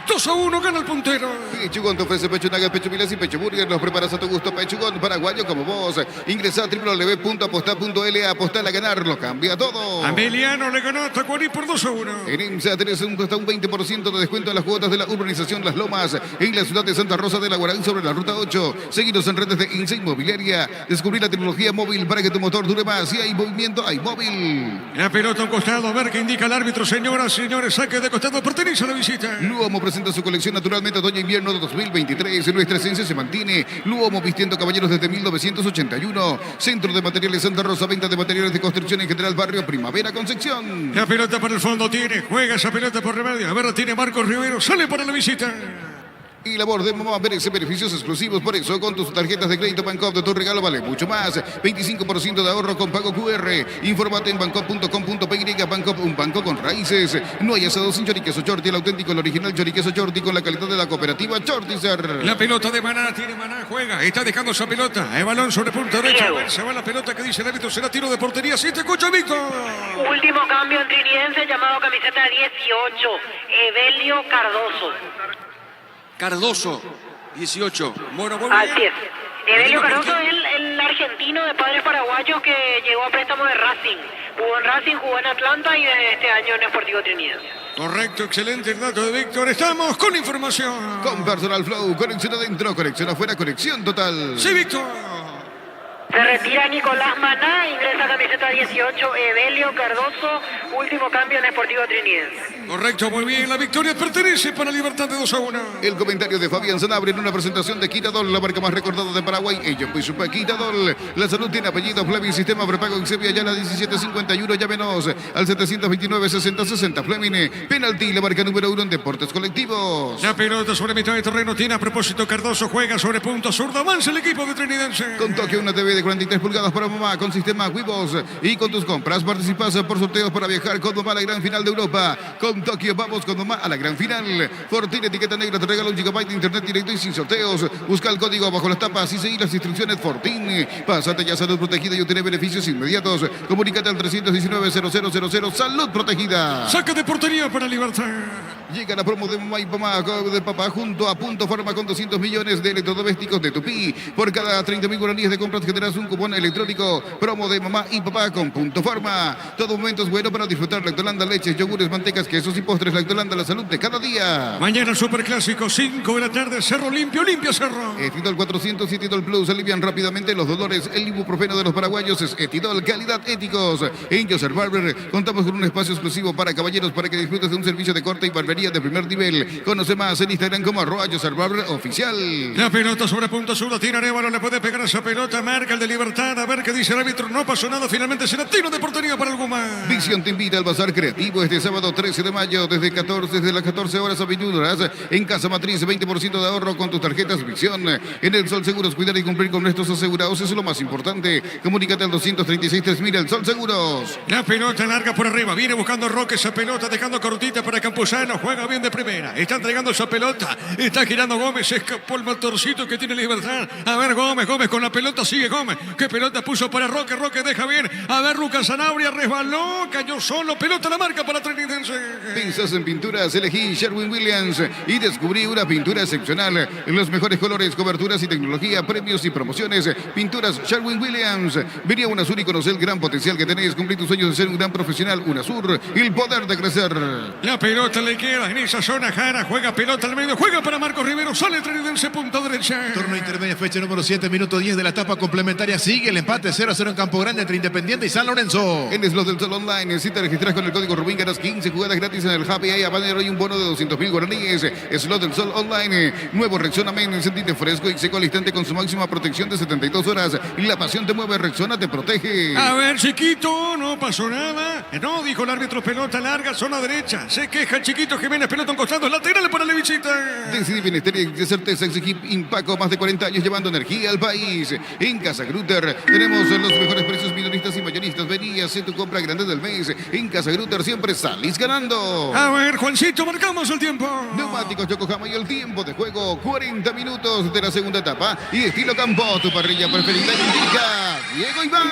2-1, gana el puntero. Pechugón te ofrece pecho nagas, pecho milas y pecho burger. Los preparas a tu gusto. Pechugón, paraguayo como vos. Ingresa a www.apostar.la. Apostar a ganar, lo cambia todo. Ameliano le ganó a Tacuarí por 2-1. En IMSA tenés hasta un 20% de descuento en las cuotas de la urbanización Las Lomas en la ciudad de Santa Rosa de la Guaraní sobre la ruta 8. Seguinos en redes de INSA Inmobiliaria. Descubrir la tecnología móvil para que tu motor dure más. Si hay movimiento, hay móvil. La pelota a un costado, a ver qué indica el árbitro. Señoras, señores, saque de costado, pertenece a la visita. Luomo presenta su colección naturalmente otoño-invierno de 2023. Nuestra esencia se mantiene. Luomo, vistiendo caballeros desde 1981. Centro de Materiales Santa Rosa, venta de materiales de construcción en general, barrio Primavera, Concepción. La pelota para el fondo tiene, juega esa pelota por remedio. A ver, tiene Marcos Rivero, sale para la visita. Y labor de mamá merece beneficios exclusivos. Por eso, con tus tarjetas de crédito Bancopp, de tu regalo vale mucho más. 25% de ahorro con pago QR. Infórmate en bancopp.com.py. Bancopp, un banco con raíces. No hay asado sin choriqueso Chorti, el auténtico, el original choriqueso Chorti con la calidad de la cooperativa Chortizer. La pelota de Maná, tiene Maná, juega. Está dejando esa pelota. El balón sobre punta derecha. Diego. Se va la pelota que dice el árbitro. Será tiro de portería. Sí, te escucha, Víctor. Último cambio en trinidense, llamado camiseta 18, Evelio Cardoso. Cardoso, 18. Bueno, muy bien. Así es. Evelio Venga, Cardoso ¿por es el argentino de padres paraguayos que llegó a préstamo de Racing. Jugó en Racing, jugó en Atlanta y desde este año en Sportivo Trinidad. Correcto, excelente el dato de Víctor. Estamos con información. Con Personal Flow, conexión adentro, conexión afuera, conexión total. Sí, Víctor. Se retira Nicolás Maná, ingresa camiseta 18, Evelio Cardoso, último cambio en Sportivo Trinidad. Correcto, muy bien. La victoria pertenece para Libertad de 2-1. El comentario de Fabián Sanabria en una presentación de Quitadol, la marca más recordada de Paraguay. Ellos pues su Quitadol. La salud tiene apellido Fleming, sistema prepago en Sevilla, ya la 1751. Llámenos al 729-6060. Fleming, penalti, la marca número 1 en deportes colectivos. La pelota sobre mitad de terreno tiene a propósito Cardoso, juega sobre punto zurdo, avanza el equipo de Trinidense. Con Tokio, una TV de 43 pulgadas para mamá, con sistema Wibos. Y con tus compras participas por sorteos para viajar con mamá a la gran final de Europa. Con Tokio vamos con mamá a la gran final. Fortín, etiqueta negra, te regala 1 GB de internet directo y sin sorteos. Busca el código bajo las tapas y seguir las instrucciones Fortín. Pásate ya Salud Protegida y obtener beneficios inmediatos. Comunícate al 319-0000. Salud Protegida. Saca de portería para Libertad. Llega la promo de mamá y mamá de papá junto a Punto Farma con 200 millones de electrodomésticos de Tupí. Por cada 30.000 guaraníes de compras generas un cupón electrónico. Promo de mamá y papá con Punto Farma. Todo momento es bueno para disfrutar Lactolanda, leches, yogures, mantecas, quesos y postres. Lactolanda, la salud de cada día. Mañana el Superclásico, 5 de la tarde, Cerro Limpio, limpia Cerro. Etidol 400 y Etidol Plus alivian rápidamente los dolores. El ibuprofeno de los paraguayos es Etidol, calidad éticos. En Joseph Barber contamos con un espacio exclusivo para caballeros para que disfrutes de un servicio de corte y barbería enfermería de primer nivel. Conoce más en Instagram como @Oficial. La pelota sobre punto sur, tira Arevalo, le puede pegar esa pelota, marca el de Libertad, a ver qué dice el árbitro, no pasó nada, finalmente será tiro de portería para el Guma. Visión te invita al Bazar Creativo este sábado 13 de mayo desde las 14 horas a 21 horas en Casa Matriz, 20% de ahorro con tus tarjetas Visión. En el Sol Seguros, cuidar y cumplir con nuestros asegurados es lo más importante. Comunícate al 236-3000, el Sol Seguros. La pelota larga por arriba, viene buscando Roque esa pelota, dejando cortita para Campuzano, juega bien de primera, está entregando esa pelota, está girando Gómez, se escapó el motorcito que tiene Libertad. A ver Gómez con la pelota, sigue Gómez, qué pelota puso para Roque, Roque deja bien, a ver Lucas Sanabria, resbaló, cayó solo, pelota la marca para Trinidense. Pensás en pinturas, elegí Sherwin Williams y descubrí una pintura excepcional. En los mejores colores, coberturas y tecnología, premios y promociones. Pinturas Sherwin Williams. Vení a UNASUR y conocer el gran potencial que tenés. Cumplir tus sueños de ser un gran profesional. UNASUR, el poder de crecer. La pelota le queda en esa zona, Jara juega pelota al medio, juega para Marcos Rivero, sale Trinidense, punta derecha. Torneo intermedio, fecha número 7, minuto 10 de la etapa complementaria. Sigue el empate 0-0 en Campo Grande entre Independiente y San Lorenzo. En Slot del Sol Online, si te registras con el código Rubín, ganas 15 jugadas gratis en el Happy Eye Habanero y un bono de 200.000 guaraníes. Slot del Sol Online, nuevo Rexona Men, sentite fresco y seco al instante con su máxima protección de 72 horas. La pasión te mueve, Rexona te protege. A ver, chiquito, no pasó nada. No, dijo el árbitro, pelota larga, zona derecha. Se queja el chiquito Jiménez, pelota en costado, lateral para la visita. Decidí bienestar y de certeza, exigir Impaco, más de 40 años llevando energía al país. En Casa Grutter tenemos los mejores precios minoristas y mayoristas. Vení y haz tu compra grande del mes. En Casa Grutter siempre salís ganando. A ver, Juancito, marcamos el tiempo. Neumáticos Yokohama y el tiempo de juego, 40 minutos de la segunda etapa. Y estilo campo, tu parrilla preferida indica Diego Iván.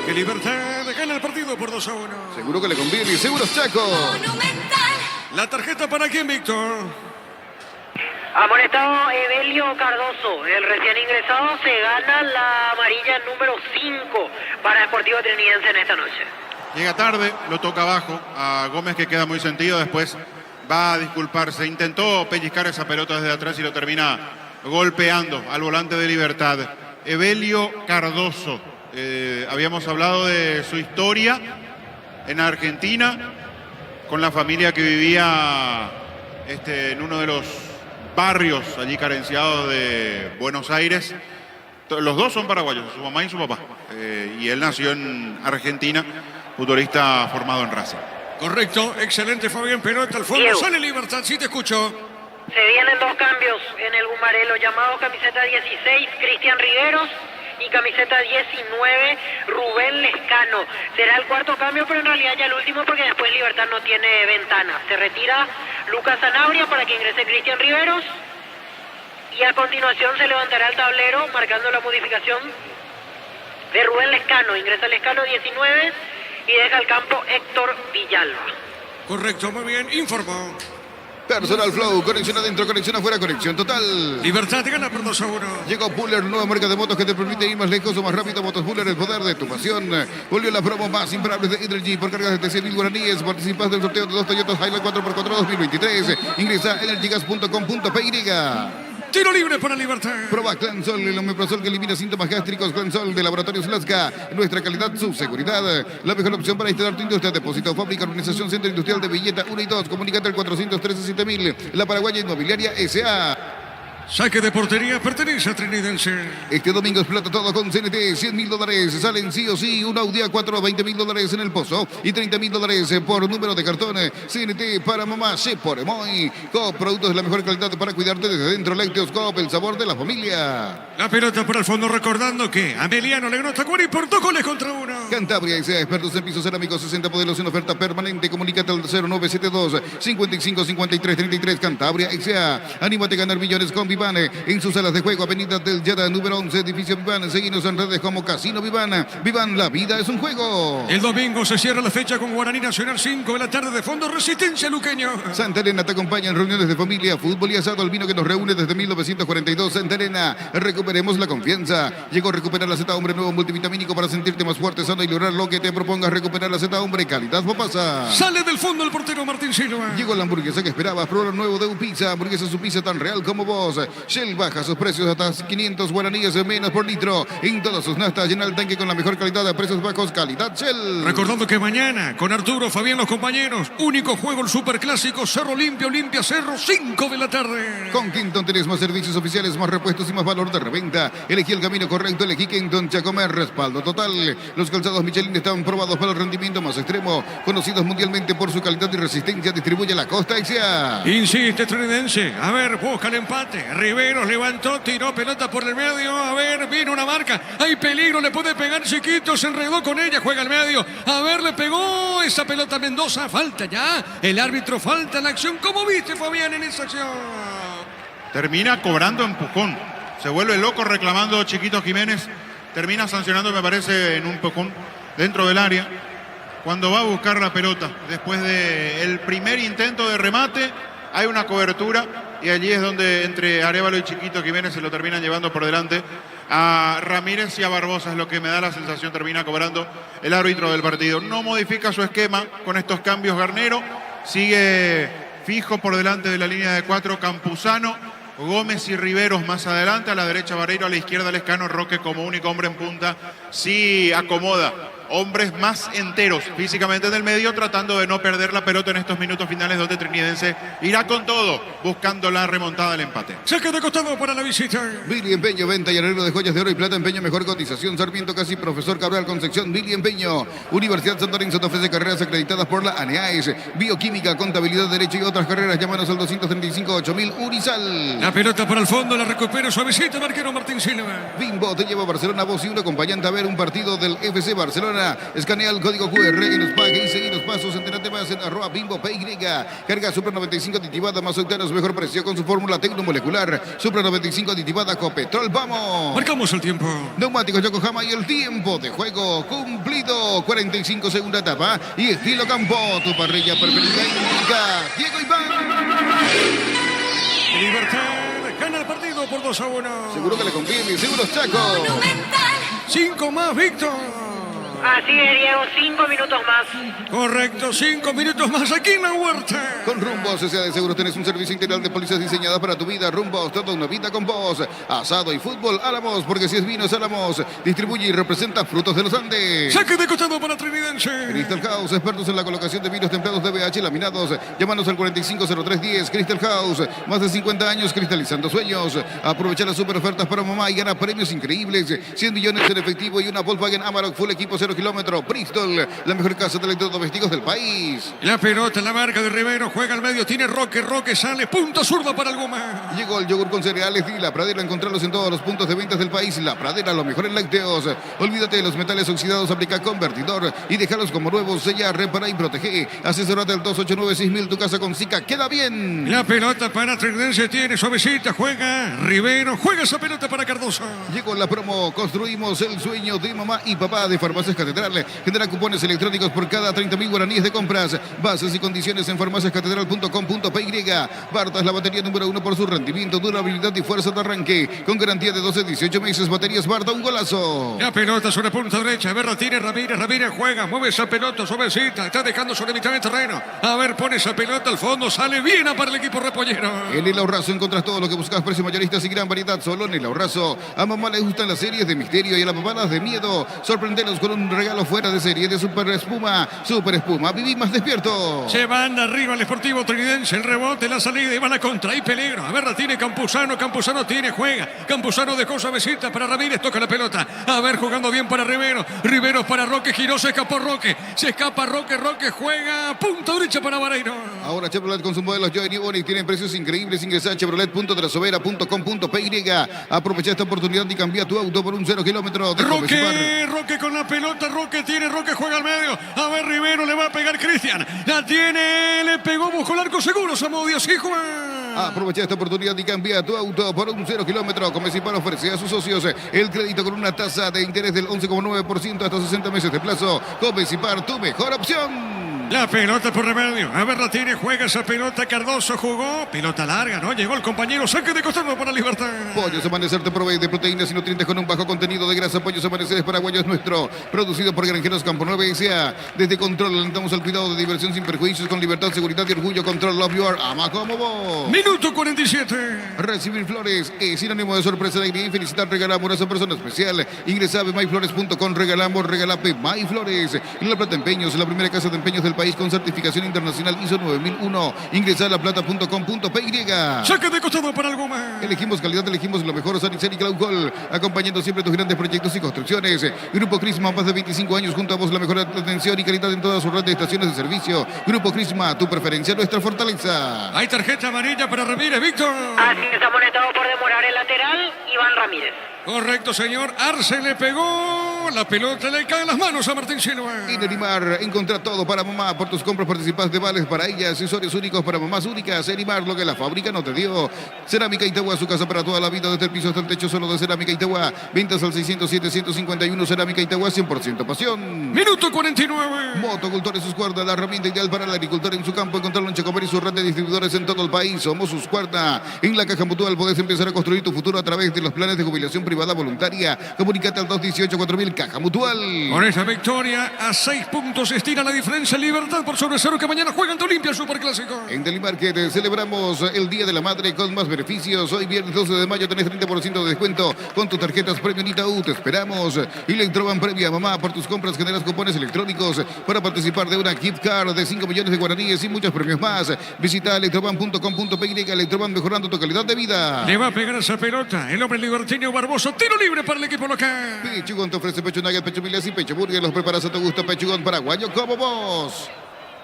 Que Libertad gana el partido por 2-1. Seguro que le conviene, Seguros Chaco. Monumental. La tarjeta para quién, Víctor. Amonestado Evelio Cardoso, el recién ingresado, se gana la amarilla número 5 para Deportivo Trinidense en esta noche. Llega tarde, lo toca abajo. A Gómez que queda muy sentido, después va a disculparse. Intentó pellizcar esa pelota desde atrás y lo termina golpeando al volante de Libertad. Evelio Cardoso. Habíamos hablado de su historia en Argentina, con la familia que vivía en uno de los barrios allí carenciados de Buenos Aires. Los dos son paraguayos, su mamá y su papá. Y él nació en Argentina, futbolista formado en Racing. Correcto, excelente Fabián, pelota al fondo, Diego. sale Libertad, sí te escucho. Se vienen dos cambios en el Gumarelo, llamado camiseta 16, Cristian Rigueros, y camiseta 19, Rubén Lescano. Será el cuarto cambio, pero en realidad ya el último, porque después Libertad no tiene ventana. Se retira Lucas Sanabria para que ingrese Cristian Riveros, y a continuación se levantará el tablero marcando la modificación de Rubén Lescano. Ingresa Lescano 19 y deja el campo Héctor Villalba. Correcto, muy bien, informó. Personal Flow, conexión adentro, conexión afuera, conexión total. Libertad te gana por 2-1. Llegó Puller, nueva marca de motos que te permite ir más lejos o más rápido. Motos Puller, el poder de tu pasión. Volvió la promo más imparables de Energy por cargas de 100.000 guaraníes. Participas del sorteo de 2 Toyota Hilux 4x4 2023. Ingresa a energygas.com.py. Tiro libre para Libertad. Proba Clansol, el omeprazol que elimina síntomas gástricos. Clansol de Laboratorios Lasca. Nuestra calidad, su seguridad. La mejor opción para instalar tu industria. Depósito, fábrica, organización, centro industrial de Villeta 1 y 2. Comunícate al 413-7000. La Paraguaya Inmobiliaria S.A. Saque de portería, pertenece a Trinidense. Este domingo explota todo con CNT. $100.000 salen sí o sí. Un Audi A4, $20.000 en el pozo y $30.000 por número de cartón. CNT para mamá, se por Emoy. Coop, productos de la mejor calidad para cuidarte desde dentro. Lácteos Coop, el sabor de la familia. La pelota por el fondo, recordando que Ameliano le ganó a Tacuari por 2 goles contra 1. Cantabria S.A. expertos en pisos cerámicos, 60 modelos en oferta permanente. Comunícate al 0972 55 53 33. Cantabria S.A. Anímate a ganar millones con Vivan. En sus salas de juego, Avenida del Yada, número 11, edificio Vivan. Seguinos en redes como Casino Vivan. Vivan, la vida es un juego. El domingo se cierra la fecha con Guaraní Nacional, 5 de la tarde, de fondo Resistencia Luqueño. Santa Elena te acompaña en reuniones de familia, fútbol y asado. El vino que nos reúne desde 1942. Santa Elena recupera recuperemos la confianza. Llegó a recuperar la Z Hombre, nuevo multivitamínico para sentirte más fuerte, sano y lograr lo que te propongas. Recuperar la Z Hombre, calidad Popasa. Sale del fondo el portero Martín Silva. Llegó la hamburguesa que esperabas, prueba lo nuevo de Upizza, hamburguesa su pizza tan real como vos. Shell baja sus precios hasta 500 guaraníes menos por litro. En todas sus nastas, llena el tanque con la mejor calidad a precios bajos, calidad Shell. Recordando que mañana, con Arturo, Fabián, los compañeros, único juego el Superclásico, Cerro Limpio, Olimpia Cerro, 5 de la tarde. Con Quinton tenés más servicios oficiales, más repuestos y más valor de reventa. Elegí el camino correcto, elegí Quinton Chacomer, respaldo total. Los calzados Michelin están probados para el rendimiento más extremo, conocidos mundialmente por su calidad y resistencia. Distribuye la Costa Exia. Insiste Trinense, a ver, busca el empate. Riveros levantó, tiró pelota por el medio. A ver, viene una marca. Hay peligro, le puede pegar Chiquito. Se enredó con ella, juega al medio. A ver, le pegó esa pelota a Mendoza. Falta ya. El árbitro falta en la acción. ¿Cómo viste, Fabián, en esa acción? Termina cobrando empujón. Se vuelve loco reclamando Chiquito Jiménez. Termina sancionando, me parece, en un empujón dentro del área. Cuando va a buscar la pelota, después del primer intento de remate, hay una cobertura y allí es donde entre Arévalo y Chiquito Jiménez se lo terminan llevando por delante a Ramírez y a Barbosa, es lo que me da la sensación, termina cobrando el árbitro del partido. No modifica su esquema con estos cambios Garnero, sigue fijo por delante de la línea de 4 Campuzano, Gómez y Riveros más adelante, a la derecha Vareiro, a la izquierda Lescano, Roque como único hombre en punta, sí acomoda hombres más enteros físicamente en el medio, tratando de no perder la pelota en estos minutos finales donde Trinidense irá con todo, buscando la remontada del empate. Saca de costado para la visita. Billy Empeño, venta y arreglo de joyas de oro y plata, empeño, mejor cotización. Sarmiento Casi, Profesor Cabral Concepción, Billy Empeño. Universidad Santo Lorenzo te ofrece carreras acreditadas por la ANEAES, Bioquímica, Contabilidad, Derecho y otras carreras. Llámanos al 235-8000 Urizal. La pelota para el fondo, la recupera suavecita, marquero Martín Silva. Bimbo te lleva a Barcelona, vos y un acompañante a ver un partido del FC Barcelona. Escanea el código QR y nos pague y seguir los pasos. Entérate más en @BimboPY. Carga Supra 95 aditivada más octanos, mejor precio con su fórmula tecnomolecular. Supra 95 aditivada Copetrol. ¡Vamos! Marcamos el tiempo. Neumáticos Yokohama y el tiempo de juego cumplido. 45 segunda etapa y estilo campo. Tu parrilla preferida indica Diego Iván. Libertad gana el partido por 2-1. Seguro que le conviene, seguros Chaco. Monumental. 5 más, Víctor. Así es, Diego, 5 minutos más. Correcto, 5 minutos más aquí en la huerta. Con Rumbos S.A. de Seguros tenés un servicio integral de pólizas diseñada para tu vida. Rumbos, toda una vida con vos. Asado y fútbol, Álamos, porque si es vino es Álamos. Distribuye y representa Frutos de los Andes. Saque de costado para Trinidense. Crystal House, expertos en la colocación de vinos templados de BH laminados. Llámanos al 450310. Crystal House, más de 50 años cristalizando sueños. Aprovecha las super ofertas para mamá y gana premios increíbles. 100 millones en efectivo y una Volkswagen Amarok Full Equipo 0 kilómetro. Bristol, la mejor casa de electrodomésticos del país. La pelota, la marca de Rivero, juega al medio, tiene Roque sale, punto zurdo para el Goma. Llegó el yogur con cereales y La Pradera. Encontrarlos en todos los puntos de ventas del país. La Pradera, lo mejor en lácteos. Olvídate de los metales oxidados, aplica convertidor y déjalos como nuevos. Sella, repara y protege. Asesorate al 289-6000. Tu casa con Zika queda bien. La pelota para Trinidense, tiene suavecita, juega Rivero, juega esa pelota para Cardoso. Llegó la promo. Construimos el sueño de mamá y papá de Farmacias Catedral. Genera cupones electrónicos por cada 30.000 guaraníes de compras. Bases y condiciones en farmaciascatedral.com.py. Barta es la batería número 1 por su rendimiento, durabilidad y fuerza de arranque. Con garantía de 12-18 meses. Baterías Barta, un golazo. La pelota sobre punta derecha, a ver, la tiene Ramírez juega, mueve esa pelota suavecita, está dejando sobre mitad de terreno. A ver, pone esa pelota al fondo, sale bien para el equipo repollero. En El Ahorrazo encontrás todo lo que buscas, precios mayoristas y gran variedad solo en El Ahorrazo. A mamá le gustan las series de misterio y a la papá las de miedo. Sorprendenos con un regalo fuera de serie de Super Espuma. Super Espuma, viví más despierto. Se van arriba el Sportivo Trinidense, el rebote, la salida y va la contra, hay peligro. A ver, la tiene Campuzano tiene, juega. Campuzano dejó suavecita para Ramírez, toca la pelota. A ver, jugando bien para Rivero. Rivero para Roque, giró, se escapó Roque. Se escapa Roque juega, punta derecha para Vareiro. Ahora Chevrolet con sus modelos Joy y Onix tienen precios increíbles. Ingresa a chevrolet.trasovera.com.py. Aprovecha esta oportunidad y cambia tu auto por un 0 kilómetro. Roque con la pelota, Roque juega al medio. A ver, Rivero le va a pegar Cristian. La tiene, le pegó, buscó el arco seguro, Samudio, sí, Juan. Aprovecha esta oportunidad y cambia tu auto por un 0 kilómetro. Comecipar ofrece a sus socios el crédito con una tasa de interés del 11,9% hasta 60 meses de plazo. Comecipar, tu mejor opción. La pelota por remedio. A ver, la tiene, juega esa pelota. Cardoso jugó. Pelota larga, ¿no? Llegó el compañero. Saque de costado para Libertad. Pollos Amanecer te provee de proteínas y nutrientes con un bajo contenido de grasa. Pollos Amanecer paraguayos nuestro. Producido por Granjeros Campo 9 S.A. Desde Control alentamos al cuidado de diversión sin perjuicios, con libertad, seguridad y orgullo. Control Love Your Ama como vos. Minuto 47. Recibir flores es sinónimo de sorpresa, alegría y felicidad. Regalamos a esa persona especial. Ingresa a myflores.com. Regalamos, regalape MyFlores. La Plata Empeños, la primera casa de empeños del país con certificación internacional ISO 9001. Ingresa a laplata.com.py. Saque de costado para algo más. Elegimos calidad, elegimos lo mejor. Sanicel y Glaucol, acompañando siempre tus grandes proyectos y construcciones. Grupo Crisma, más de 25 años junto a vos, la mejor atención y calidad en toda su red de estaciones de servicio. Grupo Crisma, tu preferencia, nuestra fortaleza. Hay tarjeta amarilla para Ramírez, Víctor. Así es, amonestado por demorar el lateral, Iván Ramírez. Correcto, señor. Arce le pegó. La pelota le cae en las manos a Martín Silva. En Erimar, encontrá todo para mamá. Por tus compras participas de vales para ella. Accesorios únicos para mamás únicas. Erimar, lo que la fábrica no te dio. Cerámica Itagua, su casa para toda la vida. Desde el piso hasta el techo, solo de Cerámica Itagua. Ventas al 607-151. Cerámica Itagua, 100% pasión. Minuto 49. Motocultores Suscuerda, la herramienta ideal para el agricultor en su campo. Encontrarlo en Chacoper y su red de distribuidores en todo el país. Somos Suscuerda. En la Caja Mutual podés empezar a construir tu futuro a través de los planes de jubilación privada voluntaria. Comunícate al 218-4000 Caja Mutual. Con esta victoria, a 6 puntos estira la diferencia. Libertad por sobre cero, que mañana juega ante Olimpia el Superclásico. En Delimarket celebramos el Día de la Madre con más beneficios. Hoy viernes 12 de mayo tenés 30% de descuento con tus tarjetas Premio Itaú. Te esperamos. Electroban Premia Mamá. Por tus compras generas cupones electrónicos para participar de una gift card de 5 millones de guaraníes y muchos premios más. Visita electroban.com.py. Electroban, mejorando tu calidad de vida. Le va a pegar esa pelota el hombre libertino Barbosa. Tiro libre para el equipo local. Pechugón te ofrece pecho nugget, pecho milas y pecho burger. Los preparas a tu gusto. Pechugón paraguayo como vos.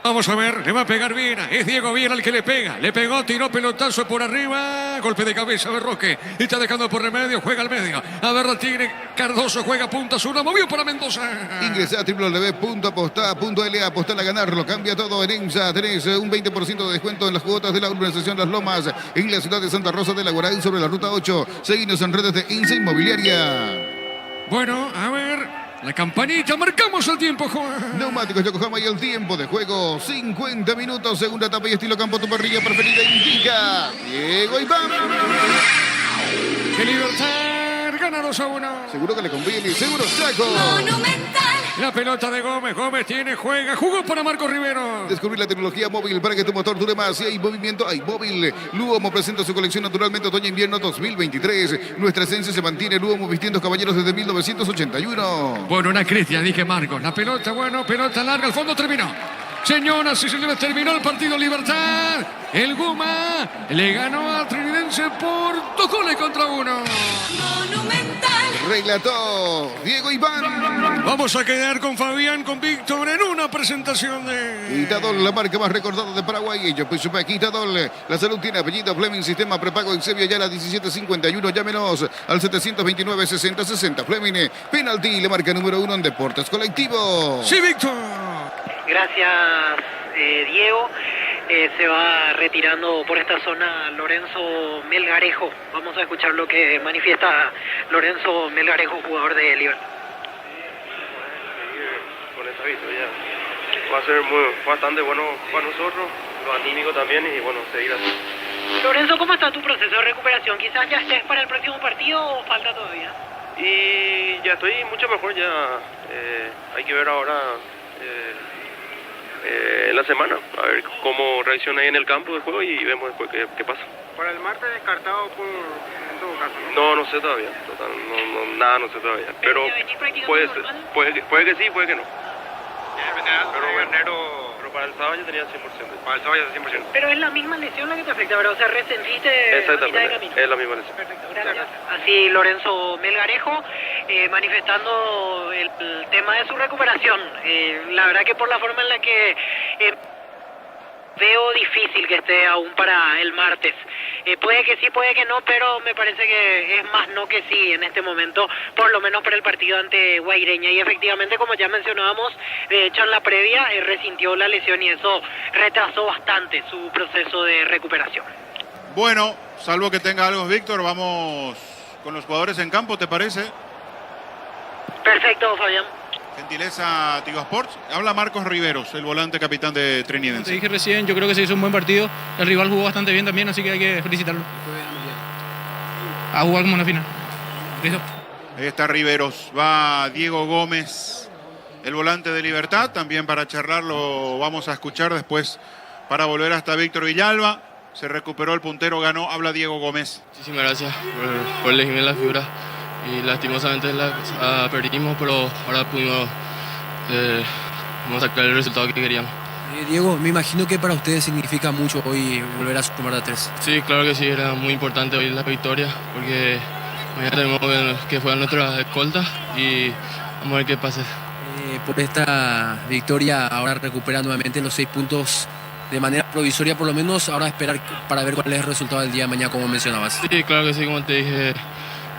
Vamos a ver, le va a pegar Viera. Es Diego Viera el que le pega. Le pegó, tiró pelotazo por arriba. Golpe de cabeza de Roque. Está dejando por remedio, juega al medio. A ver, la tiene Cardoso, juega punta sur. Movió para Mendoza. Ingresa a www.apostá.la. Apostá a ganarlo. Cambia todo en EMSA. Tenés un 20% de descuento en las cuotas de la urbanización Las Lomas. En la ciudad de Santa Rosa de la Guaraí, sobre la ruta 8. Seguinos en redes de EMSA Inmobiliaria. Bueno, a ver. La campanita, marcamos el tiempo, Juan. Neumáticos Yokohama y el tiempo de juego. 50 minutos, segunda etapa y estilo campo. Tu parrilla preferida indica Diego Iván. ¡Qué Libertad! Gana 2-1. Seguro que le conviene, seguro Chaco. Monumental. La pelota de Gómez. Gómez tiene, juega, jugó para Marco Rivero. Descubrir la tecnología móvil para que tu motor dure más. Si hay movimiento, hay móvil. Luomo presenta su colección naturalmente otoño-invierno 2023. Nuestra esencia se mantiene. Luomo vistiendo caballeros desde 1981. Bueno, una Cristian, dije Marcos. La pelota, bueno, pelota larga, al fondo terminó. Señoras y señores, terminó el partido Libertad. El Guma le ganó a Trinidense por 2-1. Monumental. Relató Diego Iván. Vamos a quedar con Fabián, con Víctor en una presentación de... Quitadol, la marca más recordada de Paraguay. Ellos pues Quitadol. La salud tiene apellido. Fleming, sistema prepago en Sevilla Yala 1751. Llámenos al 729-6060. Fleming, penalti, la marca número 1 en deportes colectivos. Sí, Víctor. Gracias, Diego. Se va retirando por esta zona Lorenzo Melgarejo. Vamos a escuchar lo que manifiesta Lorenzo Melgarejo, jugador de Libertad. Con esta victoria va a ser bastante bueno para nosotros, lo anímico también, y bueno, seguir así. Lorenzo, ¿cómo está tu proceso de recuperación? ¿Quizás ya estés para el próximo partido o falta todavía? Y ya estoy mucho mejor, ya hay que ver ahora en la semana, a ver cómo reacciona ahí en el campo de juego y vemos después qué pasa. ¿Para el martes descartado en todo caso? No sé todavía, nada no sé todavía, pero puede que sí, puede que no. Pero para el sábado ya tenía 100%. Para el sábado ya 100%. Pero es la misma lesión la que te afecta, ¿verdad? O sea, resentiste a mitad de Exactamente, camino. es la misma lesión. Perfecto, gracias. Así Lorenzo Melgarejo manifestando el tema de su recuperación. La verdad que por la forma en la que veo difícil que esté aún para el martes. Puede que sí, puede que no, pero me parece que es más no que sí en este momento, por lo menos para el partido ante Guaireña. Y efectivamente, como ya mencionábamos, de hecho en la previa resintió la lesión y eso retrasó bastante su proceso de recuperación. Bueno, salvo que tenga algo, Víctor, vamos con los jugadores en campo, ¿te parece? Perfecto, Fabián. Gentileza Tigo Sports. Habla Marcos Riveros, el volante capitán de Te Trinidense. dije recién, yo creo que se hizo un buen partido. El rival jugó bastante bien también, así que hay que felicitarlo. A jugar como una final. ¿Listo? Ahí está Riveros. Va Diego Gómez, el volante de Libertad. También para charlarlo vamos a escuchar después para volver hasta Víctor Villalba. Se recuperó el puntero, ganó. Habla Diego Gómez. Muchísimas gracias por elegirme la figura. Y lastimosamente la perdimos, pero ahora pudimos sacar el resultado que queríamos. Diego, me imagino que para ustedes significa mucho hoy volver a sumar a 3. Sí, claro que sí, era muy importante hoy la victoria, porque mañana tenemos que jugar nuestra escolta y vamos a ver qué pasa. Por esta victoria ahora recupera nuevamente los 6 puntos de manera provisoria, por lo menos ahora esperar para ver cuál es el resultado del día de mañana, como mencionabas. Sí, claro que sí, como te dije,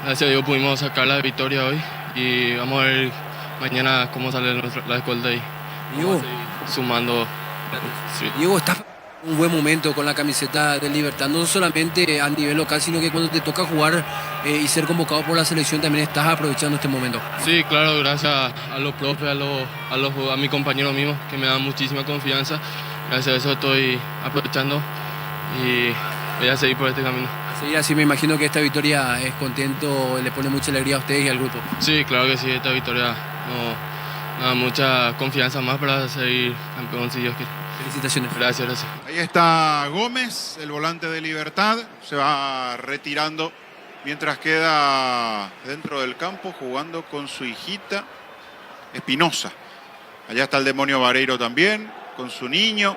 gracias a Dios pudimos sacar la victoria hoy y vamos a ver mañana cómo sale la escolta ahí. Diego, sumando. Sí. Diego, estás en un buen momento con la camiseta de Libertad, no solamente a nivel local, sino que cuando te toca jugar y ser convocado por la selección también estás aprovechando este momento. Sí, claro, gracias a los profes, a mis compañeros mismos que me dan muchísima confianza. Gracias a eso estoy aprovechando y voy a seguir por este camino. Sí, así me imagino que esta victoria es contento, le pone mucha alegría a ustedes y al grupo. Sí, claro que sí, esta victoria nos da mucha confianza más para seguir campeón si Dios quiere. Felicitaciones. Gracias, gracias. Ahí está Gómez, el volante de Libertad. Se va retirando mientras queda dentro del campo jugando con su hijita Espinosa. Allá está el demonio Vareiro también, con su niño,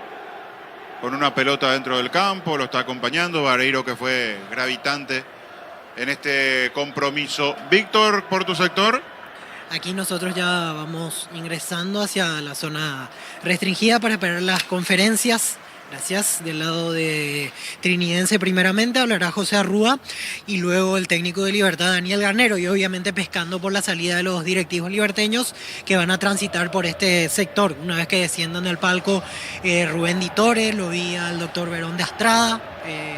con una pelota dentro del campo. Lo está acompañando Vareiro, que fue gravitante en este compromiso. Víctor, por tu sector. Aquí nosotros ya vamos ingresando hacia la zona restringida para esperar las conferencias. Gracias. Del lado de Trinidense primeramente hablará José Arrúa y luego el técnico de Libertad, Daniel Garnero, y obviamente pescando por la salida de los directivos liberteños que van a transitar por este sector. Una vez que desciendan del palco Rubén Ditore, lo vi al doctor Verón de Astrada.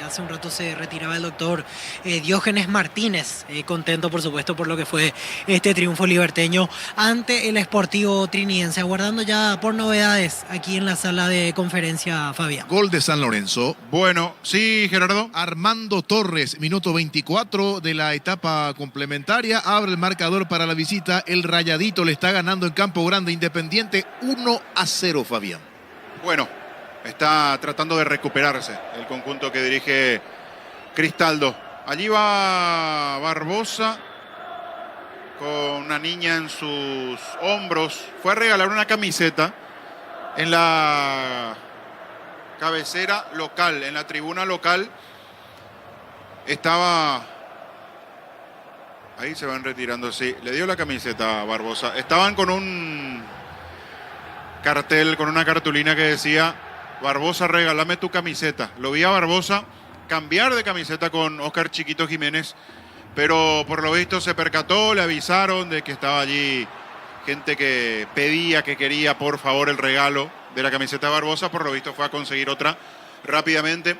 Hace un rato se retiraba el doctor Diógenes Martínez, contento por supuesto por lo que fue este triunfo liberteño ante el Sportivo Trinidense, aguardando ya por novedades aquí en la sala de conferencia, Fabián. Gol de San Lorenzo. Bueno, sí, Gerardo. Armando Torres, minuto 24 de la etapa complementaria, abre el marcador para la visita. El Rayadito le está ganando en Campo Grande Independiente 1-0, Fabián. Bueno, está tratando de recuperarse el conjunto que dirige Cristaldo. Allí va Barbosa con una niña en sus hombros. Fue a regalar una camiseta en la cabecera local, en la tribuna local. Estaba... Ahí se van retirando, sí. Le dio la camiseta a Barbosa. Estaban con un cartel, con una cartulina que decía: Barbosa, regálame tu camiseta. Lo vi a Barbosa cambiar de camiseta con Oscar Chiquito Jiménez, pero por lo visto se percató, le avisaron de que estaba allí gente que pedía, que quería por favor el regalo de la camiseta de Barbosa. Por lo visto fue a conseguir otra rápidamente.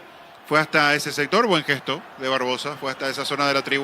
Fue hasta ese sector, buen gesto de Barbosa, fue hasta esa zona de la tribuna.